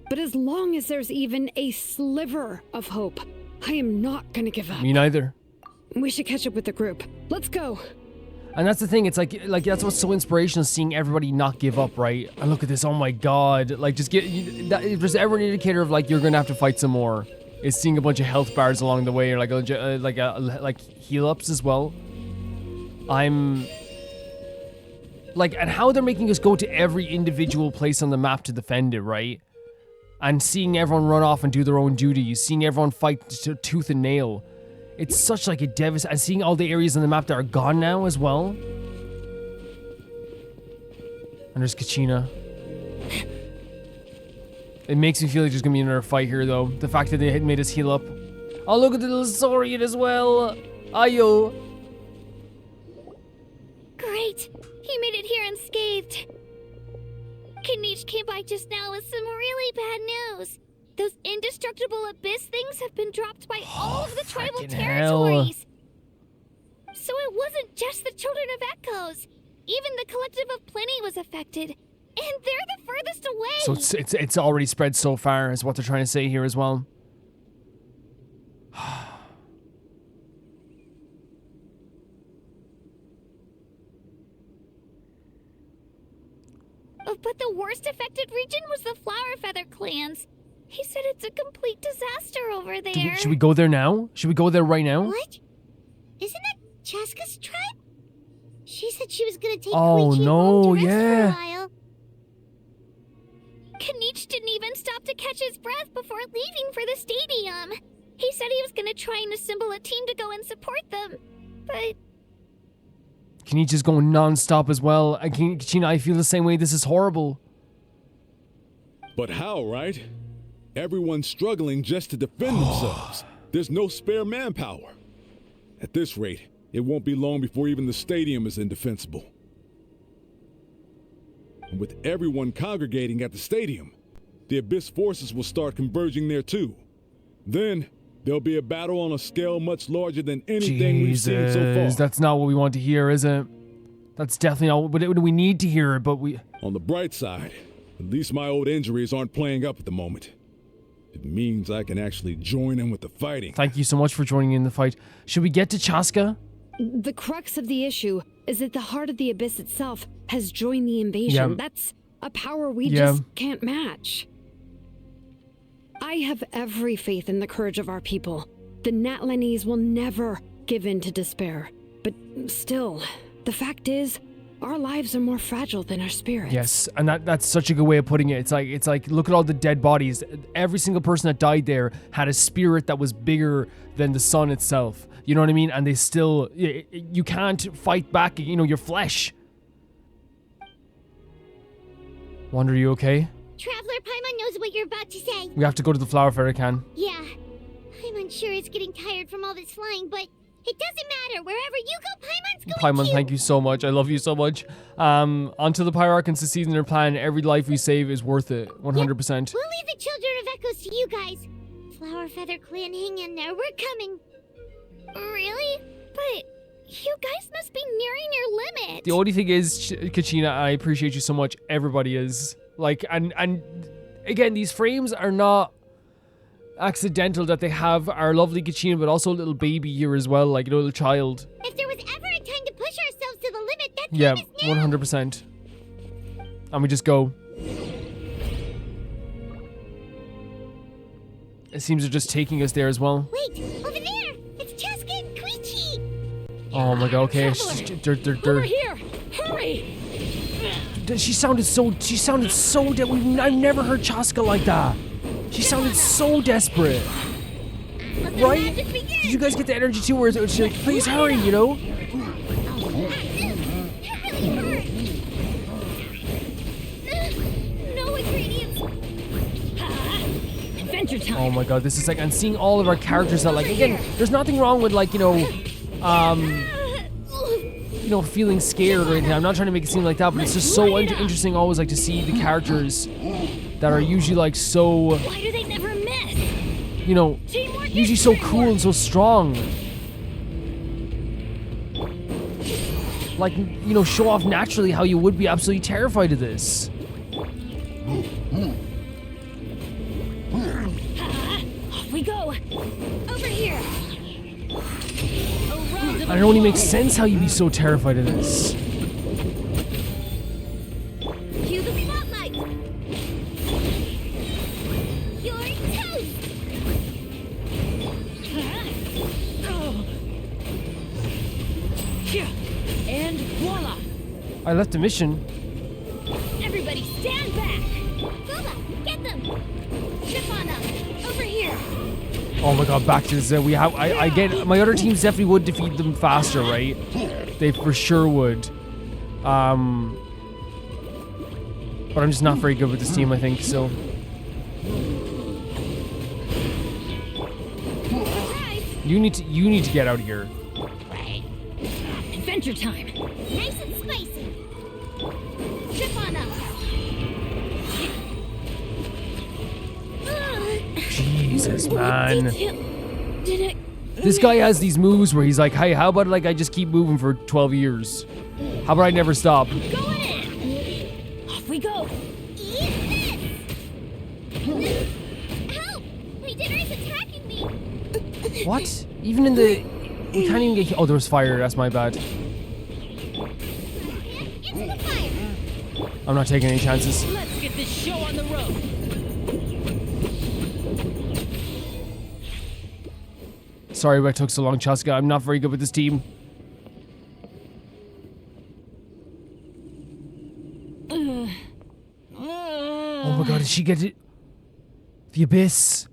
But as long as there's even a sliver of hope, I am not gonna give up. Me neither. We should catch up with the group. Let's go. And that's the thing, it's like that's what's so inspirational, seeing everybody not give up, right? And look at this, oh my god. Like, just if there's ever an indicator of like you're gonna have to fight some more, is seeing a bunch of health bars along the way, or like heal ups as well. I'm like, and how they're making us go to every individual place on the map to defend it, right? And seeing everyone run off and do their own duty, seeing everyone fight tooth and nail. It's such like a devastating, and seeing all the areas on the map that are gone now as well. And there's Kachina. It makes me feel like there's gonna be another fight here though. The fact that they had made us heal up. Oh, look at the little Saurian as well. Ayo. Great! He made it here unscathed. Kanich came by just now with some really bad news. Those indestructible abyss things have been dropped by all of the tribal territories. So it wasn't just the Children of Echoes. Even the Collective of Plenty was affected. And they're the furthest away. So it's already spread so far, is what they're trying to say here as well. But the worst affected region was the Flower Feather clans. He said it's a complete disaster over there. Should we go there now? Should we go there right now? What? Isn't that Chasca's tribe? She said she was gonna take Oh Koichi no, home to rest yeah. for a while. Kanich didn't even stop to catch his breath before leaving for the stadium. He said he was gonna try and assemble a team to go and support them, but... Can you just go non-stop as well? And Kachina, I feel the same way. This is horrible. But how, right? Everyone's struggling just to defend themselves. There's no spare manpower. At this rate, it won't be long before even the stadium is indefensible. And with everyone congregating at the stadium, the Abyss forces will start converging there too. Then, there'll be a battle on a scale much larger than anything we've seen so far. That's not what we want to hear, is it? That's definitely not what we need to hear, but we... On the bright side, at least my old injuries aren't playing up at the moment. It means I can actually join in with the fighting. Thank you so much for joining in the fight. Should we get to Chasca? The crux of the issue is that the heart of the Abyss itself has joined the invasion. Yeah. That's a power we just can't match. I have every faith in the courage of our people. The Natlanese will never give in to despair. But still, the fact is, our lives are more fragile than our spirits. Yes, and that's such a good way of putting it. It's like look at all the dead bodies. Every single person that died there had a spirit that was bigger than the sun itself. You know what I mean? And they still, you can't fight back, your flesh. Wonder, you okay? Traveler Paimon knows what you're about to say. We have to go to the flower fair, can. Yeah. I'm unsure it's getting tired from all this flying, but it doesn't matter. Wherever you go, Paimon's going Paimon, to. thank you so much. I love you so much. Onto the Pyarchans succeed in their plan. Every life we save is worth it. 100%. We'll leave the Children of Echoes to you guys. Flower Feather Clan, hang in there. We're coming. Really? But you guys must be nearing your limit. The only thing is, Kachina, I appreciate you so much. Everybody is. Like, and again, these frames are not accidental that they have our lovely Kachina, but also a little baby here as well, like a little child. If there was ever a time to push ourselves to the limit, then Yeah, 100%. And we just go. It seems they're just taking us there as well. Wait, over there! It's Chasca and Queechy! Oh my god, okay. Over here! Hurry! She sounded so I've never heard Chasca like that. She sounded so desperate. Right? Did you guys get the energy too where it's like, please hurry, you know? No ingredients! Adventure time! Oh my god, this is like, and seeing all of our characters that like, again, there's nothing wrong with like, you know, feeling scared or anything. I'm not trying to make it seem like that, but it's just so interesting always like to see the characters that are usually like so, Why do they never miss? you know, usually so cool and so strong. Like, you know, show off naturally how you would be absolutely terrified of this. Off we go! Over here! And it only makes sense how you'd be so terrified of this. Cue the spotlight! You're toast! And voila! I left the mission. Everybody stand back! Bula, get them! Ship on them! Over here! Oh my god, back to this. I get, my other teams definitely would defeat them faster, right? They for sure would. But I'm just not very good with this team, I think, so. You need to get out of here. Adventure time! Nice and spicy! Ship on them! Jesus, man. This guy has these moves where he's like, hey, how about like I just keep moving for 12 years? How about I never stop? Going in! Off we go! Eat this! Help! My dinner is attacking me! What? Even in the... We can't even get... Oh, there was fire. That's my bad. Into the fire! I'm not taking any chances. Let's get this show on the road. Sorry why it took so long, Chasca. I'm not very good with this team. Oh my god, did she get it? The Abyss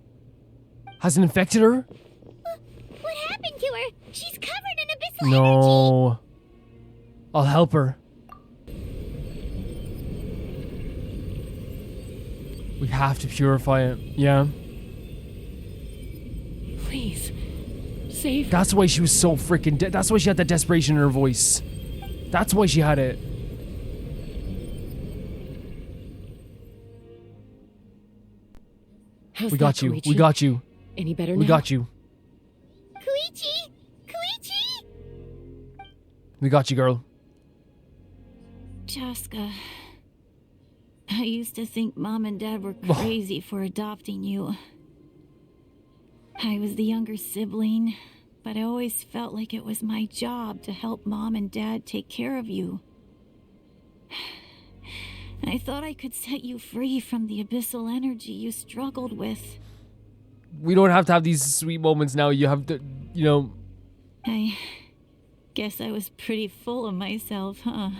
hasn't infected her? What happened to her? She's covered in abyssal No. I'll help her. We have to purify it. Yeah. Please. Save her. That's why she was so freaking that's why she had that desperation in her voice. That's why she had it. How's We got that, you. Koichi? We got you. Any better now? We got you. Koichi! Koichi! We got you, girl. Chasca, I used to think Mom and Dad were crazy for adopting you. I was the younger sibling, but I always felt like it was my job to help Mom and Dad take care of you. I thought I could set you free from the abyssal energy you struggled with. We don't have to have these sweet moments now. You have to, you know... I guess I was pretty full of myself, huh?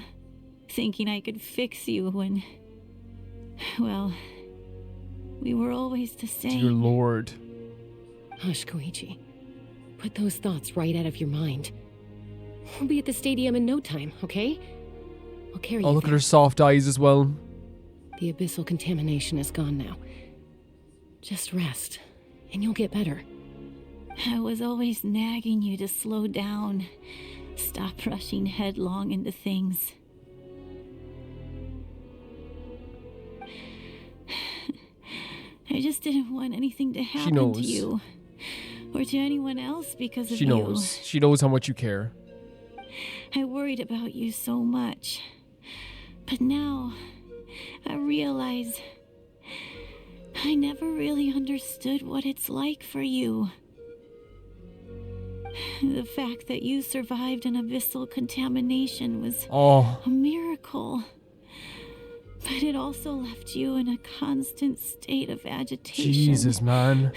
Thinking I could fix you when... Well, we were always the same. Dear Lord. Hush, Koichi. Put those thoughts right out of your mind. We'll be at the stadium in no time, okay? I'll carry you Oh, look there. at her soft eyes as well. The abyssal contamination is gone now. Just rest, and you'll get better. I was always nagging you to slow down. Stop rushing headlong into things. I just didn't want anything to happen knows. to you. Or to anyone else because of She knows. She knows how much you care. I worried about you so much. But now, I realize I never really understood what it's like for you. The fact that you survived an abyssal contamination was Oh. a miracle. But it also left you in a constant state of agitation. Jesus, man.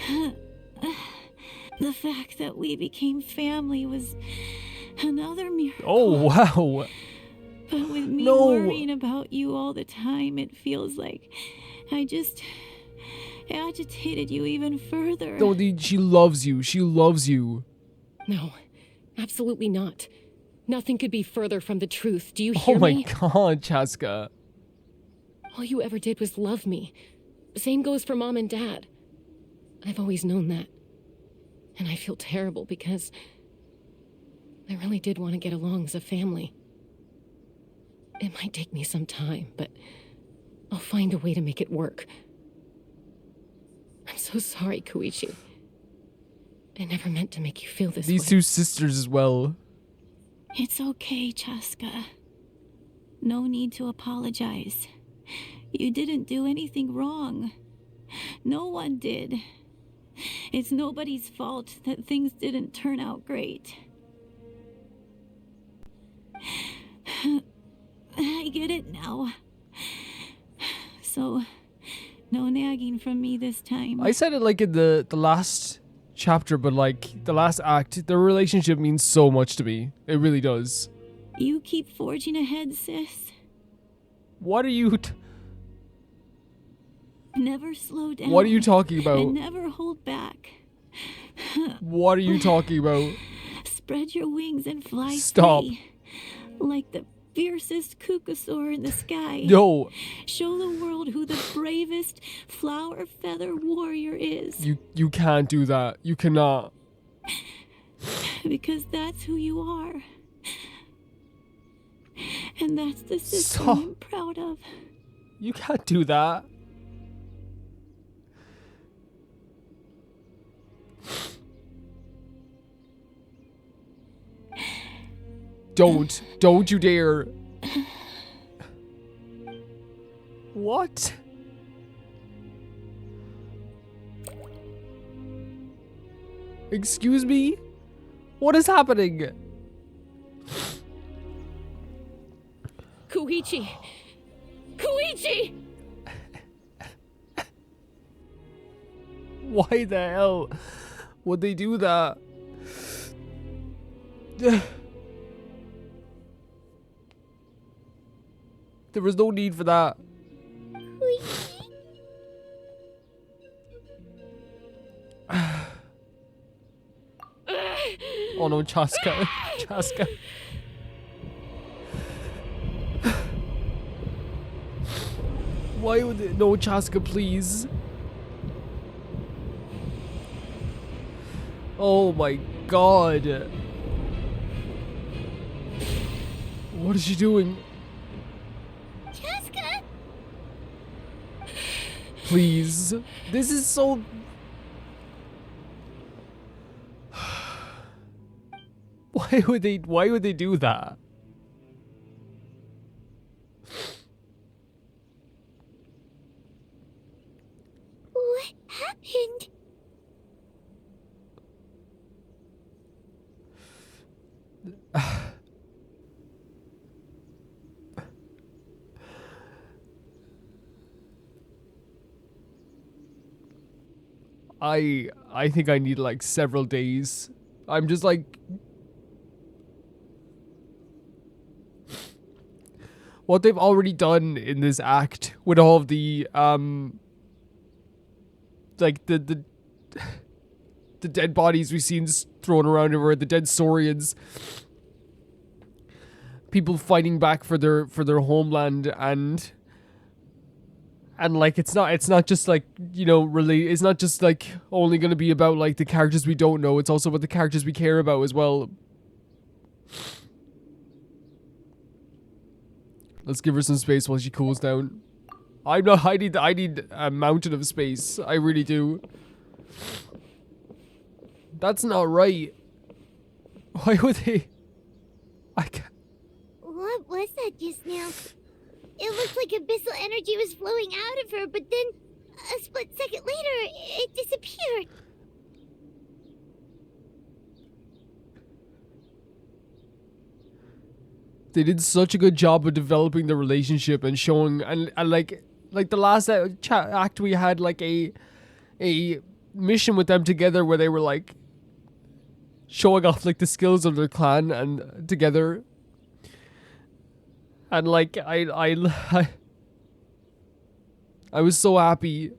The fact that we became family was another miracle. Oh, wow. But with me No. worrying about you all the time, it feels like I just agitated you even further. No, she loves you. She loves you. No, absolutely not. Nothing could be further from the truth. Do you hear Oh my me? god, Chasca. All you ever did was love me. Same goes for Mom and Dad. I've always known that. And I feel terrible because I really did want to get along as a family. It might take me some time, but I'll find a way to make it work. I'm so sorry, Koichi. I never meant to make you feel this These way. two sisters as well. It's okay, Chasca. No need to apologize. You didn't do anything wrong. No one did. It's nobody's fault that things didn't turn out great. I get it now. So, no nagging from me this time. I said it like in the last chapter, but like the last act, their relationship means so much to me. It really does. You keep forging ahead, sis. What are you... Never slow down. What are you talking about? And never hold back. What are you talking about? Spread your wings and fly Stop. free. Like the fiercest kukasaur in the sky. No. Show the world who the bravest flower feather warrior is. You can't do that. You cannot. Because that's who you are. And that's the sister Stop. I'm proud of. You can't do that. Don't you dare. What? Excuse me? What is happening? Koichi! Koichi! Why the hell would they do that? There was no need for that. Oh no, Chasca. Chasca. Why would they? No, Chasca, please. Oh my god. What is she doing? Chasca! Please. This is so... Why would they do that? What happened? I think I need like several days. I'm just like... What they've already done in this act with all of the, like the dead bodies we've seen thrown around everywhere, the dead Saurians, people fighting back for their homeland, and like it's not just like, you know, it's not just like only going to be about like the characters we don't know, it's also about the characters we care about as well. Let's give her some space while she cools down. I need a mountain of space. I really do. That's not right. Why would they? I can't. What was that just now? It looked like abyssal energy was flowing out of her, but then a split second later, it disappeared. They did such a good job of developing the relationship and showing, and like the last act we had like a mission with them together where they were like showing off like the skills of their clan and together, and like I was so happy.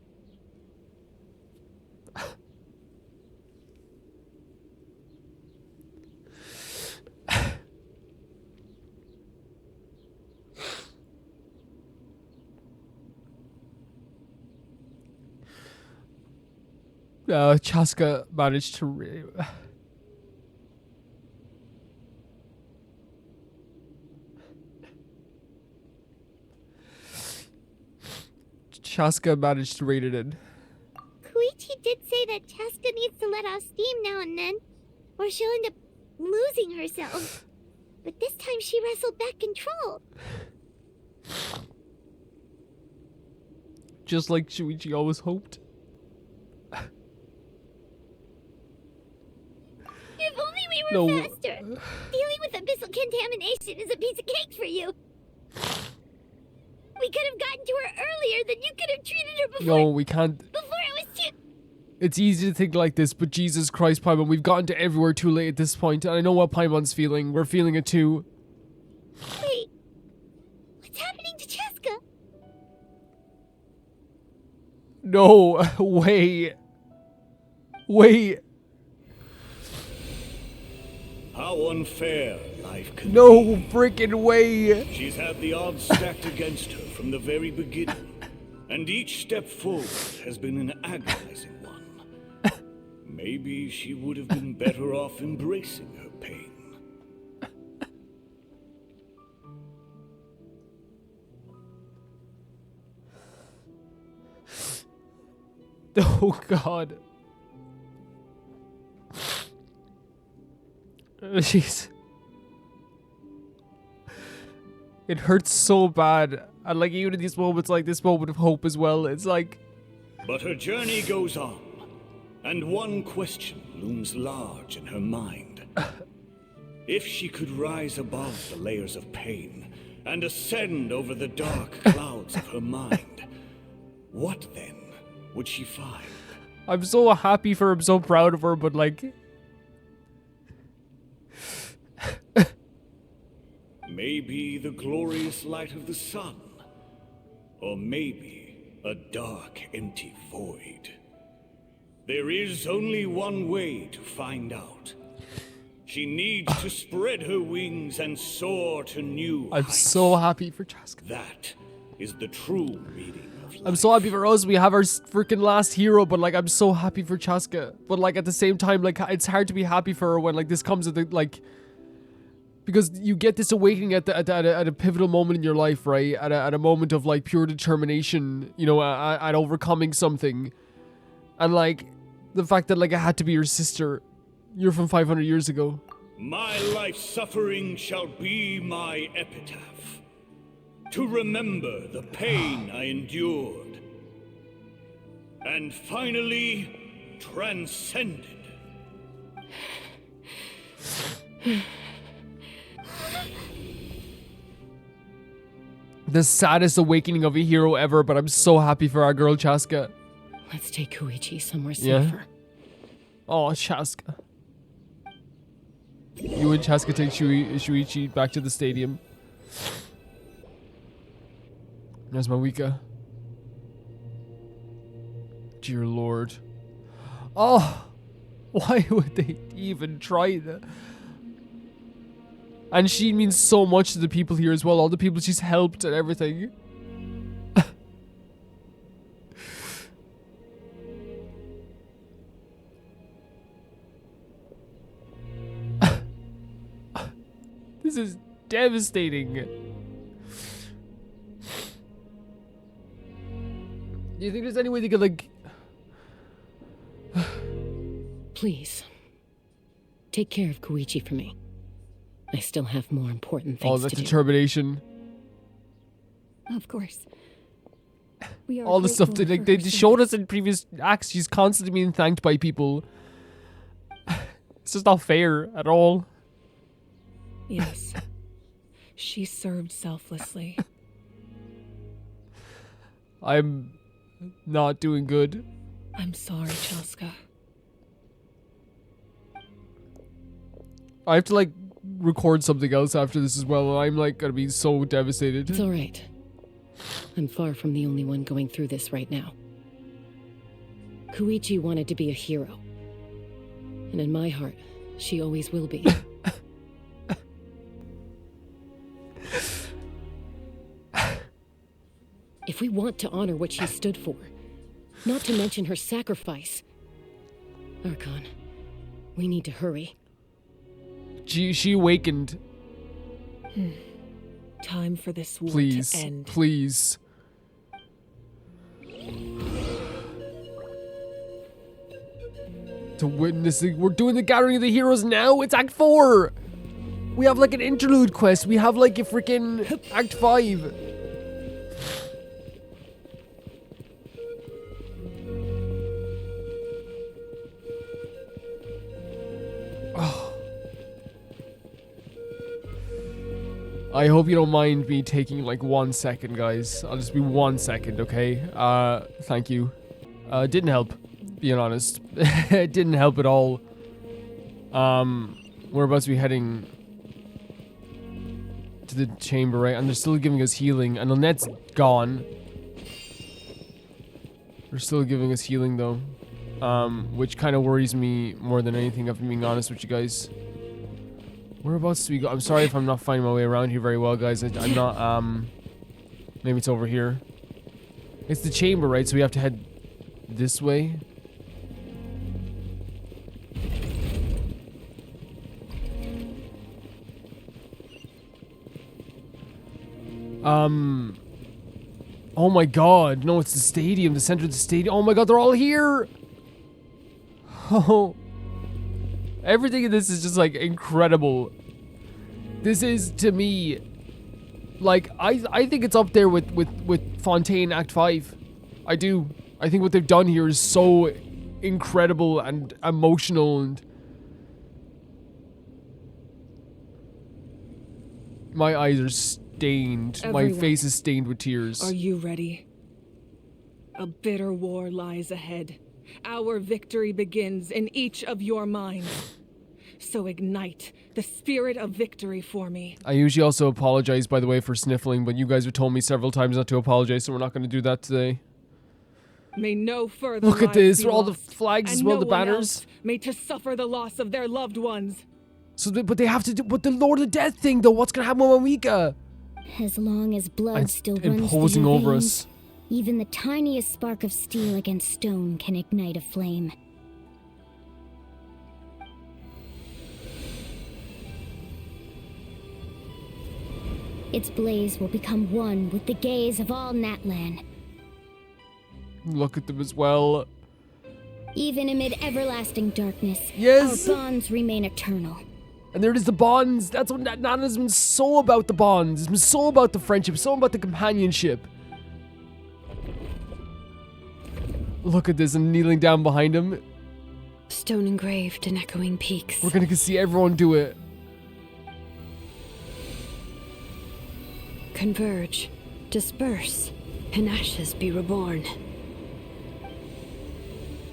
Chasca managed to Chasca managed to raid it in. Koichi did say that Chasca needs to let off steam now and then, or she'll end up losing herself. But this time she wrestled back control. Just like Shuichi always hoped. If only we were faster. Dealing with abyssal contamination is a piece of cake for you. We could have gotten to her earlier, then you could have treated her before. No, we can't. Before it was too. It's easy to think like this, but Jesus Christ, Paimon, we've gotten to everywhere too late at this point, and I know what Paimon's feeling. We're feeling it too. Wait. What's happening to Chasca? No, wait. Wait. How unfair life can No be. freaking way. She's had the odds stacked against her from the very beginning, and each step forward has been an agonizing one. Maybe she would have been better off embracing her pain. Oh God. Jeez. It hurts so bad. And like even in these moments, like this moment of hope as well, it's like... But her journey goes on, and one question looms large in her mind. If she could rise above the layers of pain and ascend over the dark clouds of her mind, what then would she find? I'm so happy for her, I'm so proud of her, but like... Maybe the glorious light of the sun, or maybe a dark, empty void. There is only one way to find out. She needs to spread her wings and soar to new I'm heights. so happy for Chasca. That is the true meaning of life. I'm so happy for us. We have our freaking last hero, but like I'm so happy for Chasca. But like at the same time, like it's hard to be happy for her when like this comes at the like, because you get this awakening at a pivotal moment in your life, right? At a moment of like pure determination, you know, at overcoming something, and like the fact that like it had to be your sister. You're from 500 years ago. My life's suffering shall be my epitaph. To remember the pain I endured. And finally, transcended. The saddest awakening of a hero ever, but I'm so happy for our girl Chasca. Let's take Koichi somewhere Yeah. safer. Oh, Chasca. You and Chasca take Shuichi back to the stadium. There's Mawika. Dear Lord. Oh! Why would they even try that? And she means so much to the people here as well. All the people she's helped and everything. This is devastating. Do you think there's any way they could like... Please. Take care of Koichi for me. I still have more important Oh, things that to do. determination. Of course. We are All the stuff grateful that like, for they her showed us in previous acts. She's constantly being thanked by people. It's just not fair at all. Yes. She served selflessly. I'm not doing good. I'm sorry, Chasca. I have to like record something else after this as well. I'm like gonna be so devastated. It's alright. I'm far from the only one going through this right now. Koichi wanted to be a hero. And in my heart, she always will be. If we want to honor what she stood for, not to mention her sacrifice, Archon, we need to hurry. She awakened. Time for this war Please, to end. please. To witness it. We're doing the Gathering of the Heroes now. It's Act 4. We have like an interlude quest. We have like a freaking Act 5. I hope you don't mind me taking like 1 second, guys. I'll just be 1 second, okay? Thank you. Didn't help, being honest. It didn't help at all. We're about to be heading to the chamber, right? And they're still giving us healing. And Lynette's gone. They're still giving us healing, though. Which kind of worries me more than anything, if I'm being honest with you guys. Whereabouts do we go? I'm sorry if I'm not finding my way around here very well, guys. I'm not, maybe it's over here. It's the chamber, right? So we have to head this way. Oh my god. No, it's the stadium. The center of the stadium. Oh my god, they're all here! Oh. Everything in this is just like incredible. This is, to me, like I think it's up there with Fontaine Act 5. I do. I think what they've done here is so incredible and emotional, and my eyes are stained. Everyone, my face is stained with tears. Are you ready? A bitter war lies ahead. Our victory begins in each of your minds. So ignite the spirit of victory for me. I usually also apologize, by the way, for sniffling, but you guys have told me several times not to apologize, so we're not going to do that today. May no further Look at this, for all the flags as well, the banners. May to suffer the loss of their loved ones. So, but they have to do, but the Lord of Death thing, though, what's going to happen with Mika? As long as blood still runs imposing through your over veins, us. even the tiniest spark of steel against stone can ignite a flame. Its blaze will become one with the gaze of all Natlan. Look at them as well. Even amid everlasting darkness, yes, our bonds remain eternal. And there it is, the bonds. That's what Natlan's been so about, the bonds. It's been so about the friendship, so about the companionship. Look at this, and kneeling down behind him. Stone engraved in echoing peaks. We're gonna see everyone do it. Converge, disperse, and ashes be reborn.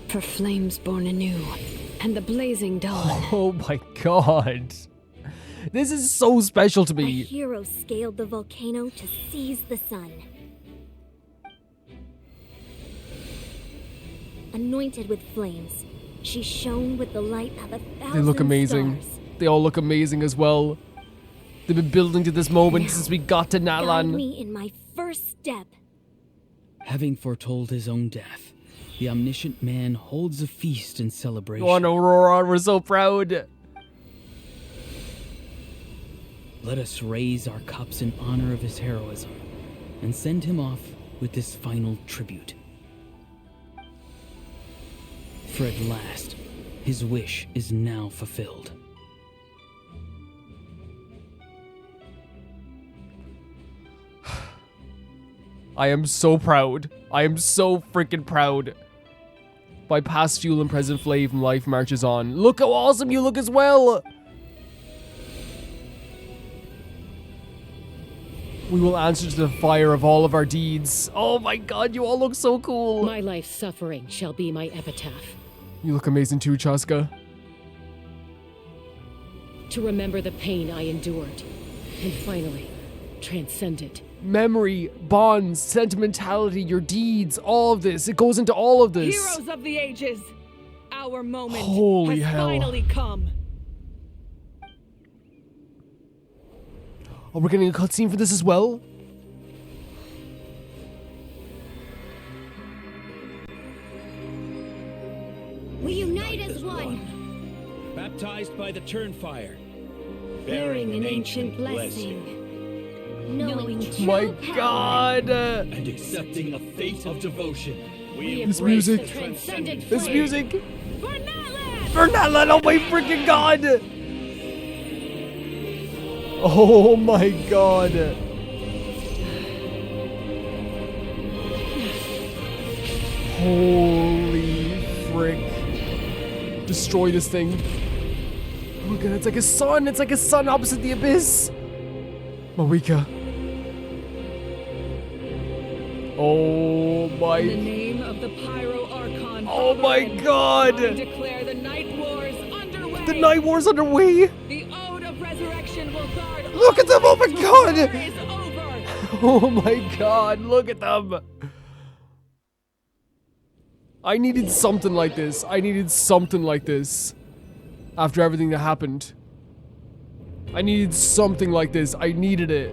For flames born anew, and the blazing dawn. Oh my god. This is so special to A me. hero scaled the volcano to seize the sun. Anointed with flames, she shone with the light of 1,000 They look amazing. stars. They all look amazing as well. They've been building to this moment since we got to Guide Natlan. me in my first step. Having foretold his own death, the omniscient man holds a feast in celebration. Go on, Aurora, we're so proud. Let us raise our cups in honor of his heroism and send him off with this final tribute. For at last, his wish is now fulfilled. I am so proud. I am so freaking proud. By past fuel and present flame, life marches on. Look how awesome you look as well. We will answer to the fire of all of our deeds. Oh my god, you all look so cool. My life's suffering shall be my epitaph. You look amazing too, Chasca. To remember the pain I endured, and finally, transcend it. Memory, bonds, sentimentality, your deeds, all of this. It goes into all of this. Heroes of the ages, our moment Holy has hell. finally come. Oh, we're getting a cutscene for this as well? We unite as one. Baptized by the Turnfire. Bearing an ancient blessing. Knowing My god! And accepting a fate of devotion. We This embrace music. the transcendent This flame. music. For Natlan! Oh my freaking god! Oh my god! Holy frick. Destroy this thing. Look at it, it's like a sun! It's like a sun opposite the abyss! Marika. Oh my... In the name of the Pyro Archon. Oh my god! I declare the Night Wars underway. The Night War's underway! The Ode of Resurrection will guard. Look at them! Oh my god! Is over. Oh my god, look at them! I needed something like this. I needed something like this. After everything that happened. I needed something like this. I needed it.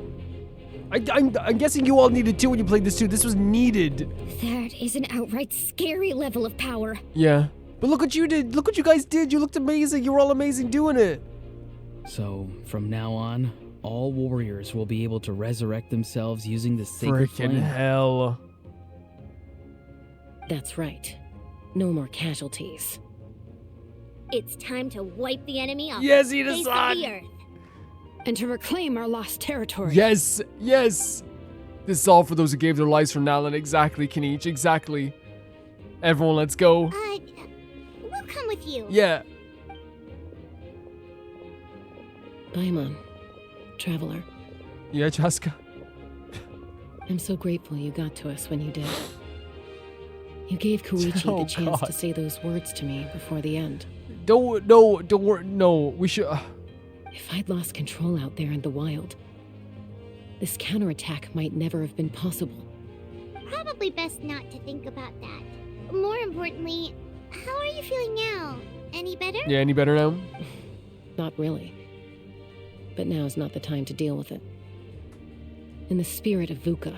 I'm guessing you all needed too when you played this too. This was needed. That is an outright scary level of power. Yeah. But look what you did. Look what you guys did. You looked amazing. You were all amazing doing it. So, from now on, all warriors will be able to resurrect themselves using the sacred Freaking flame. hell. That's right. No more casualties. It's time to wipe the enemy off Yes, the face of Ida-san. the earth. And to reclaim our lost territory. Yes, yes. This is all for those who gave their lives for Natlan. Exactly, Kenichi. Exactly. Everyone, let's go. We'll come with you. Yeah. Paimon, traveler. Yeah, Chasca. I'm so grateful you got to us when you did. You gave Koichi Oh, the chance God. to say those words to me before the end. Don't worry. No, we should. If I'd lost control out there in the wild, this counterattack might never have been possible. Probably best not to think about that. More importantly, how are you feeling now? Any better? Yeah, any better now? Not really. But now's not the time to deal with it. In the spirit of VUCA,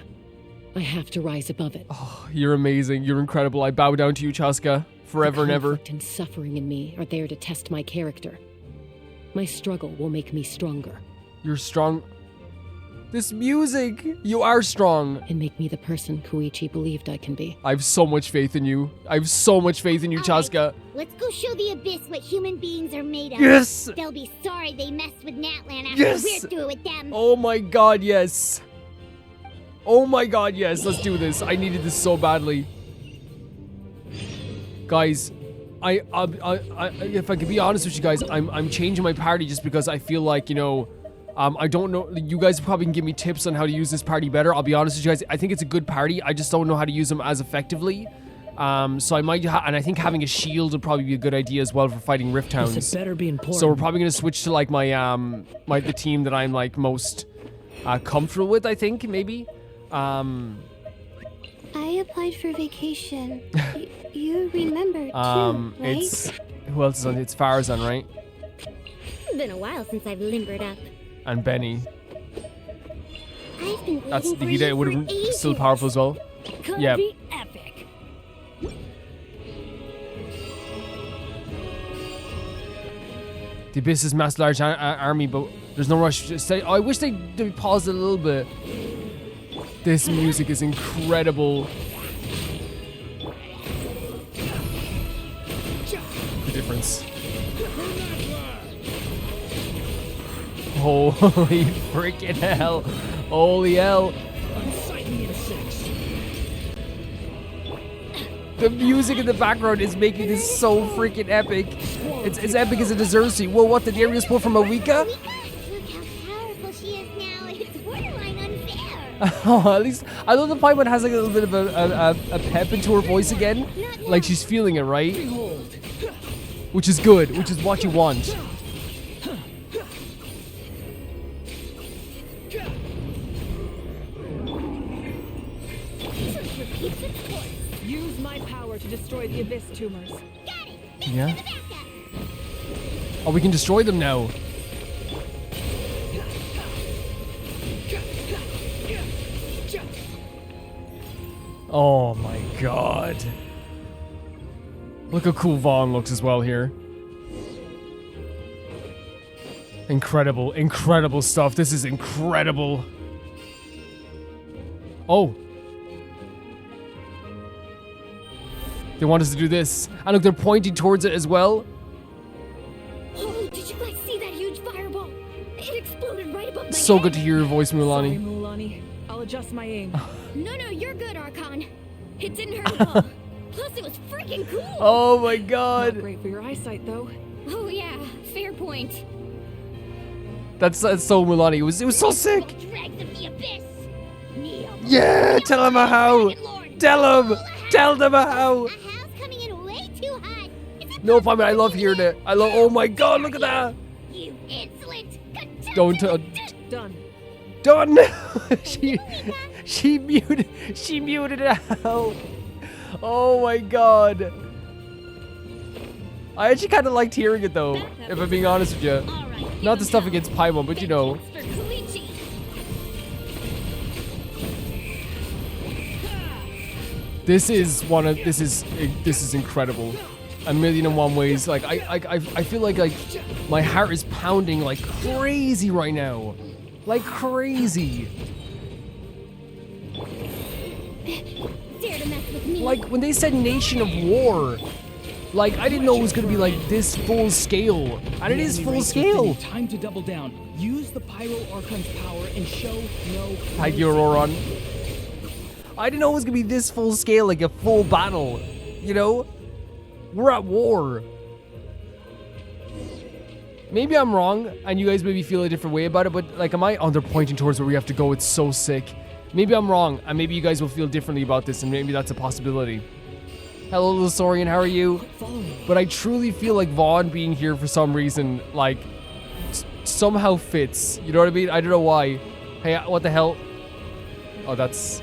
I have to rise above it. Oh, you're amazing. You're incredible. I bow down to you, Chasca, forever and ever. Conflict and suffering in me are there to test my character. My struggle will make me stronger. You're strong. This music! You are strong. And make me the person Koichi believed I can be. I have so much faith in you. I have so much faith in you, Chasca. Let's go show the Abyss what human beings are made of. Yes! They'll be sorry they messed with Natlan after Yes! we're through with them. Oh my god, yes. Oh my god, yes. Let's do this. I needed this so badly. Guys, if I could be honest with you guys, I'm changing my party just because I feel like, you know, I don't know. You guys probably can give me tips on how to use this party better. I'll be honest with you guys. I think it's a good party. I just don't know how to use them as effectively. So I might, and I think having a shield would probably be a good idea as well for fighting Rift Towns. This had better be important. So we're probably gonna switch to like my the team that I'm like most comfortable with. I think maybe. I applied for vacation. You remember too, right? It's who else is on? It's Farazan, right? Been a while since I've limbered up. And Benny. I've been waiting That's for the you Hida would for have ages. still powerful as well. Gonna Yeah. be epic. The Abyss is mass large army, but there's no rush. Just say, I wish they paused it a little bit. This music is incredible. The difference. Holy freaking hell. Holy hell. The music in the background is making this so freaking epic. It's as epic as it deserves to be. Whoa, what? Did the area sport from Marika? Look how powerful she is now. It's borderline unfair. Oh, at least I love the Paimon has like a little bit of a pep into her voice again. Like she's feeling it, right? Which is good, which is what you want. Use my power to destroy the abyss tumors. Yeah. Oh, we can destroy them now. Oh my god. Look how cool Vaughn looks as well here. Incredible, incredible stuff. This is incredible. Oh. They want us to do this. And look, they're pointing towards it as well. Oh, did you guys see that huge fireball? It exploded right above my So head. good to hear your voice, Mulani. Sorry, Mulani. I'll adjust my aim. No, you're good, Archon. It didn't hurt at all. Plus, it was freaking cool. Oh my god. Not great for your eyesight, though. Oh yeah, fair point. That's so Mulani. It was so sick. Dregs of the abyss. Kneel. Yeah, tell him how. Tell him. Tell them how. Coming in way too hot. No, Paimon, I love hearing it. I love. Oh my god, look at that. You insolent. Don't. Done. Done. she muted it out. Oh my god. I actually kind of liked hearing it though, if I'm being honest with you. Not the stuff against Paimon, but you know. This is incredible. A million and one ways. Like I feel like my heart is pounding like crazy right now. Like crazy. Dare to mess with me. Like when they said Nation of War, like I didn't know it was gonna be like this full scale. And it is full scale. Time to double down. Use the Pyro Archon's power and show no. Thank you, Auroron. I didn't know it was gonna be this full scale, like a full battle. You know? We're at war. Maybe I'm wrong, and you guys maybe feel a different way about it, but like, am I? Oh, they're pointing towards where we have to go. It's so sick. Maybe I'm wrong, and maybe you guys will feel differently about this, and maybe that's a possibility. Hello, little Saurian, how are you? But I truly feel like Vaughn being here for some reason, like, somehow fits. You know what I mean? I don't know why. Hey, what the hell? Oh, that's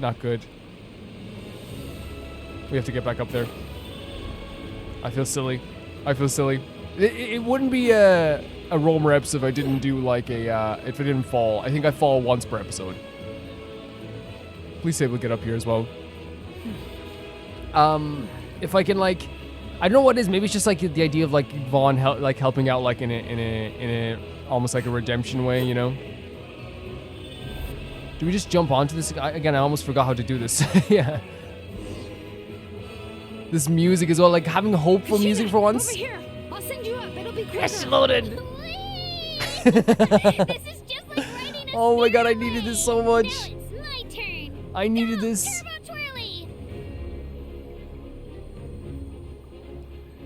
not good. We have to get back up there. I feel silly. I feel silly. It wouldn't be a Romer episode if I didn't do like a, if I didn't fall. I think I fall once per episode. Please say we'll get up here as well. If I can like, I don't know what it is. Maybe it's just like the idea of like Vaughn helping out like in a almost like a redemption way, you know? Do we just jump onto this again? I almost forgot how to do this. Yeah. This music as well, like having hope for music for once. Over here. I'll send you up. It'll be quicker. Yes, loaded. This is just like riding a Oh my god, I needed this so much. It's my turn. I needed this.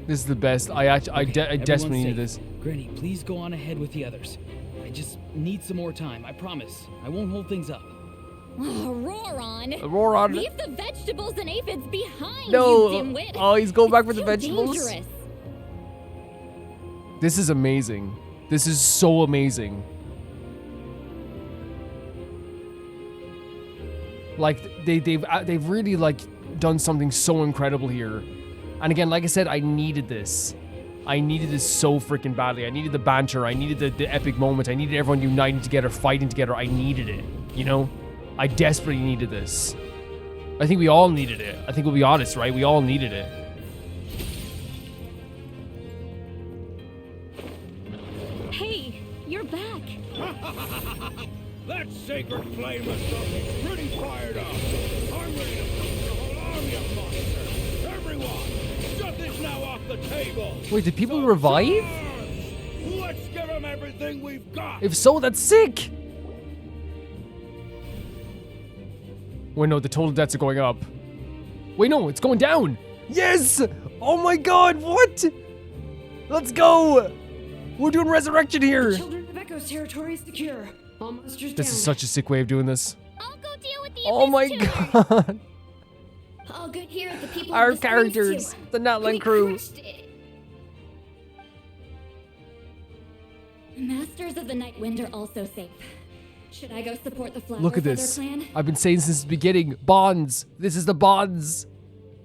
This is the best. I desperately need this. Granny, please go on ahead with the others. I just need some more time. I promise. I won't hold things up. Roron. Roron. Leave the vegetables and aphids behind, No. you dimwit. Oh, he's going back for It's the too vegetables. dangerous. This is amazing. This is so amazing. Like they've really like done something so incredible here. And again, like I said, I needed this. I needed this so freaking badly. I needed the banter. I needed the epic moment. I needed everyone uniting together, fighting together. I needed it, you know? I desperately needed this. I think we all needed it. I think we'll be honest, right? We all needed it. Hey, you're back. That sacred flame is something pretty fired up. I'm ready to put the whole army of monsters. Everyone, something's now off the table. Wait, did people revive? Let's give them everything we've got. If so, that's sick. Wait, no, the total deaths are going up. Wait, no, it's going down. Yes! Oh my god, what? Let's go! We're doing resurrection here. Children of Echo's territory is secure. All monsters This down. is such a sick way of doing this. I'll go deal with the Oh my Abyss Tour. god. All good here at the people Our of the Springs characters, Tour. the Natlan We crew. crushed it. The Masters of the Nightwind are also safe. Should I go support the Flower Look at Feather this. clan? I've been saying since the beginning. Bonds. This is the bonds.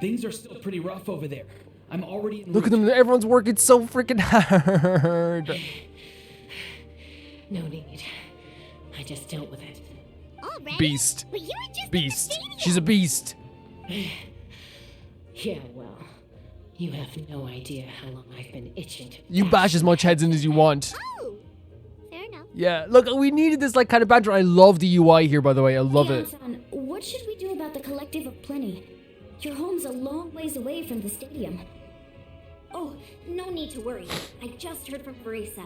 Things are still pretty rough over there. I'm already in Look at them. Everyone's working so freaking hard. No need. I just dealt with it. Already? Beast. But you were just Beast. She's a beast. Yeah, well, you have no idea how long I've been itching to. You bash as much heads in as you want. Oh, fair enough. Yeah, look, we needed this like kind of banter. I love the UI here, by the way. I love it. Anton, what should we do about the Collective of Plenty? Your home's a long ways away from the stadium. Oh, no need to worry. I just heard from Marisa.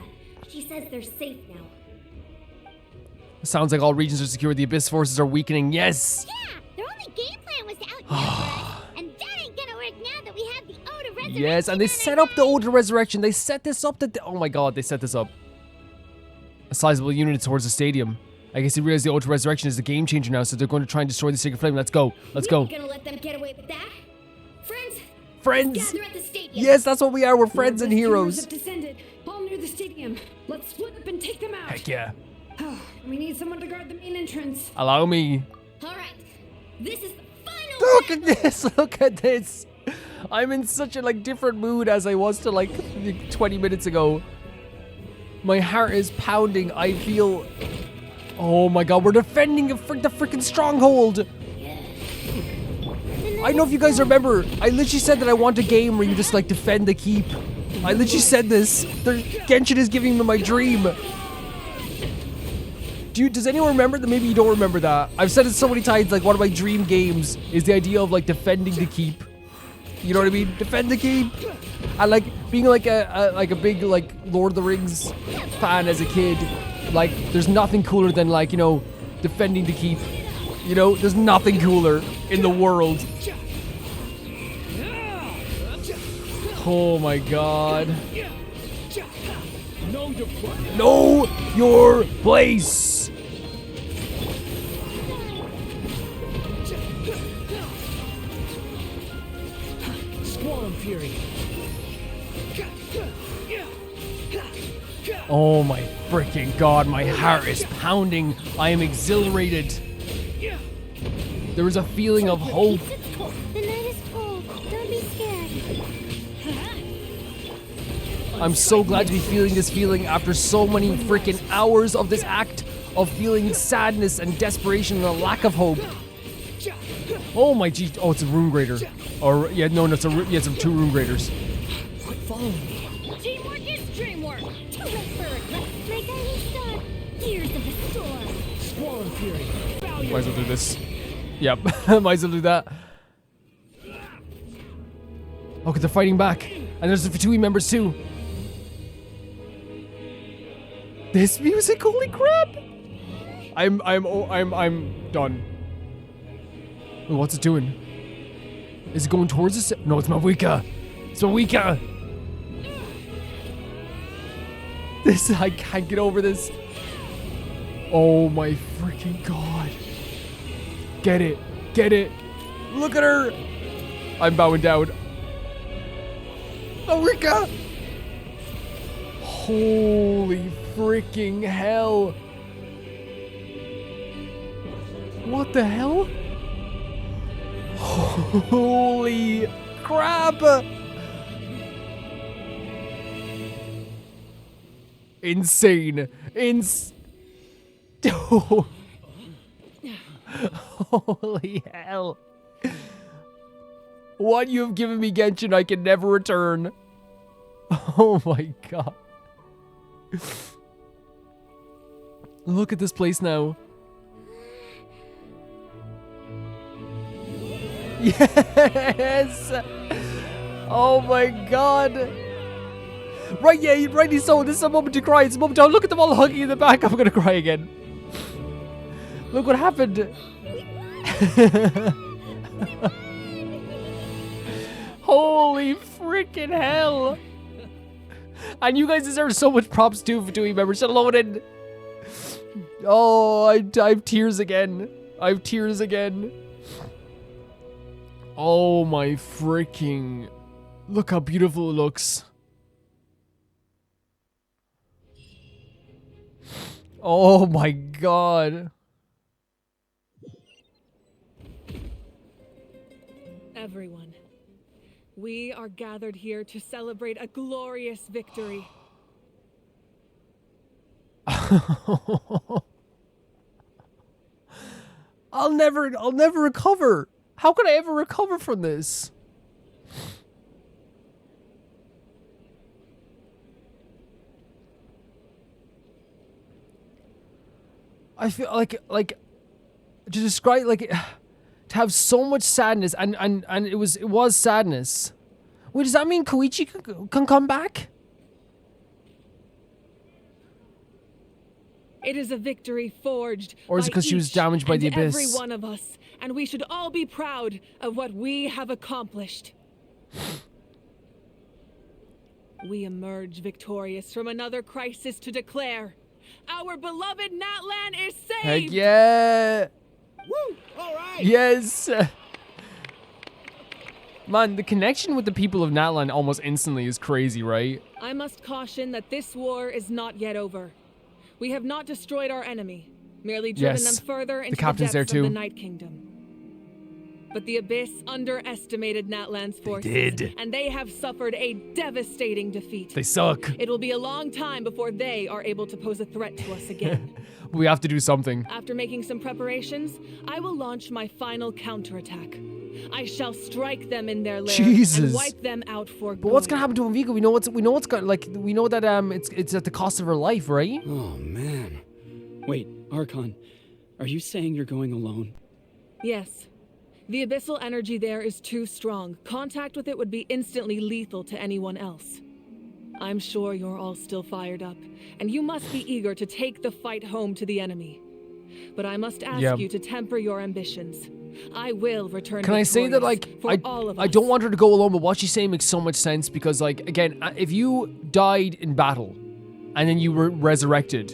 She says they're safe now. Sounds like all regions are secure. The Abyss forces are weakening. Yes. Yeah, their only game plan was to outnumber us, and that ain't gonna work now that we have the Ode of Resurrection. Yes, and they set up the Ode of Resurrection. They set this up. Oh my god, they set this up. A sizable unit towards the stadium. I guess they realize the Ode of Resurrection is the game changer now, so they're going to try and destroy the Sacred Flame. Let's go. Let's go. We ain't gonna let them get away with that. Friends, Friends. let's gather at the stadium. Yes, that's what we are. We're friends and Heroes heroes. have descended, all near the stadium. Let's split up and take them out. Heck yeah. We need someone to guard the main entrance. Allow me. All right, this is the final. Look at this. Look at this. I'm in such a like different mood as I was to like 20 minutes ago. My heart is pounding. I feel. Oh my god, we're defending the freaking stronghold. I know if you guys remember, I literally said that I want a game where you just like defend the keep. I literally said this. Genshin is giving me my dream. Does anyone remember that? Maybe you don't remember that. I've said it so many times, like one of my dream games is the idea of like defending the keep. You know what I mean? Defend the keep. And like being like a big like Lord of the Rings fan as a kid, like there's nothing cooler than like, you know, defending the keep. You know, there's nothing cooler in the world. Oh my god. Know your place. Squall Fury. Oh my freaking god, my heart is pounding. I am exhilarated. There is a feeling of hope. It's cold. The night is cold. Don't be scared. I'm so glad to be feeling this feeling after so many freaking hours of this act of feeling sadness and desperation and a lack of hope. Oh my gee. Oh, it's a room grader. Or yeah, no, it's it's two room graders. Quit following me. Teamwork is dreamwork. To Redbird, let's make a restart. Years of the storm. Squall Fury. Might as well do this. Yep, might as well do that. Okay, they're fighting back. And there's the Fatui members too. This music, holy crap! I'm done. Wait, what's it doing? Is it going towards us? No, it's Mawika. It's Mawika. I can't get over this. Oh my freaking god. Get it. Get it. Look at her. I'm bowing down. Mawika. Holy freaking hell. What the hell? Holy crap. Insane. Holy hell. What you have given me, Genshin, I can never return. Oh my god. Look at this place now. Yes! Oh my god. Right, yeah, rightly so. This is a moment to cry. It's a moment to look at them all hugging in the back. I'm gonna cry again. Look what happened. Holy freaking hell. And you guys deserve so much props too for doing members. Loaded. Oh, I have tears again. I have tears again. Oh my freaking... Look how beautiful it looks. Oh my god. Everyone, we are gathered here to celebrate a glorious victory. I'll never recover. How could I ever recover from this? I feel like to describe to have so much sadness and it was sadness. Wait, does that mean Koichi can come back? It is a victory forged Or is it because she was damaged by the abyss? Every one of us, and we should all be proud of what we have accomplished. We emerge victorious from another crisis to declare our beloved Natlan is saved! Heck yeah! Woo! All right! Yes! Man, the connection with the people of Natlan almost instantly is crazy, right? I must caution that this war is not yet over. We have not destroyed our enemy, merely driven them further into the depths of the Night Kingdom. But the Abyss underestimated Natlan's forces, and they have suffered a devastating defeat. They suck. It will be a long time before they are able to pose a threat to us again. We have to do something. After making some preparations, I will launch my final counterattack. I shall strike them in their lair and wipe them out for good. But what's gonna happen to Envigo? We know that it's at the cost of her life, right? Oh man. Wait, Archon, are you saying you're going alone? Yes. The abyssal energy there is too strong. Contact with it would be instantly lethal to anyone else. I'm sure you're all still fired up, and you must be eager to take the fight home to the enemy. But I must ask you to temper your ambitions. I will return. Can I say that, I don't want her to go alone, but what she's saying makes so much sense because, again, if you died in battle and then you were resurrected,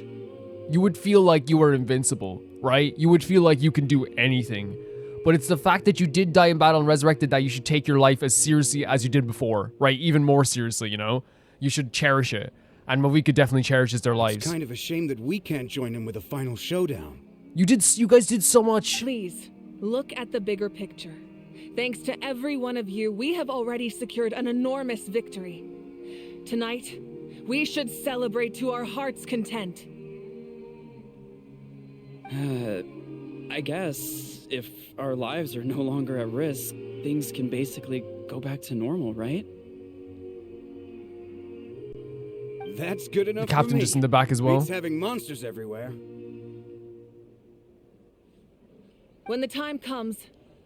you would feel like you were invincible, right? You would feel like you can do anything. But it's the fact that you did die in battle and resurrected that you should take your life as seriously as you did before, right? Even more seriously, you know? You should cherish it. And Mavika definitely cherishes their lives. It's kind of a shame that we can't join in with a final showdown. You guys did so much. Please, look at the bigger picture. Thanks to every one of you, we have already secured an enormous victory. Tonight, we should celebrate to our heart's content. I guess if our lives are no longer at risk, things can basically go back to normal, right? That's good enough the captain for me. Just in the back as well. It's having monsters everywhere. When the time comes,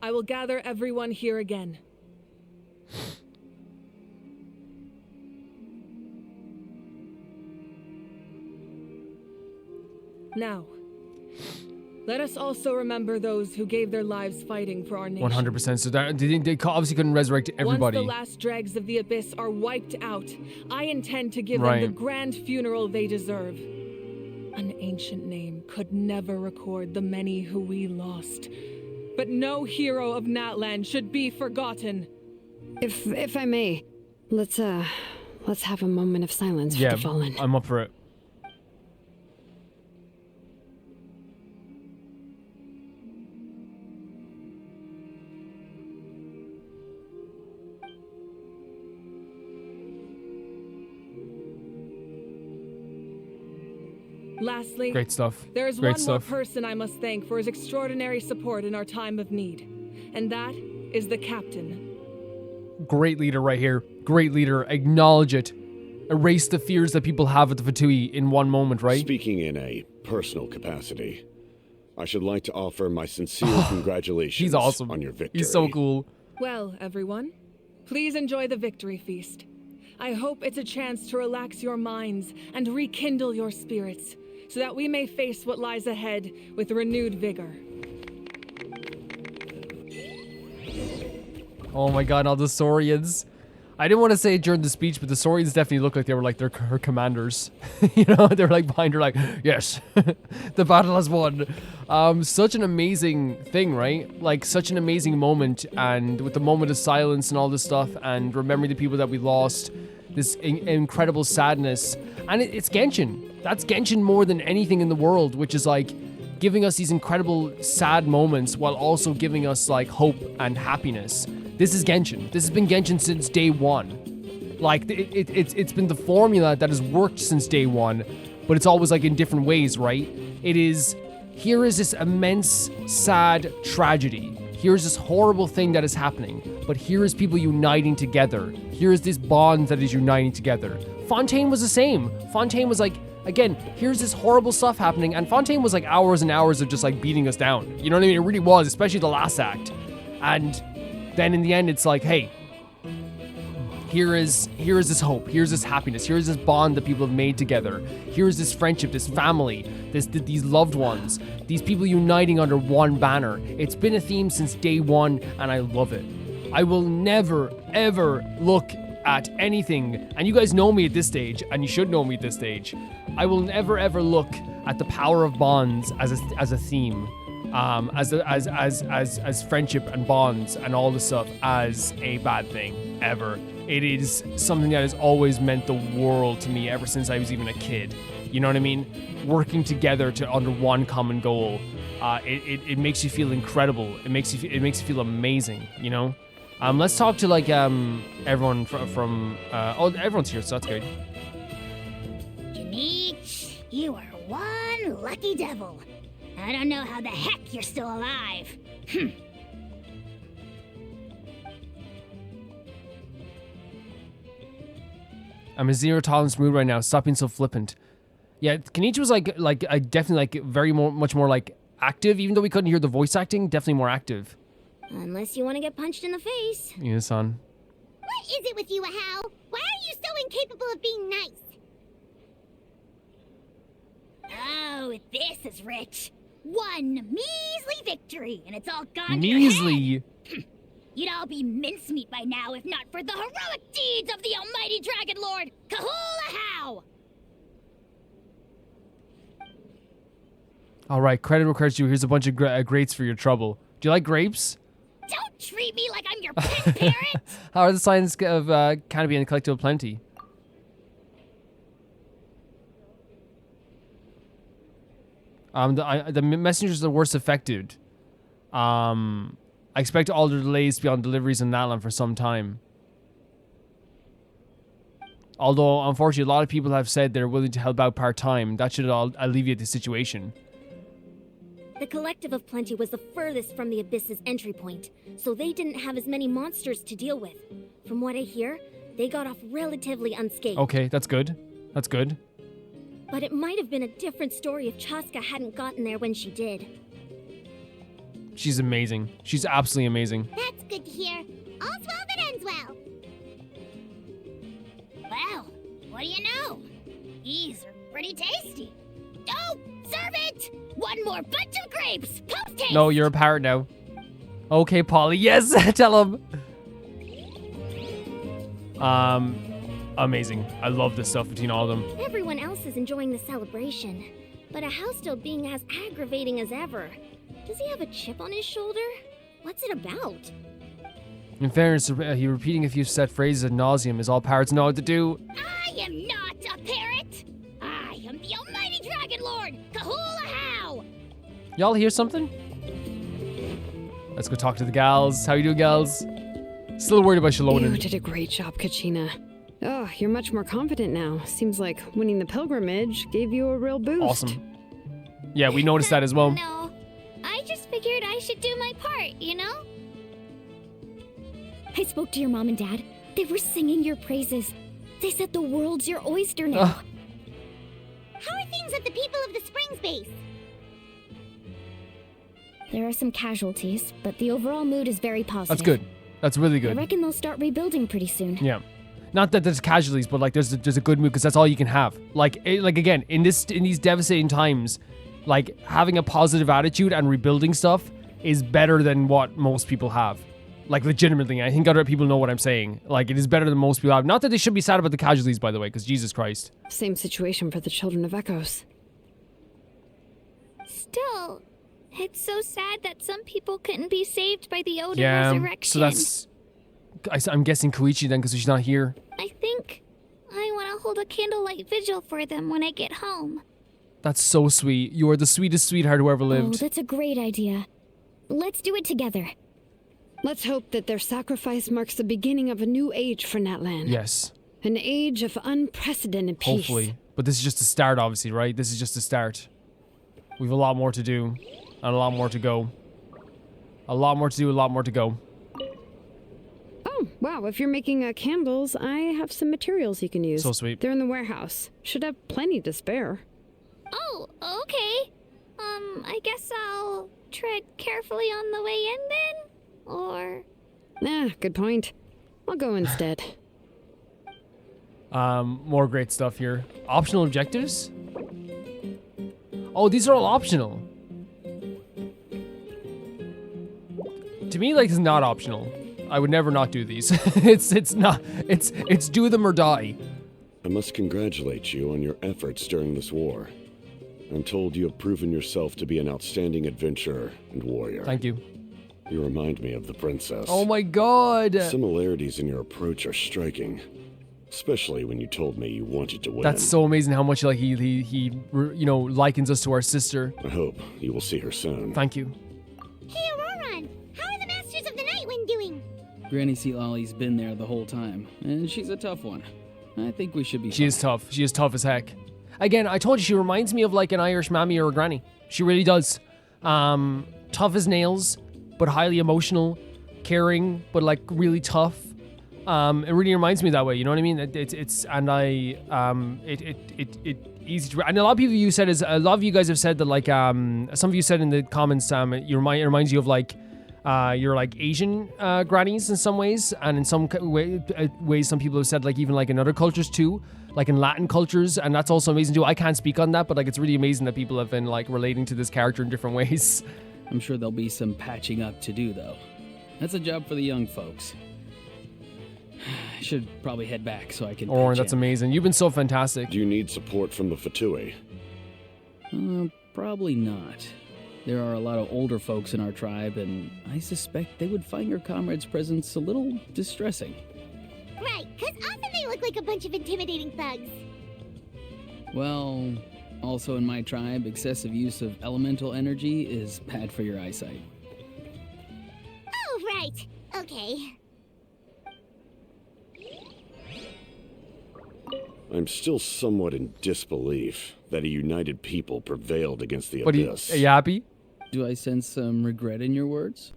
I will gather everyone here again. Now, let us also remember those who gave their lives fighting for our nation. 100%. So they obviously couldn't resurrect everybody. Once the last dregs of the Abyss are wiped out, I intend to give them the grand funeral they deserve. An ancient name could never record the many who we lost. But no hero of Natlan should be forgotten. If I may, let's have a moment of silence for the fallen. I'm up for it. Lastly, great stuff. There is one more person I must thank for his extraordinary support in our time of need, and that is the captain. Great leader right here. Great leader. Acknowledge it. Erase the fears that people have at the Fatui in one moment, right? Speaking in a personal capacity, I should like to offer my sincere congratulations He's awesome. On your victory. He's so cool. Well, everyone, please enjoy the victory feast. I hope it's a chance to relax your minds and rekindle your spirits, so that we may face what lies ahead with renewed vigor. Oh my god, all the Saurians. I didn't want to say it during the speech, but the Saurians definitely looked like they were like her commanders. You know, they're like behind her like, yes, the battle has won. Such an amazing thing, right? Like such an amazing moment, and with the moment of silence and all this stuff, and remembering the people that we lost, this incredible sadness. And it's Genshin. That's Genshin more than anything in the world, which is like giving us these incredible sad moments while also giving us like hope and happiness. This is Genshin. This has been Genshin since day one. Like, it's been the formula that has worked since day one, but it's always like in different ways, right? It is, here is this immense, sad tragedy. Here's this horrible thing that is happening, but here is people uniting together. Here is this bond that is uniting together. Fontaine was the same. Fontaine was like, again, here's this horrible stuff happening, and Fontaine was like hours and hours of just like beating us down. You know what I mean? It really was, especially the last act. And then in the end, it's like, hey, here is this hope, here's this happiness, here's this bond that people have made together, here's this friendship, this family, these loved ones, these people uniting under one banner. It's been a theme since day one, and I love it. I will never, ever look at anything, and you guys know me at this stage, and you should know me at this stage. I will never, ever look at the power of bonds as a theme. As friendship and bonds and all the stuff as a bad thing ever. It is something that has always meant the world to me ever since I was even a kid. You know what I mean? Working together to under one common goal. It makes you feel incredible. It makes you feel amazing. You know. Let's talk to like everyone from everyone's here, so that's good. Janich, you are one lucky devil. I don't know how the heck you're still alive. I'm in zero tolerance mood right now. Stop being so flippant. Yeah, Kenichi was like definitely like much more like active, even though we couldn't hear the voice acting. Definitely more active. Unless you want to get punched in the face. Yeah, son. What is it with you, Ahau? Why are you so incapable of being nice? Oh, this is rich. One measly victory, and it's all gone to your Measly. head. You'd all be mincemeat by now if not for the heroic deeds of the almighty Dragon Lord, Kahul Ahau! Alright, credit where credit's due. Here's a bunch of grapes for your trouble. Do you like grapes? Don't treat me like I'm your pet parrot! How are the signs of canopy and collective plenty? The messengers are worst affected. I expect all the delays to be on deliveries in Natlan for some time. Although, unfortunately, a lot of people have said they're willing to help out part-time. That should alleviate the situation. The Collective of Plenty was the furthest from the Abyss's entry point, so they didn't have as many monsters to deal with. From what I hear, they got off relatively unscathed. Okay, that's good. That's good. But it might have been a different story if Chasca hadn't gotten there when she did. She's amazing. She's absolutely amazing. That's good to hear. All's well that ends well. Well, what do you know? These are pretty tasty. Oh, serve it! One more bunch of grapes! Post-haste! No, you're a parrot now. Okay, Polly. Yes, tell him. Amazing. I love this stuff between all of them. Everyone else is enjoying the celebration, but Ahau's still being as aggravating as ever. Does he have a chip on his shoulder? What's it about? In fairness, he repeating a few set phrases ad nauseum is all parrots know what to do. I am not a parrot! I am the almighty Dragon Lord, Kahul Ahau! Y'all hear something? Let's go talk to the gals. How you doing, gals? Still worried about Shalonen. You did a great job, Kachina. Oh, you're much more confident now. Seems like winning the pilgrimage gave you a real boost. Awesome. Yeah, we noticed that as well. No, I just figured I should do my part, you know? I spoke to your mom and dad. They were singing your praises. They said the world's your oyster now. How are things at the People of the Springs base? There are some casualties, but the overall mood is very positive. That's good. That's really good. I reckon they'll start rebuilding pretty soon. Yeah. Not that there's casualties, but like there's a good mood because that's all you can have. Like again, in these devastating times, like having a positive attitude and rebuilding stuff is better than what most people have. Like, legitimately, I think other people know what I'm saying. Like, it is better than most people have. Not that they should be sad about the casualties, by the way, because Jesus Christ. Same situation for the Children of Echoes. Still, it's so sad that some people couldn't be saved by the Odin Yeah, resurrection. so that's... I'm guessing Koichi then, because she's not here. I think I want to hold a candlelight vigil for them when I get home. That's so sweet. You are the sweetest sweetheart who ever Oh, lived. that's a great idea. Let's do it together. Let's hope that their sacrifice marks the beginning of a new age for Natlan. Yes. An age of unprecedented peace. Hopefully. But this is just a start, obviously, right? This is just a start. We have a lot more to do. And a lot more to go. A lot more to do, a lot more to go. Oh, wow. If you're making candles, I have some materials you can use. So sweet. They're in the warehouse. Should have plenty to spare. Oh, okay. I guess I'll tread carefully on the way in then? Or... Good point. I'll go instead. More great stuff here. Optional objectives? Oh, these are all optional. To me, like, it's not optional. I would never not do these. it's not. It's do them or die. I must congratulate you on your efforts during this war. I'm told you have proven yourself to be an outstanding adventurer and warrior. Thank you. You remind me of the princess. Oh my god! Similarities in your approach are striking, especially when you told me you wanted to win. That's so amazing how much like he you know, likens us to our sister. I hope you will see her soon. Thank you. Hey, Auroron! How are the Masters of the Nightwind doing? Granny Citlali's been there the whole time, and she's a tough one. I think we should be She is tough. She is tough as heck. Again, I told you, she reminds me of like an Irish mammy or a granny. She really does. Tough as nails, but highly emotional, caring, but like really tough. It really reminds me that way. You know what I mean? It easy to. And a lot of people a lot of you guys have said that like some of you said in the comments it reminds you of like your like Asian grannies in some ways, and in some ways some people have said like even like in other cultures too, like in Latin cultures, and that's also amazing too. I can't speak on that, but like it's really amazing that people have been like relating to this character in different ways. I'm sure there'll be some patching up to do though. That's a job for the young folks. I should probably head back so I can. Orin, that's amazing. You've been so fantastic. Do you need support from the Fatui? Probably not. There are a lot of older folks in our tribe, and I suspect they would find your comrade's presence a little distressing. Right, because often they look like a bunch of intimidating thugs. Well, also in my tribe, excessive use of elemental energy is bad for your eyesight. Oh, right. Okay. I'm still somewhat in disbelief that a united people prevailed against the But Abyss. are you happy? Do I sense some regret in your words?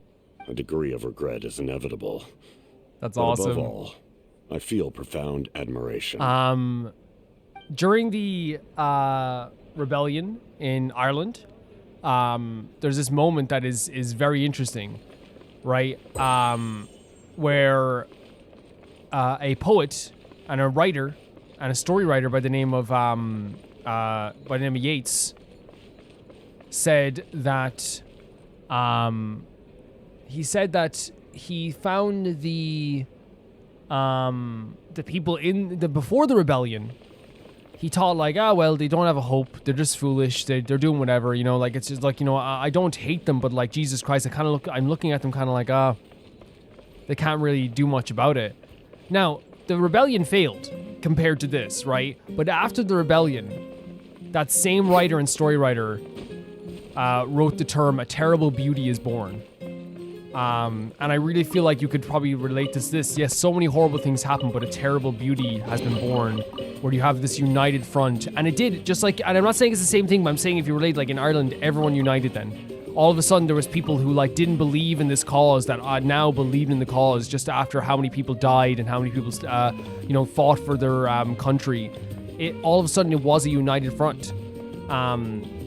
A degree of regret is inevitable. That's but awesome. Above all, I feel profound admiration. During the rebellion in Ireland, there's this moment that is very interesting, right? Where a poet and a writer and a story writer by the name of Yeats said that he found the people before the rebellion. He thought like, well, they don't have a hope. They're just foolish. They're doing whatever, you know. Like it's just like, you know, I don't hate them, but like Jesus Christ, I'm looking at them kind of like, they can't really do much about it. Now, the rebellion failed compared to this, right? But after the rebellion, that same writer and story writer wrote the term "a terrible beauty is born." And I really feel like you could probably relate to this. Yes, so many horrible things happen, but a terrible beauty has been born, where you have this united front. And it did, just like, and I'm not saying it's the same thing, but I'm saying if you relate, like in Ireland, everyone united then. All of a sudden, there was people who like didn't believe in this cause that now believed in the cause just after how many people died and how many people, fought for their country. All of a sudden, it was a united front.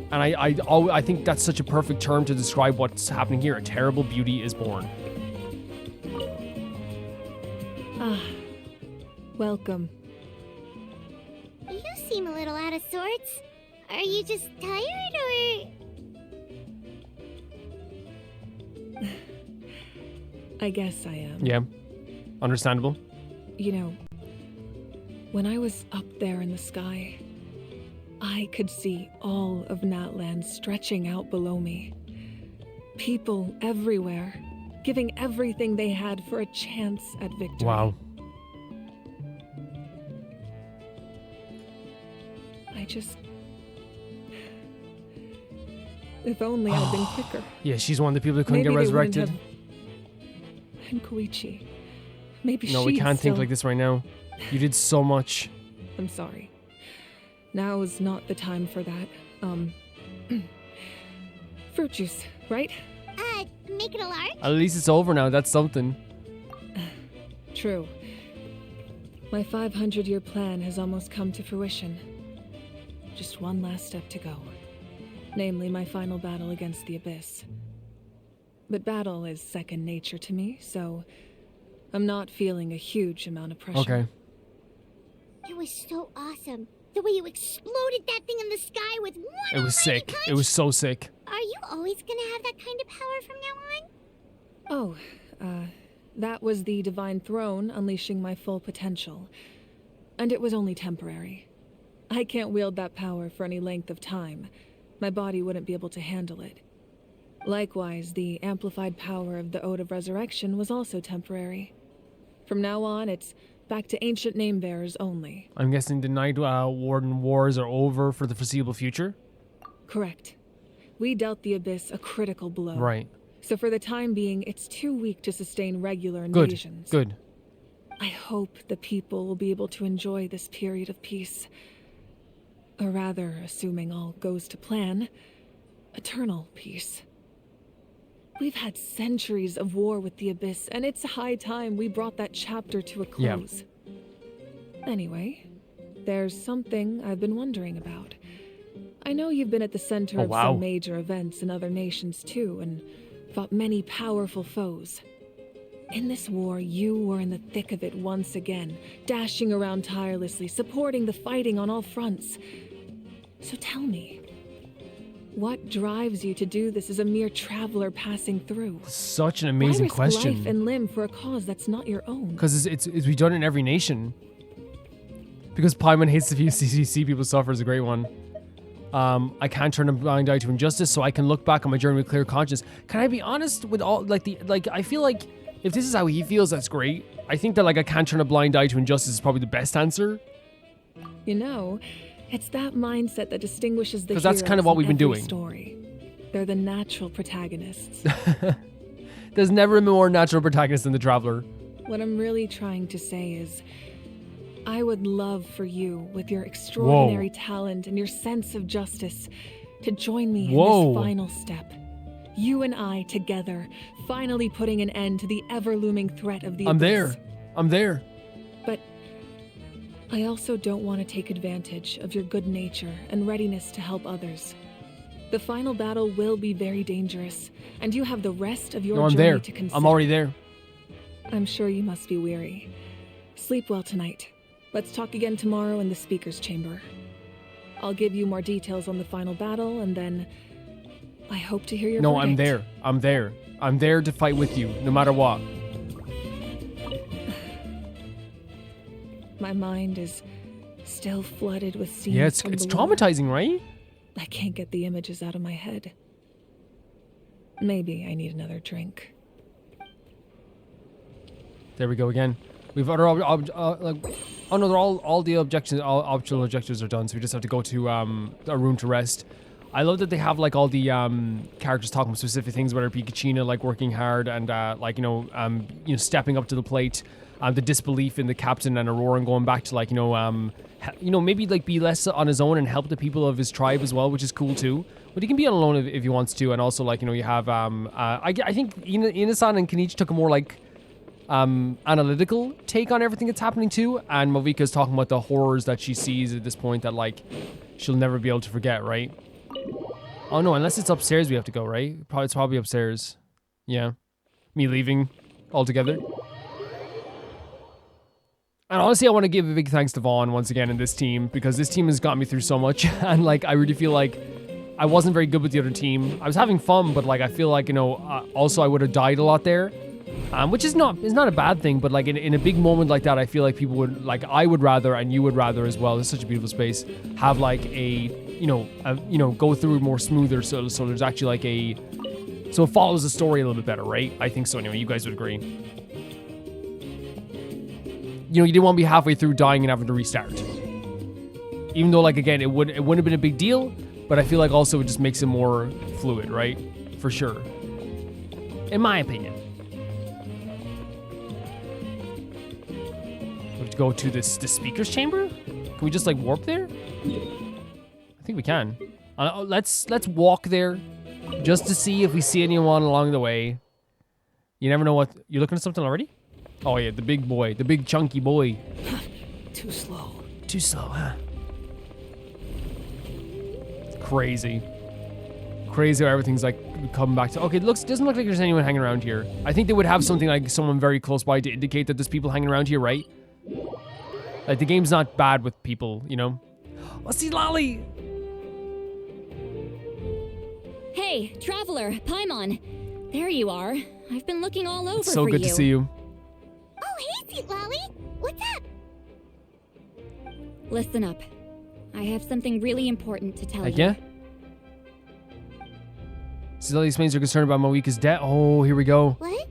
And I think that's such a perfect term to describe what's happening here. A terrible beauty is born. Welcome. You seem a little out of sorts. Are you just tired, or...? I guess I am. Yeah. Understandable. You know, when I was up there in the sky, I could see all of Natlan stretching out below me. People everywhere, giving everything they had for a chance at victory. Wow. If only I'd been quicker. Yeah, she's one of the people who couldn't Maybe get they wouldn't resurrected. And Koichi. Maybe No, we she'd can't think still- like this right now. You did so much. I'm sorry. Now is not the time for that. Fruit juice, right? Make it a large? At least it's over now. That's something. True. My 500-year plan has almost come to fruition. Just one last step to go. Namely, my final battle against the Abyss. But battle is second nature to me, so I'm not feeling a huge amount of pressure. Okay. It was so awesome. The way you exploded that thing in the sky with one It was almighty sick. punch. It was so sick. Are you always gonna have that kind of power from now on? Oh, that was the Divine Throne unleashing my full potential. And it was only temporary. I can't wield that power for any length of time. My body wouldn't be able to handle it. Likewise, the amplified power of the Ode of Resurrection was also temporary. From now on, it's back to ancient name-bearers only. I'm guessing the Night Warden Wars are over for the foreseeable future? Correct. We dealt the Abyss a critical blow. Right. So for the time being, it's too weak to sustain regular Good. invasions. Good. I hope the people will be able to enjoy this period of peace. Or rather, assuming all goes to plan, eternal peace. We've had centuries of war with the Abyss, and it's high time we brought that chapter to a close. Anyway, there's something I've been wondering about. I know you've been at the center of some major events in other nations too, and fought many powerful foes. In this war, you were in the thick of it once again, dashing around tirelessly, supporting the fighting on all fronts. So tell me, what drives you to do this as a mere traveler passing through? Such an amazing Why risk question. life and limb for a cause that's not your own? Because it's we done in every nation. Because Paimon hates to see people suffer is a great one. I can't turn a blind eye to injustice, so I can look back on my journey with clear conscience. Can I be honest with all I feel like if this is how he feels, that's great. I think that I can't turn a blind eye to injustice is probably the best answer. You know, it's that mindset that distinguishes the heroes. Because that's kind of what we've been doing. Story. They're the natural protagonists. There's never a more natural protagonist than the Traveler. What I'm really trying to say is, I would love for you, with your extraordinary talent and your sense of justice, to join me in this final step. You and I together, finally putting an end to the ever-looming threat of the Abyss. I'm there. But I also don't want to take advantage of your good nature and readiness to help others. The final battle will be very dangerous, and you have the rest of your journey to consider. I'm already there. I'm sure you must be weary. Sleep well tonight. Let's talk again tomorrow in the speaker's chamber. I'll give you more details on the final battle, and then I hope to hear your verdict. I'm there. I'm there. I'm there to fight with you, no matter what. My mind is still flooded with scenes. Yeah, it's from the war. traumatizing, right? I can't get the images out of my head. Maybe I need another drink. There we go again. We've other oh no, they're all the objections, all optional objectives are done. So we just have to go to a room to rest. I love that they have all the characters talking about specific things, whether it be Kachina working hard and stepping up to the plate, the disbelief in the captain and Aurora, and going back to maybe be less on his own and help the people of his tribe as well, which is cool too. But he can be on alone if he wants to, and also you have I think Inasan and Kenichi took a more analytical take on everything that's happening too, and Movika's talking about the horrors that she sees at this point that she'll never be able to forget, right? Oh no, unless it's upstairs we have to go, right? It's probably upstairs. Yeah. Me leaving altogether. And honestly, I want to give a big thanks to Vaughn once again in this team, because this team has got me through so much, and I really feel like I wasn't very good with the other team. I was having fun, but I feel also I would have died a lot there. which is not a bad thing, but like in a big moment like that, I feel like people would, like, I would rather, and you would rather as well, it's such a beautiful space, have like go through more smoother, so there's actually like so it follows the story a little bit better, right? I think so anyway, you guys would agree. You didn't want to be halfway through dying and having to restart. Even though, like, again, it wouldn't have been a big deal, but I feel like also it just makes it more fluid, right? For sure. In my opinion. We have to go to the speaker's chamber? Can we just, like, warp there? I think we can. Let's walk there just to see if we see anyone along the way. You never know what... You're looking at something already? Oh, yeah, the big boy. The big chunky boy. Too slow. Too slow, huh? Crazy. Crazy how everything's, like, coming back to... Okay, doesn't look like there's anyone hanging around here. I think they would have something like someone very close by to indicate that there's people hanging around here, right? Like, the game's not bad with people, you know? Oh, Citlali! Hey, Traveler, Paimon. There you are. I've been looking all over It's so for good you. to see you. Oh, hey, Citlali. What's up? Listen up. I have something really important to tell you. Yeah? Citlali explains her concern about Mawika's death. Oh, here we go. What?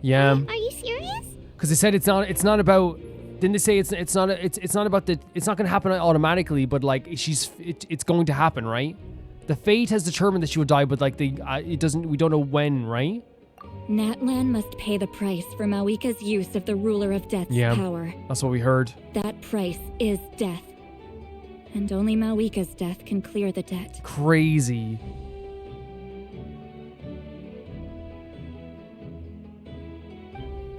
Yeah. Are you serious? Because they said it's not about... Didn't they say it's not about the... It's not going to happen automatically, but, like, it's going to happen, right? The fate has determined that she will die, but, like, it doesn't... We don't know when, right? Natlan must pay the price for Mawika's use of the Ruler of Death's power. That's what we heard. That price is death. And only Mawika's death can clear the debt. Crazy.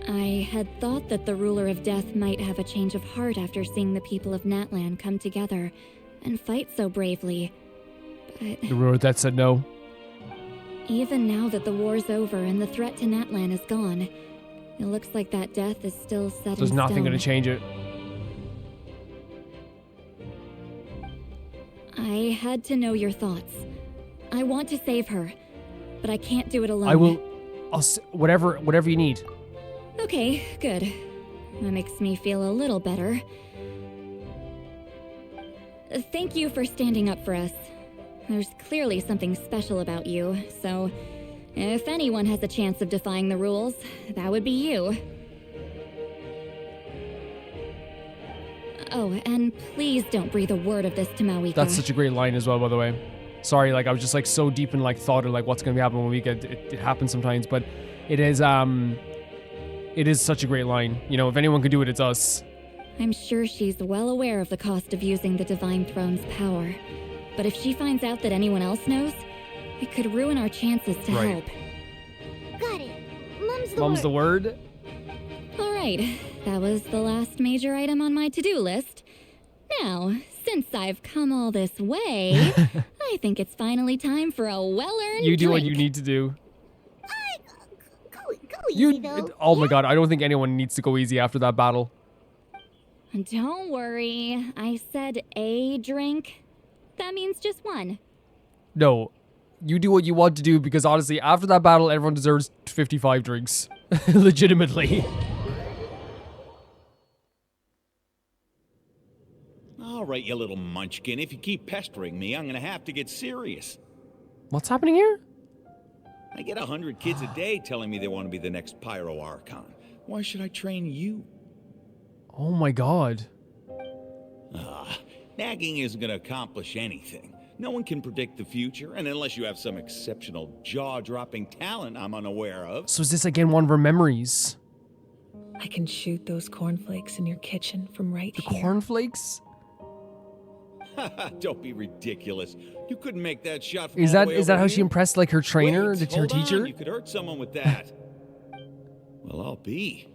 I had thought that the Ruler of Death might have a change of heart after seeing the people of Natlan come together and fight so bravely. But The Ruler of Death said no. even now that the war's over and the threat to Natlan is gone, it looks like that death is still set in stone. There's nothing going to change it. I had to know your thoughts. I want to save her, but I can't do it alone. I will... Whatever you need. Okay, good. That makes me feel a little better. Thank you for standing up for us. There's clearly something special about you, so if anyone has a chance of defying the rules, that would be you. Oh, and please don't breathe a word of this to Mawika. That's such a great line as well, by the way. Sorry, like, I was just, like, so deep in, like, thought of, like, what's going to happen when we get... It happens sometimes, but it is such a great line. You know, if anyone could do it, it's us. I'm sure she's well aware of the cost of using the Divine Throne's power. But if she finds out that anyone else knows, it could ruin our chances to help. Got it. Mum's the word. All right, that was the last major item on my to-do list. Now, since I've come all this way, I think it's finally time for a well-earned You do what drink. you need to do. Go easy, though. Oh my god, I don't think anyone needs to go easy after that battle. Don't worry, I said a drink. That means just one. No, you do what you want to do, because honestly, after that battle, everyone deserves 55 drinks. Legitimately. All right, you little munchkin. If you keep pestering me, I'm gonna have to get serious. What's happening here? I get 100 kids a day telling me they want to be the next Pyro Archon. Why should I train you? Oh my god. Nagging isn't gonna accomplish anything. No one can predict the future, and unless you have some exceptional jaw-dropping talent I'm unaware of. So is this again one of her memories? I can shoot those cornflakes in your kitchen from right here. Cornflakes? Don't be ridiculous. You couldn't make that shot from Is all the way that over how she here. impressed, like, her trainer, Wait, her hold teacher? on. You could hurt someone with that. Well, I'll be.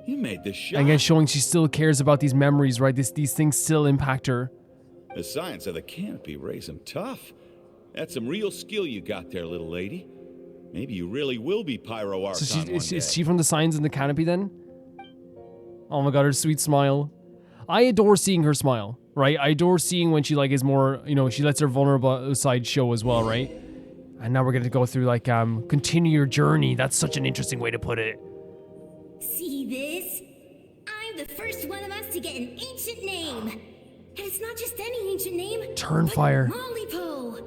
You made the shot. Again, showing she still cares about these memories, right? These things still impact her. The science of the canopy raised them tough. That's some real skill you got there, little lady. Maybe you really will be Pyro Archon So one day. is she from the signs in the canopy then? Oh my god, her sweet smile. I adore seeing her smile, right? I adore seeing when she, like, is more, you know, she lets her vulnerable side show as well, right? And now we're going to go through, like, continue your journey. That's such an interesting way to put it. See this? I'm the first one of us to get an ancient name. And it's not just any ancient name. Turnfire. Mollypo.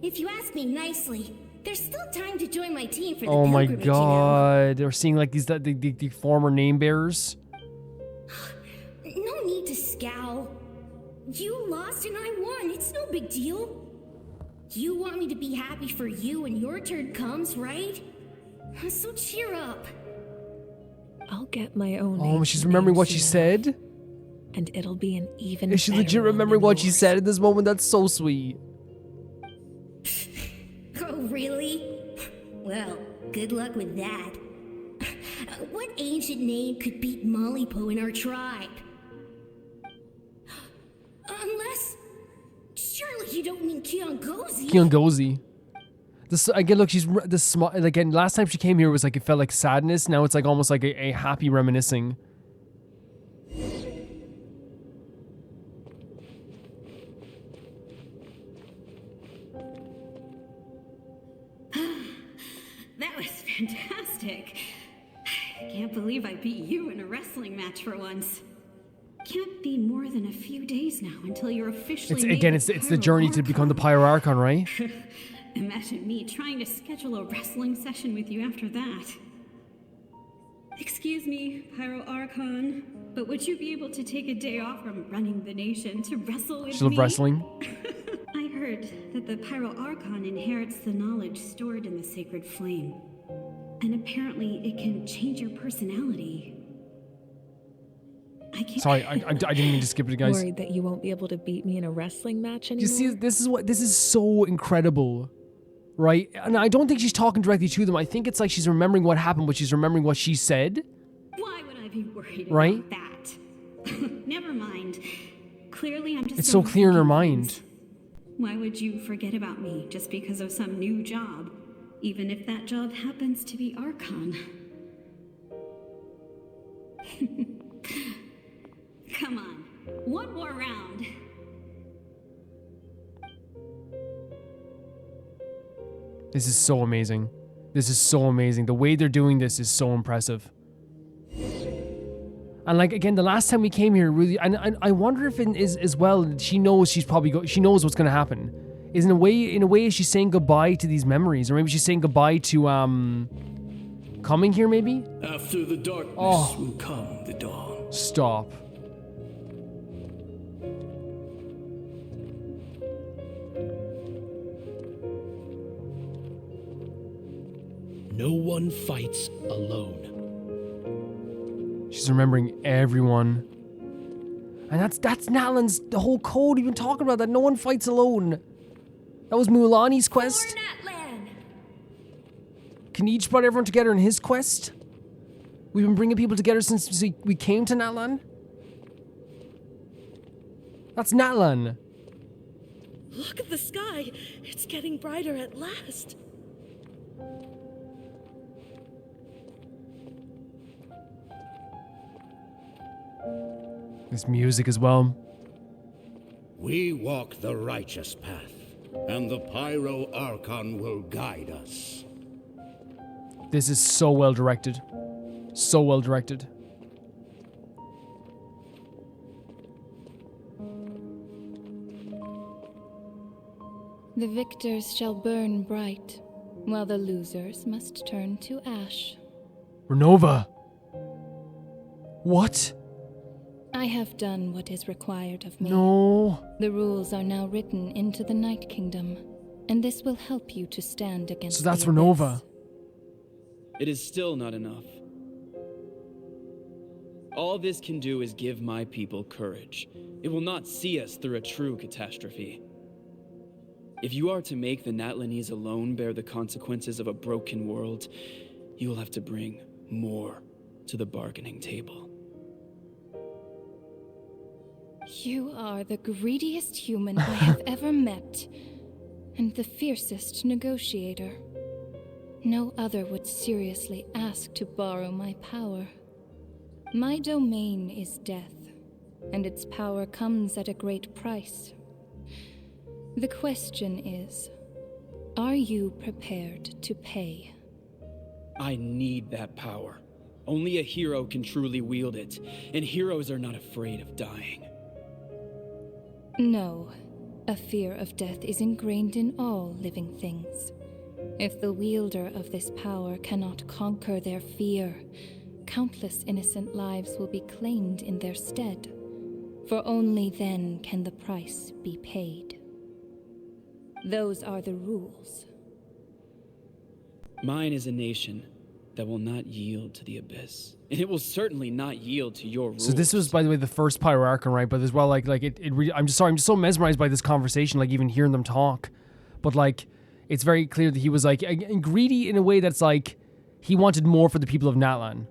If you ask me nicely, there's still time to join my team for the Oh my pilgrimage, you know? god. They're seeing, like, these the former name bearers. No need to scowl. You lost and I won. It's no big deal. You want me to be happy for you when your turn comes, right? So cheer up. I'll get my own Oh, name she's remembering what she said? and it'll be an even Is she better legit one remembering than what she yours. said in this moment? That's so sweet. Oh, really? Well, good luck with that. What ancient name could beat Mollypo in our tribe? Unless... Surely you don't mean Kiangozi. Kiangozi. This again. Look, she's this. Again, last time she came here was like it felt like sadness. Now it's like almost like a happy reminiscing. That was fantastic. I can't believe I beat you in a wrestling match for once. Can't be more than a few days now until you're officially It's made again. a It's the journey to become the Pyro Archon, right? Imagine me trying to schedule a wrestling session with you after that. Excuse me, Pyro Archon, but would you be able to take a day off from running the nation to wrestle with She loved me? wrestling. I heard that the Pyro Archon inherits the knowledge stored in the sacred flame. And apparently it can change your personality. I can't... Sorry, I didn't mean to skip it, guys. Worried that you won't be able to beat me in a wrestling match anymore? You see, this is so incredible, right? And I don't think she's talking directly to them. I think it's like she's remembering what happened, but she's remembering what she said. Why would I be worried Right? about that? Never mind. Clearly I'm just... It's so clear in her mind. Why would you forget about me just because of some new job? Even if that job happens to be Archon. Come on, one more round. This is so amazing. This is so amazing. The way they're doing this is so impressive. And like again, the last time we came here, really, and I wonder if it is as well. She knows she's probably she knows what's going to happen. Is in a way, is she saying goodbye to these memories, or maybe she's saying goodbye to coming here, maybe. After the darkness will come the dawn. Stop. No one fights alone. She's remembering everyone. And that's Natlan's the whole code we've been talking about, that no one fights alone. That was Mulani's quest. Can each brought everyone together in his quest? We've been bringing people together since we came to Natlan. That's Natlan. Look at the sky. It's getting brighter at last. This music as well. We walk the righteous path, and the Pyro Archon will guide us. This is so well directed. So well directed. The victors shall burn bright, while the losers must turn to ash. Renova. What? I have done what is required of me. No. The rules are now written into the Night Kingdom, and this will help you to stand against So that's the Renova. abyss. It is still not enough. All this can do is give my people courage. It will not see us through a true catastrophe. If you are to make the Natlanese alone bear the consequences of a broken world, you will have to bring more to the bargaining table. You are the greediest human I have ever met, and the fiercest negotiator. No other would seriously ask to borrow my power. My domain is death, and its power comes at a great price. The question is, Are you prepared to pay? I need that power. Only a hero can truly wield it, and heroes are not afraid of dying. No. A fear of death is ingrained in all living things. If the wielder of this power cannot conquer their fear, countless innocent lives will be claimed in their stead. For only then can the price be paid. Those are the rules. Mine is a nation that will not yield to the Abyss. And it will certainly not yield to your rules. So this was, by the way, the first Pyro Archon, right? But as well, I'm just so mesmerized by this conversation, like even hearing them talk. But like, it's very clear that he was like greedy in a way that's like, he wanted more for the people of Natlan.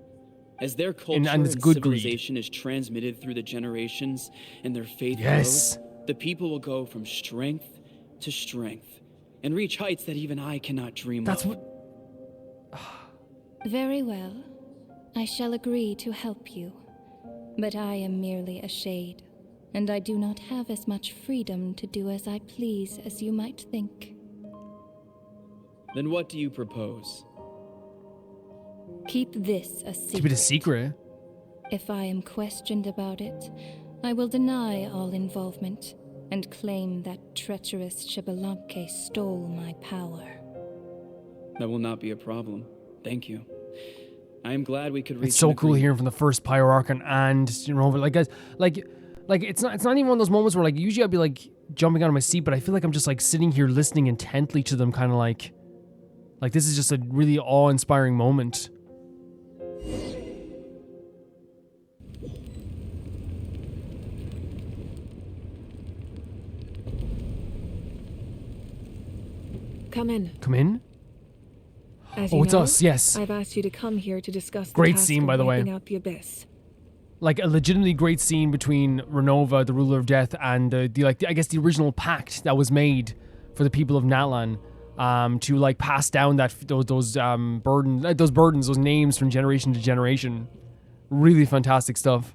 As their culture and it's and good civilization is transmitted through the generations and their faith Yes. grows, the people will go from strength to strength and reach heights that even I cannot dream of. Very well. I shall agree to help you. But I am merely a shade, and I do not have as much freedom to do as I please as you might think. Then what do you propose? Keep this a secret. Keep it a secret. If I am questioned about it, I will deny all involvement and claim that treacherous Xbalanque stole my power. That will not be a problem. Thank you. I am glad we could reach. It's so an cool agreement. hearing from the first Pyro Archon, and you know, like guys, like it's not even one of those moments where like usually I'd be like jumping out of my seat, but I feel like I'm just like sitting here listening intently to them, kind of like this is just a really awe-inspiring moment. Come in. Come in. As Oh, you it's know, us, yes. I've asked you to come here to discuss the Great task scene, of by the way. wiping out the Abyss. Like a legitimately great scene between Renova, the ruler of death, and I guess the original pact that was made for the people of Natlan, to like pass down those burdens, those names from generation to generation. Really fantastic stuff.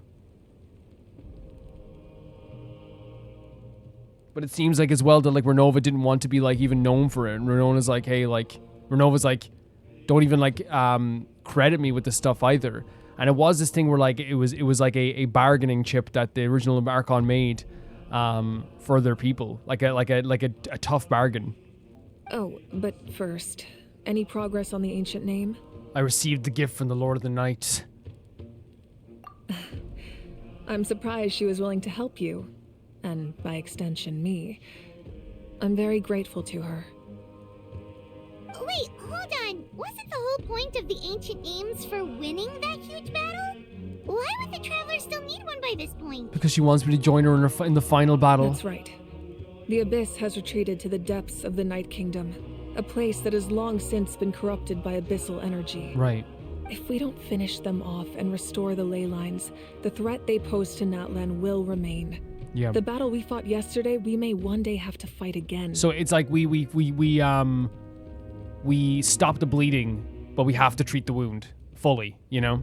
But it seems like as well that like Renova didn't want to be like even known for it. And Renova's like, hey, like Renova's like, don't even like credit me with this stuff either. And it was this thing where like it was like a bargaining chip that the original Archon made for their people, like a tough bargain. Oh, but first, any progress on the ancient name? I received the gift from the Lord of the Night. I'm surprised she was willing to help you, and by extension me. I'm very grateful to her. Wait, hold on. Wasn't the whole point of the ancient names for winning that huge battle? Why would the Traveler still need one by this point? Because she wants me to join her in the final battle. That's right. The Abyss has retreated to the depths of the Night Kingdom, a place that has long since been corrupted by abyssal energy. Right. If we don't finish them off and restore the ley lines, the threat they pose to Natlan will remain. Yeah. The battle we fought yesterday, we may one day have to fight again. So it's like we stop the bleeding, but we have to treat the wound fully, you know?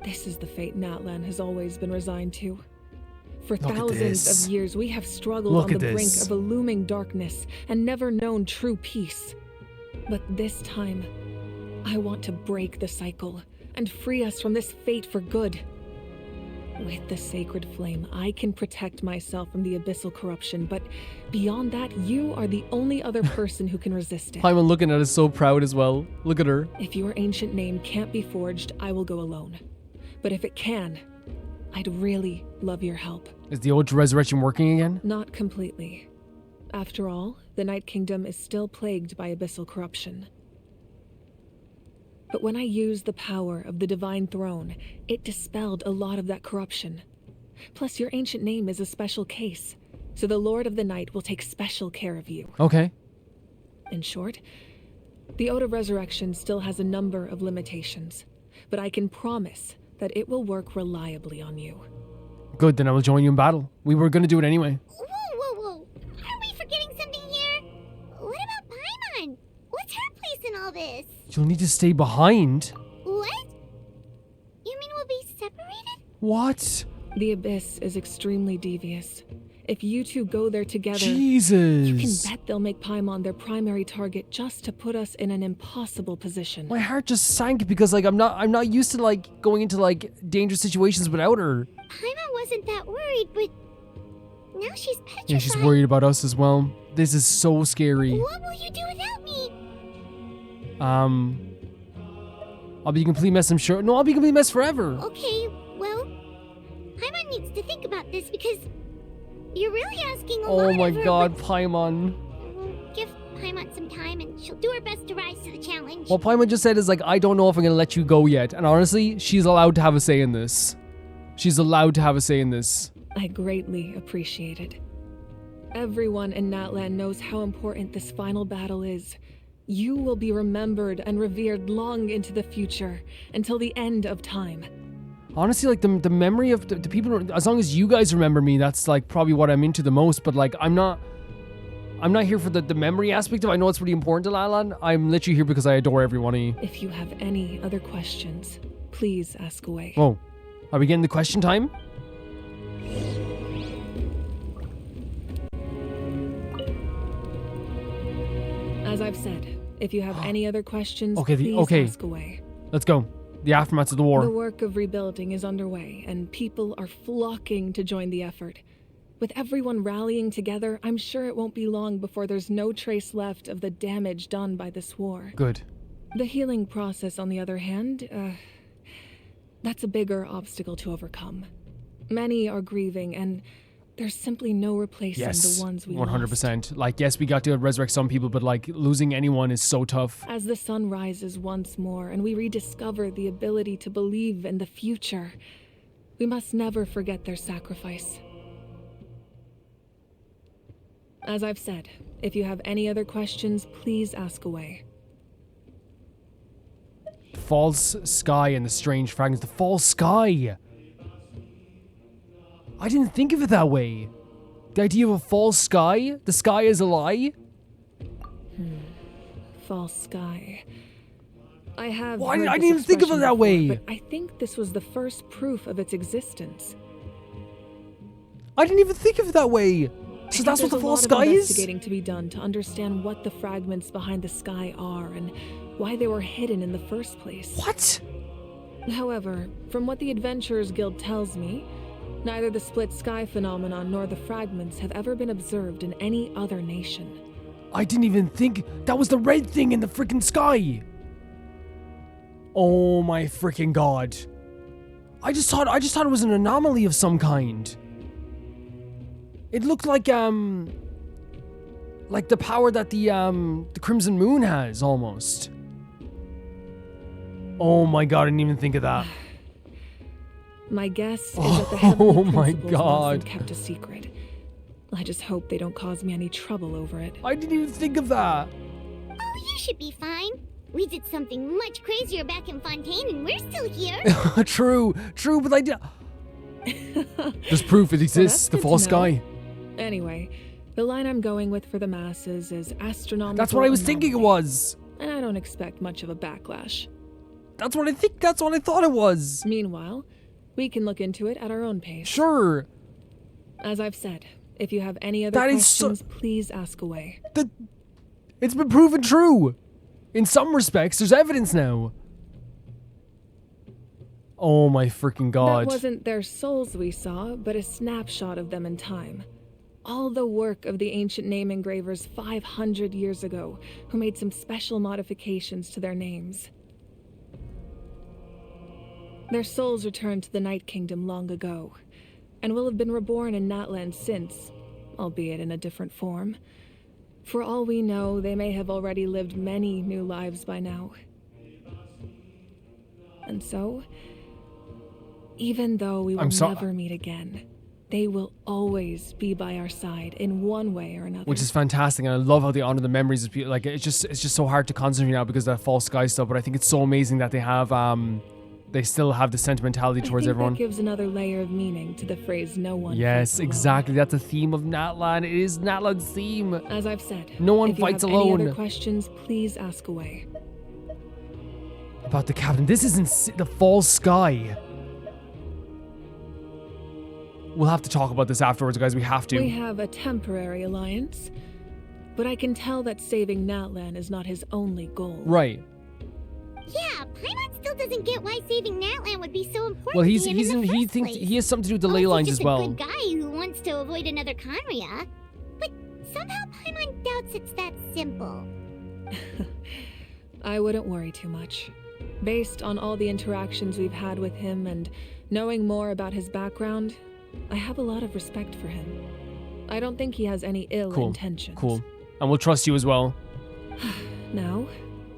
This is the fate Natlan has always been resigned to. For Look at thousands this. of years, we have struggled Look on at the brink this. of a looming darkness and never known true peace. But this time, I want to break the cycle and free us from this fate for good. With the sacred flame, I can protect myself from the abyssal corruption, but beyond that, you are the only other person who can resist it. Paimon looking at us so proud as well. Look at her. If your ancient name can't be forged, I will go alone. But if it can, I'd really love your help. Is the Ode to Resurrection working again? Not completely. After all, the Night Kingdom is still plagued by abyssal corruption. But when I used the power of the Divine Throne, it dispelled a lot of that corruption. Plus, your ancient name is a special case, so the Lord of the Night will take special care of you. Okay. In short, the Ode of Resurrection still has a number of limitations, but I can promise that it will work reliably on you. Good, then I will join you in battle. We were going to do it anyway. Whoa. Are we forgetting something here? What about Paimon? What's her place in all this? You'll need to stay behind. What? You mean we'll be separated? What? The Abyss is extremely devious. If you two go there together, Jesus. you can bet they'll make Paimon their primary target just to put us in an impossible position. My heart just sank because like I'm not used to like going into like dangerous situations without her. Paimon wasn't that worried, but now she's petrified. Yeah, she's worried about us as well. This is so scary. What will you do without me? I'll be a complete mess, I'm sure. No, I'll be a complete mess forever. Okay, well, Paimon needs to think about this because you're really asking a lot Oh my of her, god, but Paimon. we'll give Paimon some time and she'll do her best to rise to the challenge. What Paimon just said is like, I don't know if I'm gonna let you go yet. And honestly, she's allowed to have a say in this. She's allowed to have a say in this. I greatly appreciate it. Everyone in Natlan knows how important this final battle is. You will be remembered and revered long into the future, until the end of time. Honestly, like the memory of the people, as long as you guys remember me, that's like probably what I'm into the most. But like, I'm not here for the memory aspect of it. I know it's really important to Natlan. I'm literally here because I adore everyone. If you have any other questions, please ask away. Whoa, are we getting the question time? As I've said, if you have any other questions, please ask away. Let's go. The aftermath of the war. The work of rebuilding is underway, and people are flocking to join the effort. With everyone rallying together, I'm sure it won't be long before there's no trace left of the damage done by this war. Good. The healing process, on the other hand, that's a bigger obstacle to overcome. Many are grieving, and there's simply no replacing the ones we 100%. Like, yes, we got to resurrect some people, but like losing anyone is so tough. As the sun rises once more and we rediscover the ability to believe in the future, we must never forget their sacrifice. As I've said, if you have any other questions, please ask away. False sky and the strange fragments. The false sky! I didn't think of it that way. The idea of a false sky? The sky is a lie? False sky. I have. Well, I heard didn't this even think of it expression that before, way. But I think this was the first proof of its existence. I didn't even think of it that way. So that's what the false sky is? Investigating to be done to understand what the fragments behind the sky are and why they were hidden in the first place. What? However, from what the Adventurers Guild tells me, neither the split sky phenomenon nor the fragments have ever been observed in any other nation. I didn't even think that was the red thing in the freaking sky. Oh my freaking god. I just thought it was an anomaly of some kind. It looked like the power that the Crimson Moon has almost. Oh my god, I didn't even think of that. My guess is that the heavenly my principles god. must have kept a secret. I just hope they don't cause me any trouble over it. I didn't even think of that. Oh, you should be fine. We did something much crazier back in Fontaine and we're still here. True, but I did. There's proof it exists, the false sky. Anyway, the line I'm going with for the masses is astronomical. That's what I was thinking it was. And I don't expect much of a backlash. That's what I thought it was. Meanwhile, we can look into it at our own pace. Sure. As I've said, if you have any other questions, please ask away. It's been proven true. In some respects, there's evidence now. Oh my freaking god. That wasn't their souls we saw, but a snapshot of them in time. All the work of the ancient name engravers 500 years ago, who made some special modifications to their names. Their souls returned to the Night Kingdom long ago, and will have been reborn in Natlan since, albeit in a different form. For all we know, they may have already lived many new lives by now. And so, even though we will never meet again, they will always be by our side in one way or another. Which is fantastic, and I love how they honor the memories of people. Like it's just so hard to concentrate now because of that false sky stuff. But I think it's so amazing that they have they still have the sentimentality towards everyone. That gives another layer of meaning to the phrase "no one." Yes, exactly. That's the theme of Natlan. It is Natlan's theme. As I've said, no one fights alone. If you have any other questions, please ask away. About the captain, this isn't the false sky. We'll have to talk about this afterwards, guys. We have to. We have a temporary alliance, but I can tell that saving Natlan is not his only goal. Right. Yeah, Paimon still doesn't get why saving Natlan would be so important. Well, to he him thinks he has something to do with the ley lines he's as well. just a good guy who wants to avoid another Conria. But somehow Paimon doubts it's that simple. I wouldn't worry too much. Based on all the interactions we've had with him and knowing more about his background, I have a lot of respect for him. I don't think he has any ill intentions. Cool. And we'll trust you as well. Now,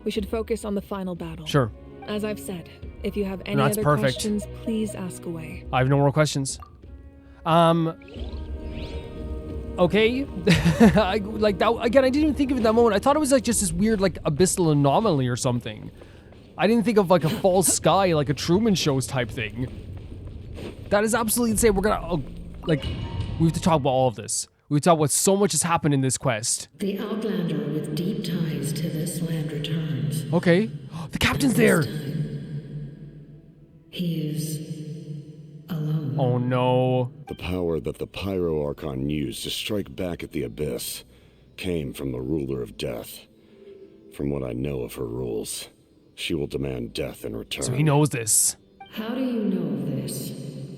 we should focus on the final battle. Sure. As I've said, if you have any That's other perfect. questions, please ask away. I have no more questions. Okay. Like that again, I didn't even think of it in that moment. I thought it was like just this weird like abyssal anomaly or something. I didn't think of like a false sky, like a Truman Shows type thing. That is absolutely insane. We're gonna like we have to talk about all of this. We have to talk about so much has happened in this quest. The Outlander with deep ties to this land returns. Okay. The captain's there. He is alone. Oh no. The power that the Pyro Archon used to strike back at the Abyss came from the Ruler of Death. From what I know of her rules, she will demand death in return. So he knows this. How do you know this?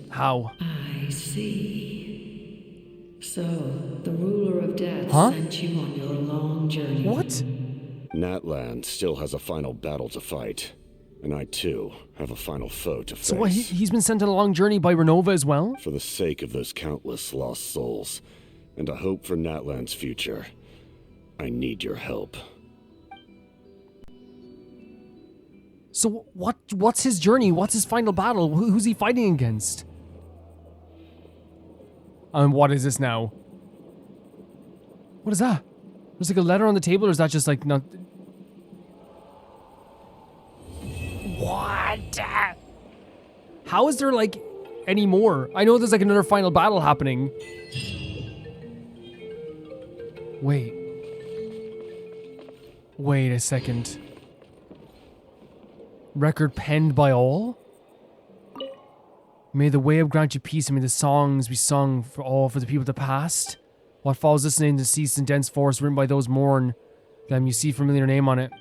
How? I see. So, the Ruler of Death sent you on your long journey. What? Natlan still has a final battle to fight. And I, too, have a final foe to face. So what, he's been sent on a long journey by Renova as well? For the sake of those countless lost souls, and a hope for Natlan's future, I need your help. So what's his journey? What's his final battle? Who's he fighting against? And what is this now? What is that? There's like a letter on the table, or is that just like not... What? How is there like any more? I know there's like another final battle happening. Wait a second. Record penned by all? May the wave grant you peace, and may the songs be sung for all for the people of the past. What follows this name, the cease and dense forest written by those mourn them. You see familiar name on it.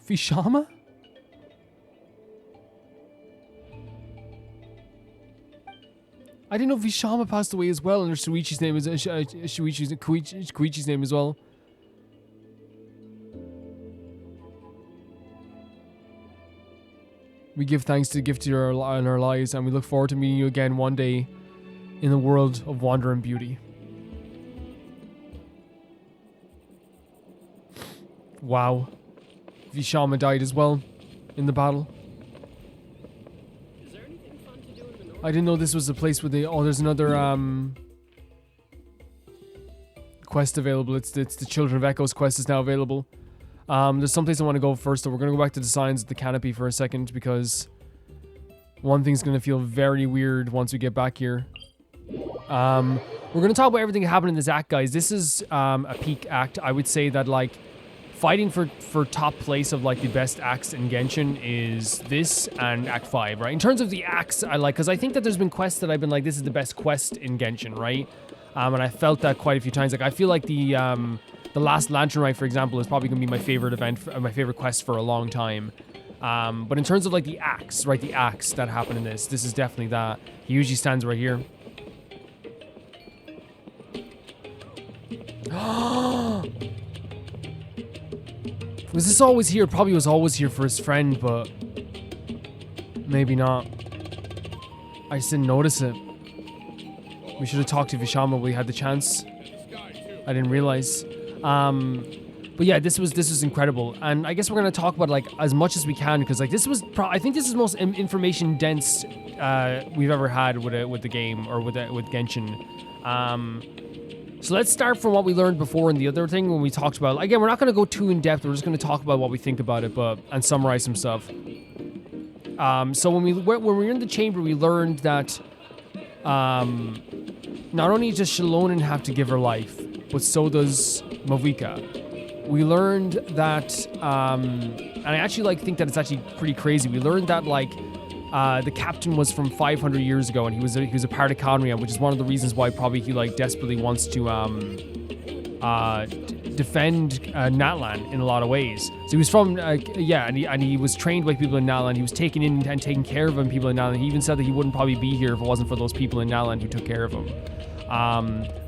Vishama? I didn't know Vishama passed away as well, and Shuichi's name is Koichi's name as well. We give thanks to the gift in our lives, and we look forward to meeting you again one day in the world of wonder and beauty. Wow. Vishama died as well in the battle. I didn't know this was the place where they... Oh, there's another quest available. It's the Children of Echoes quest is now available. There's someplace I want to go first, so we're going to go back to the signs of the canopy for a second, because one thing's going to feel very weird once we get back here. We're going to talk about everything that happened in this act, guys. This is a peak act. I would say that, like, fighting for top place of, like, the best acts in Genshin is this and Act 5, right? In terms of the acts, I like, because I think that there's been quests that I've been like, this is the best quest in Genshin, right? And I felt that quite a few times. Like, I feel like the last Lantern Rite, for example, is probably going to be my favorite event, my favorite quest for a long time. But in terms of, like, the acts, right, the acts that happen in this is definitely that. He usually stands right here. Was this always here? Probably was always here for his friend, but maybe not. I just didn't notice it. We should have talked to Vishama when we had the chance. I didn't realize. But yeah, this was incredible, and I guess we're gonna talk about, like, as much as we can, because, like, this was I think this is the most information dense we've ever had with the game, or with Genshin. So let's start from what we learned before in the other thing when we talked about. Again, we're not gonna go too in depth. We're just gonna talk about what we think about it, and summarize some stuff. So when we were in the chamber, we learned that not only does Shalonen have to give her life, but so does Mavika. We learned that, and I actually, like, think that it's actually pretty crazy. We learned that, like, the captain was from 500 years ago, and he was a part of Conrian, which is one of the reasons why probably he like desperately wants to defend Natlan in a lot of ways. So he was from and he was trained by people in Natlan. He was taken in and taken care of by people in Natlan. He even said that he wouldn't probably be here if it wasn't for those people in Natlan who took care of him.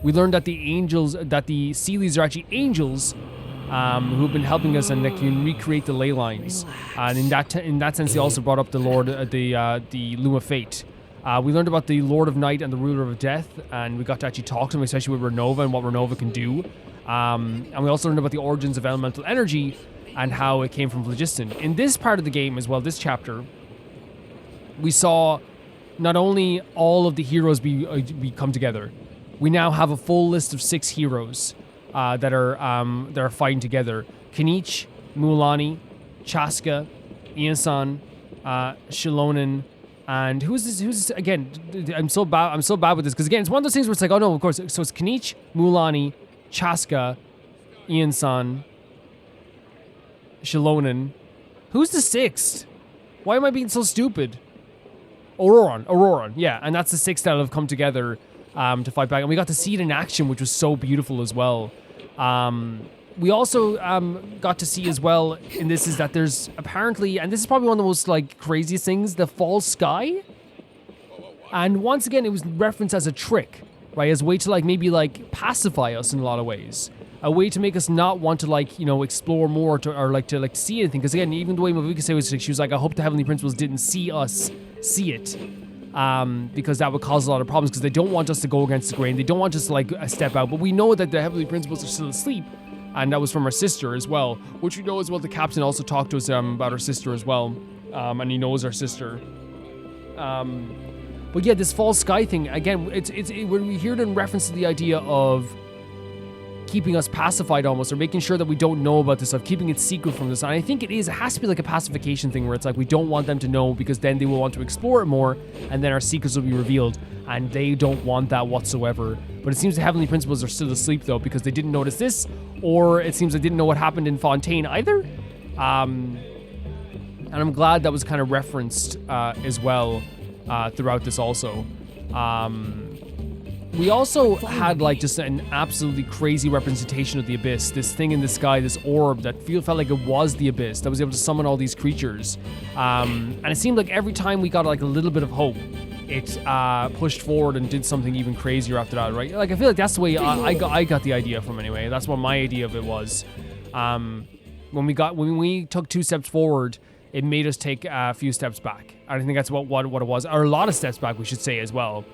We learned that the Sealies are actually angels who've been helping us and that can recreate the ley lines. And in that sense, they also brought up the Lord, the Loom of Fate. We learned about the Lord of Night and the Ruler of Death, and we got to actually talk to them, especially with Renova and what Renova can do. And we also learned about the origins of elemental energy and how it came from phlogiston. In this part of the game as well, this chapter, we saw not only all of the heroes be come together. We now have a full list of 6 heroes that are fighting together. Kinich, Mualani, Chasca, Iansan, Shilonen, and who's this again? I'm so bad with this because again, it's one of those things where it's like, oh no, of course. So it's Kinich, Mualani, Chasca, Iansan, Shilonen. Who's the 6th? Why am I being so stupid? Auroran, yeah, and that's the 6 that have come together to fight back, and we got to see it in action, which was so beautiful as well. We also got to see as well in this is that there's apparently, and this is probably one of the most like craziest things, the false sky. And once again, it was referenced as a trick, right? As a way to like maybe like pacify us in a lot of ways. A way to make us not want to like, you know, explore more to see anything. Because again, even the way Mavuka said was, she was like, I hope the Heavenly Principles didn't see us see it. Because that would cause a lot of problems because they don't want us to go against the grain. They don't want us to like step out. But we know that the Heavenly Principles are still asleep. And that was from our sister as well. Which we know as well, the captain also talked to us about her sister as well. And he knows our sister. But yeah, this false sky thing, again, when we hear it in reference to the idea of keeping us pacified almost, or making sure that we don't know about this stuff, keeping it secret from this. And I think it has to be like a pacification thing where it's like we don't want them to know because then they will want to explore it more and then our secrets will be revealed, and they don't want that whatsoever. But it seems the Heavenly Principles are still asleep though because they didn't notice this, or it seems they didn't know what happened in Fontaine either. And I'm glad that was kind of referenced as well throughout this also. We also had like just an absolutely crazy representation of the Abyss. This thing in the sky, this orb that felt like it was the Abyss that was able to summon all these creatures. And it seemed like every time we got like a little bit of hope, it pushed forward and did something even crazier after that, right? Like I feel like that's the way I got the idea from anyway. That's what my idea of it was. When we took 2 steps forward, it made us take a few steps back. I think that's what it was, or a lot of steps back, we should say as well.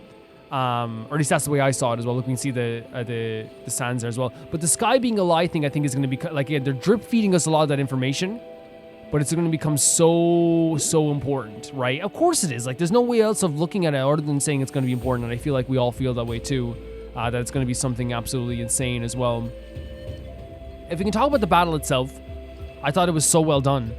Or at least that's the way I saw it as well. Look, we can see the sands there as well. But the sky being a lie thing, I think, is going to be like, yeah, they're drip feeding us a lot of that information, but it's going to become so important, right? Of course it is. Like, there's no way else of looking at it other than saying it's going to be important, and I feel like we all feel that way too. That it's going to be something absolutely insane as well. If we can talk about the battle itself, I thought it was so well done.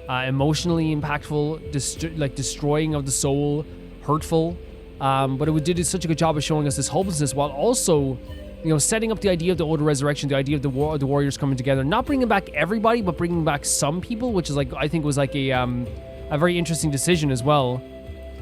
Emotionally impactful, destroying of the soul, hurtful. But it did such a good job of showing us this hopelessness while also, you know, setting up the idea of the Order Resurrection, the idea of the warriors coming together, not bringing back everybody, but bringing back some people, which is like, I think was like a very interesting decision as well,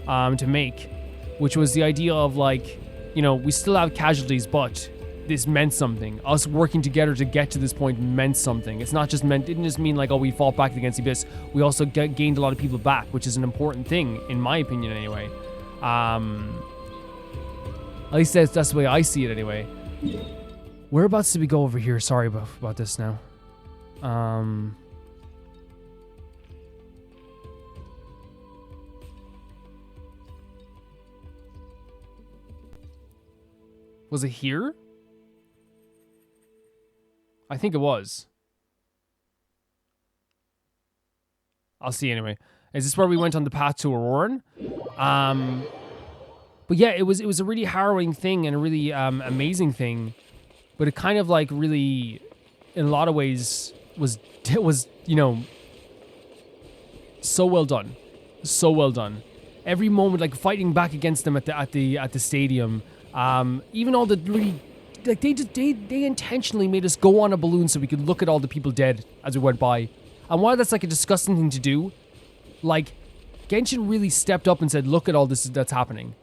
to make, which was the idea of like, you know, we still have casualties, but this meant something. Us working together to get to this point meant something. It's not just didn't just mean like, oh, we fought back against the Abyss. We also gained a lot of people back, which is an important thing, in my opinion anyway. At least that's the way I see it anyway. Whereabouts did we go over here? Sorry about this now. Was it here? I think it was. I'll see anyway. Is this where we went on the path to Auroran? But yeah, it was a really harrowing thing and a really amazing thing, but it kind of like really, in a lot of ways, was you know, so well done, so well done. Every moment, like fighting back against them at the stadium, even all the really, like they intentionally made us go on a balloon so we could look at all the people dead as we went by, and while that's like a disgusting thing to do, like, Genshin really stepped up and said, look at all this that's happening.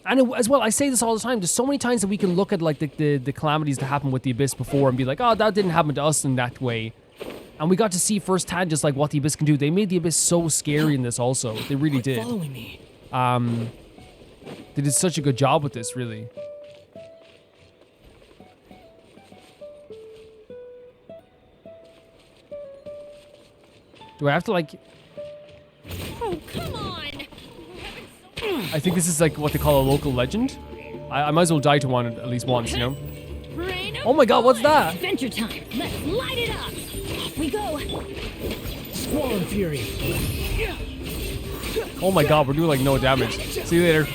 And as well, I say this all the time, there's so many times that we can look at like the calamities that happened with the Abyss before and be like, oh, that didn't happen to us in that way. And we got to see firsthand just like what the Abyss can do. They made the Abyss so scary in this also. They really did. Following me. They did such a good job with this, really. Do I have to like... Oh, come on! I think this is like what they call a local legend. I might as well die to one at least once, you know? Oh my god, what's that? Adventure time! Let's light it up! Off we go! Squall Fury! Oh my god, we're doing like no damage. See you later.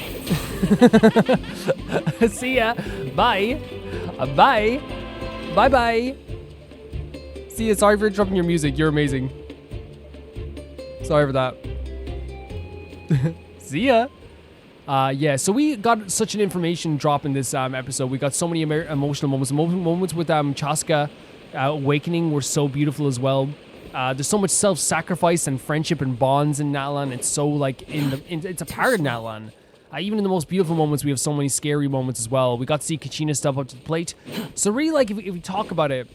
See ya. Bye. Bye. Bye-bye. See ya. Sorry for interrupting your music. You're amazing. Sorry for that. See ya. Yeah, so we got such an information drop in this episode. We got so many emotional moments. Moments with Chasca awakening were so beautiful as well. There's so much self-sacrifice and friendship and bonds in Natlan. It's so like it's a part of Natlan. Even in the most beautiful moments, we have so many scary moments as well. We got to see Kachina step up to the plate. So really, like, if we talk about it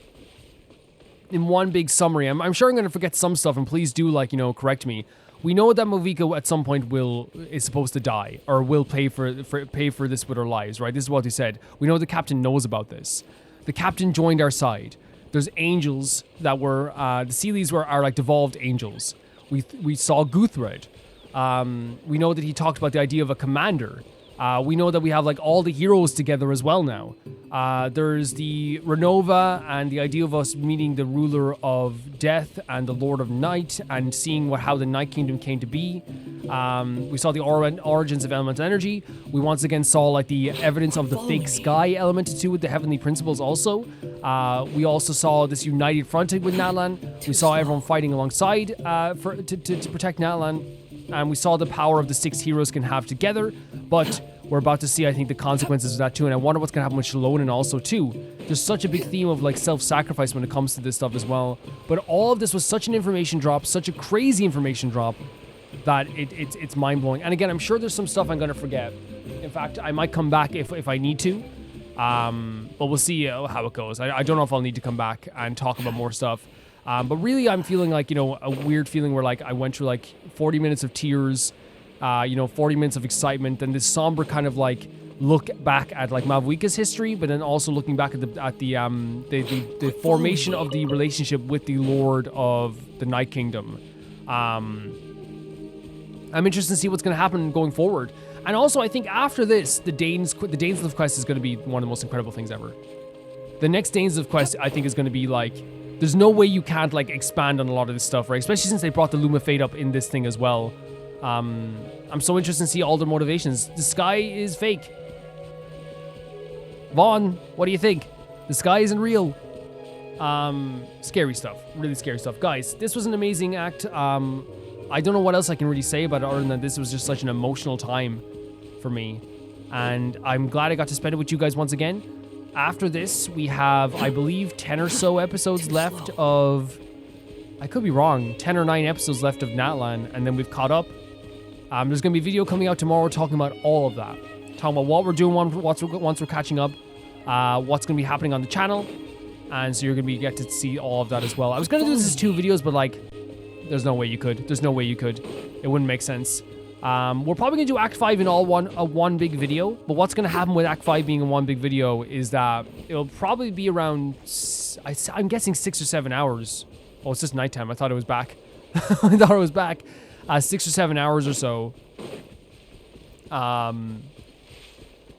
in one big summary, I'm sure I'm going to forget some stuff, and please do, like, you know, correct me. We know that Movika at some point is supposed to die, or will pay for this with her lives, right? This is what they said. We know the captain knows about this. The captain joined our side. There's angels that were the Citlali's are like devolved angels. We saw Guthred. We know that he talked about the idea of a commander. We know that we have like all the heroes together as well now. There's the Renova and the idea of us meeting the ruler of death and the Lord of Night and seeing how the Night Kingdom came to be. We saw the origins of elemental energy. We once again saw like the evidence of the fake sky element to do with the heavenly principles also. We also saw this united front with Natlan. We saw everyone fighting alongside to protect Natlan. And we saw the power of the 6 heroes can have together, but we're about to see, I think, the consequences of that too, and I wonder what's going to happen with Shalonen also too. There's such a big theme of like self-sacrifice when it comes to this stuff as well, but all of this was such an information drop, such a crazy information drop, that it's mind-blowing. And again, I'm sure there's some stuff I'm going to forget. In fact, I might come back if I need to, but we'll see how it goes. I don't know if I'll need to come back and talk about more stuff. But really, I'm feeling like, you know, a weird feeling where like I went through like 40 minutes of tears, 40 minutes of excitement, and this somber kind of like look back at like Mavuika's history, but then also looking back at the formation of the relationship with the Lord of the Night Kingdom. I'm interested to see what's going to happen going forward. And also, I think after this, the Dainslift quest is going to be one of the most incredible things ever. The next Dainslift quest, I think, is going to be like... There's no way you can't like expand on a lot of this stuff, right? Especially since they brought the Luma Fate up in this thing as well. I'm so interested to see all their motivations. The sky is fake. Vaughn, what do you think? The sky isn't real. Scary stuff. Really scary stuff. Guys, this was an amazing act. I don't know what else I can really say about it other than this was just such an emotional time for me. And I'm glad I got to spend it with you guys once again. After this, we have, I believe, 10 or so episodes left of... I could be wrong. 10 or 9 episodes left of Natlan, and then we've caught up. There's going to be a video coming out tomorrow talking about all of that. Talking about what we're doing once we're catching up, what's going to be happening on the channel, and so you're going to get to see all of that as well. I was going to do this as 2 videos, but like, there's no way you could. There's no way you could. It wouldn't make sense. We're probably going to do Act 5 in one big video, but what's going to happen with Act 5 being in one big video is that it'll probably be around, I'm guessing 6 or 7 hours. Oh, it's just nighttime. I thought it was back. I thought it was back. 6 or 7 hours or so.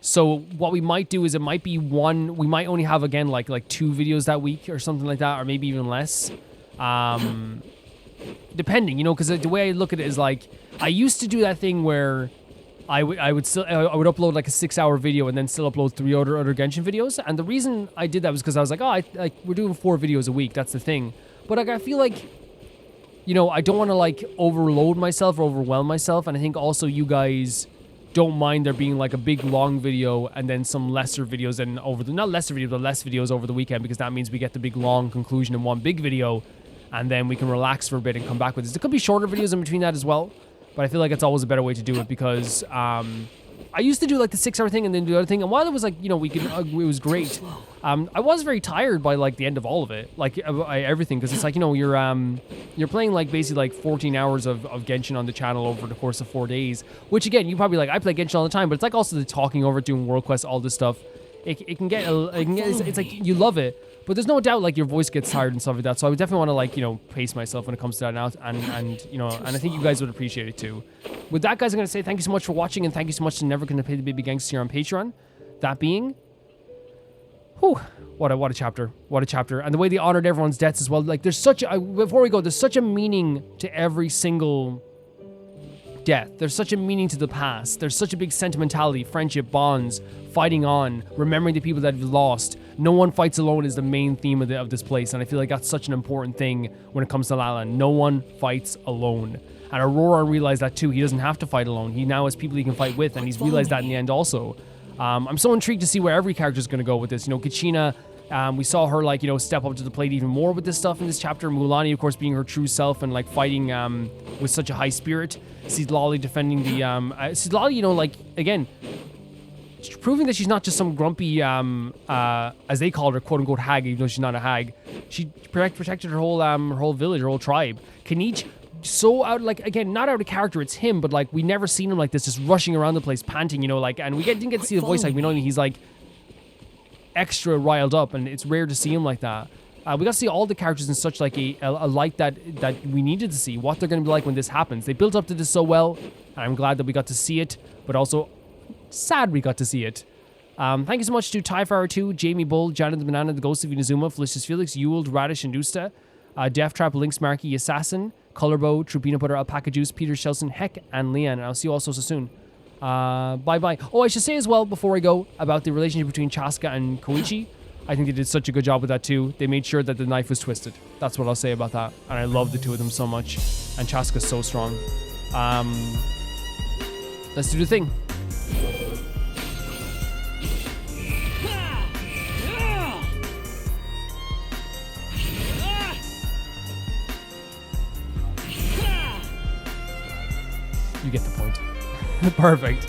So what we might do is it might be we might only have, again, like 2 videos that week or something like that, or maybe even less. Depending, you know, because the way I look at it is like, I used to do that thing where I would upload like a 6-hour video and then still upload 3 other Genshin videos. And the reason I did that was because I was like, we're doing 4 videos a week. That's the thing. But like, I feel like, you know, I don't want to like overload myself or overwhelm myself. And I think also you guys don't mind there being like a big long video and then some lesser videos and not lesser videos, but less videos over the weekend, because that means we get the big long conclusion in one big video and then we can relax for a bit and come back with this. There could be shorter videos in between that as well. but I feel like it's always a better way to do it because I used to do like the 6-hour thing and then do the other thing, and while it was like, you know, it was great. I was very tired by like the end of all of it, like everything, because it's like, you know, you're playing like basically like 14 hours of Genshin on the channel over the course of 4 days, which again, you probably like, I play Genshin all the time, but it's like also the talking over it, doing world quests, all this stuff. It can get, it's like you love it, but there's no doubt like your voice gets tired and stuff like that. So I would definitely want to like, you know, pace myself when it comes to that now, and you know, and I think you guys would appreciate it too. With that, guys, I'm gonna say thank you so much for watching, and thank you so much to Never Gonna Pay the Baby Gangster here on Patreon. That being, whew, what a chapter, what a chapter, and the way they honored everyone's deaths as well. Like there's such a, before we go, there's such a meaning to every single death. There's such a meaning to the past. There's such a big sentimentality, friendship, bonds, fighting on, remembering the people that we've lost. No one fights alone is the main theme of this place, and I feel like that's such an important thing when it comes to Natlan. No one fights alone. And Aurora realized that too. He doesn't have to fight alone. He now has people he can fight with, and he's realized that in the end also. I'm so intrigued to see where every character is going to go with this. You know, Kachina, we saw her like, you know, step up to the plate even more with this stuff in this chapter. Mulaney, of course, being her true self and like fighting with such a high spirit. Citlali defending the Citlali, you know, like again, proving that she's not just some grumpy as they call her, quote unquote hag, even though she's not a hag. She protected her whole village, her whole tribe. Kanich, so out, like, again, not out of character, it's him, but like we never seen him like this, just rushing around the place, panting, you know, like, and we didn't get to see the voice, like we know he's like extra riled up, and it's rare to see him like that. We got to see all the characters in such like a light that we needed to see, what they're going to be like when this happens. They built up to this so well, and I'm glad that we got to see it, but also sad we got to see it. Thank you so much to Tyfire 2, Jamie Bull, Janet the Banana, the Ghost of Inazuma, Felicious Felix, Ewald, Radish, and Dusta, Death Trap, Lynx Markey, Assassin, Colorbow, True Peanut Butter, Alpaca Juice, Peter Shelson, Heck, and Leanne. And I'll see you all so soon. Bye-bye. Oh, I should say as well, before I go, about the relationship between Chasca and Koichi. I think they did such a good job with that too. They made sure that the knife was twisted. That's what I'll say about that. And I love the two of them so much. And Chasca's so strong. Let's do the thing. You get the point. Perfect.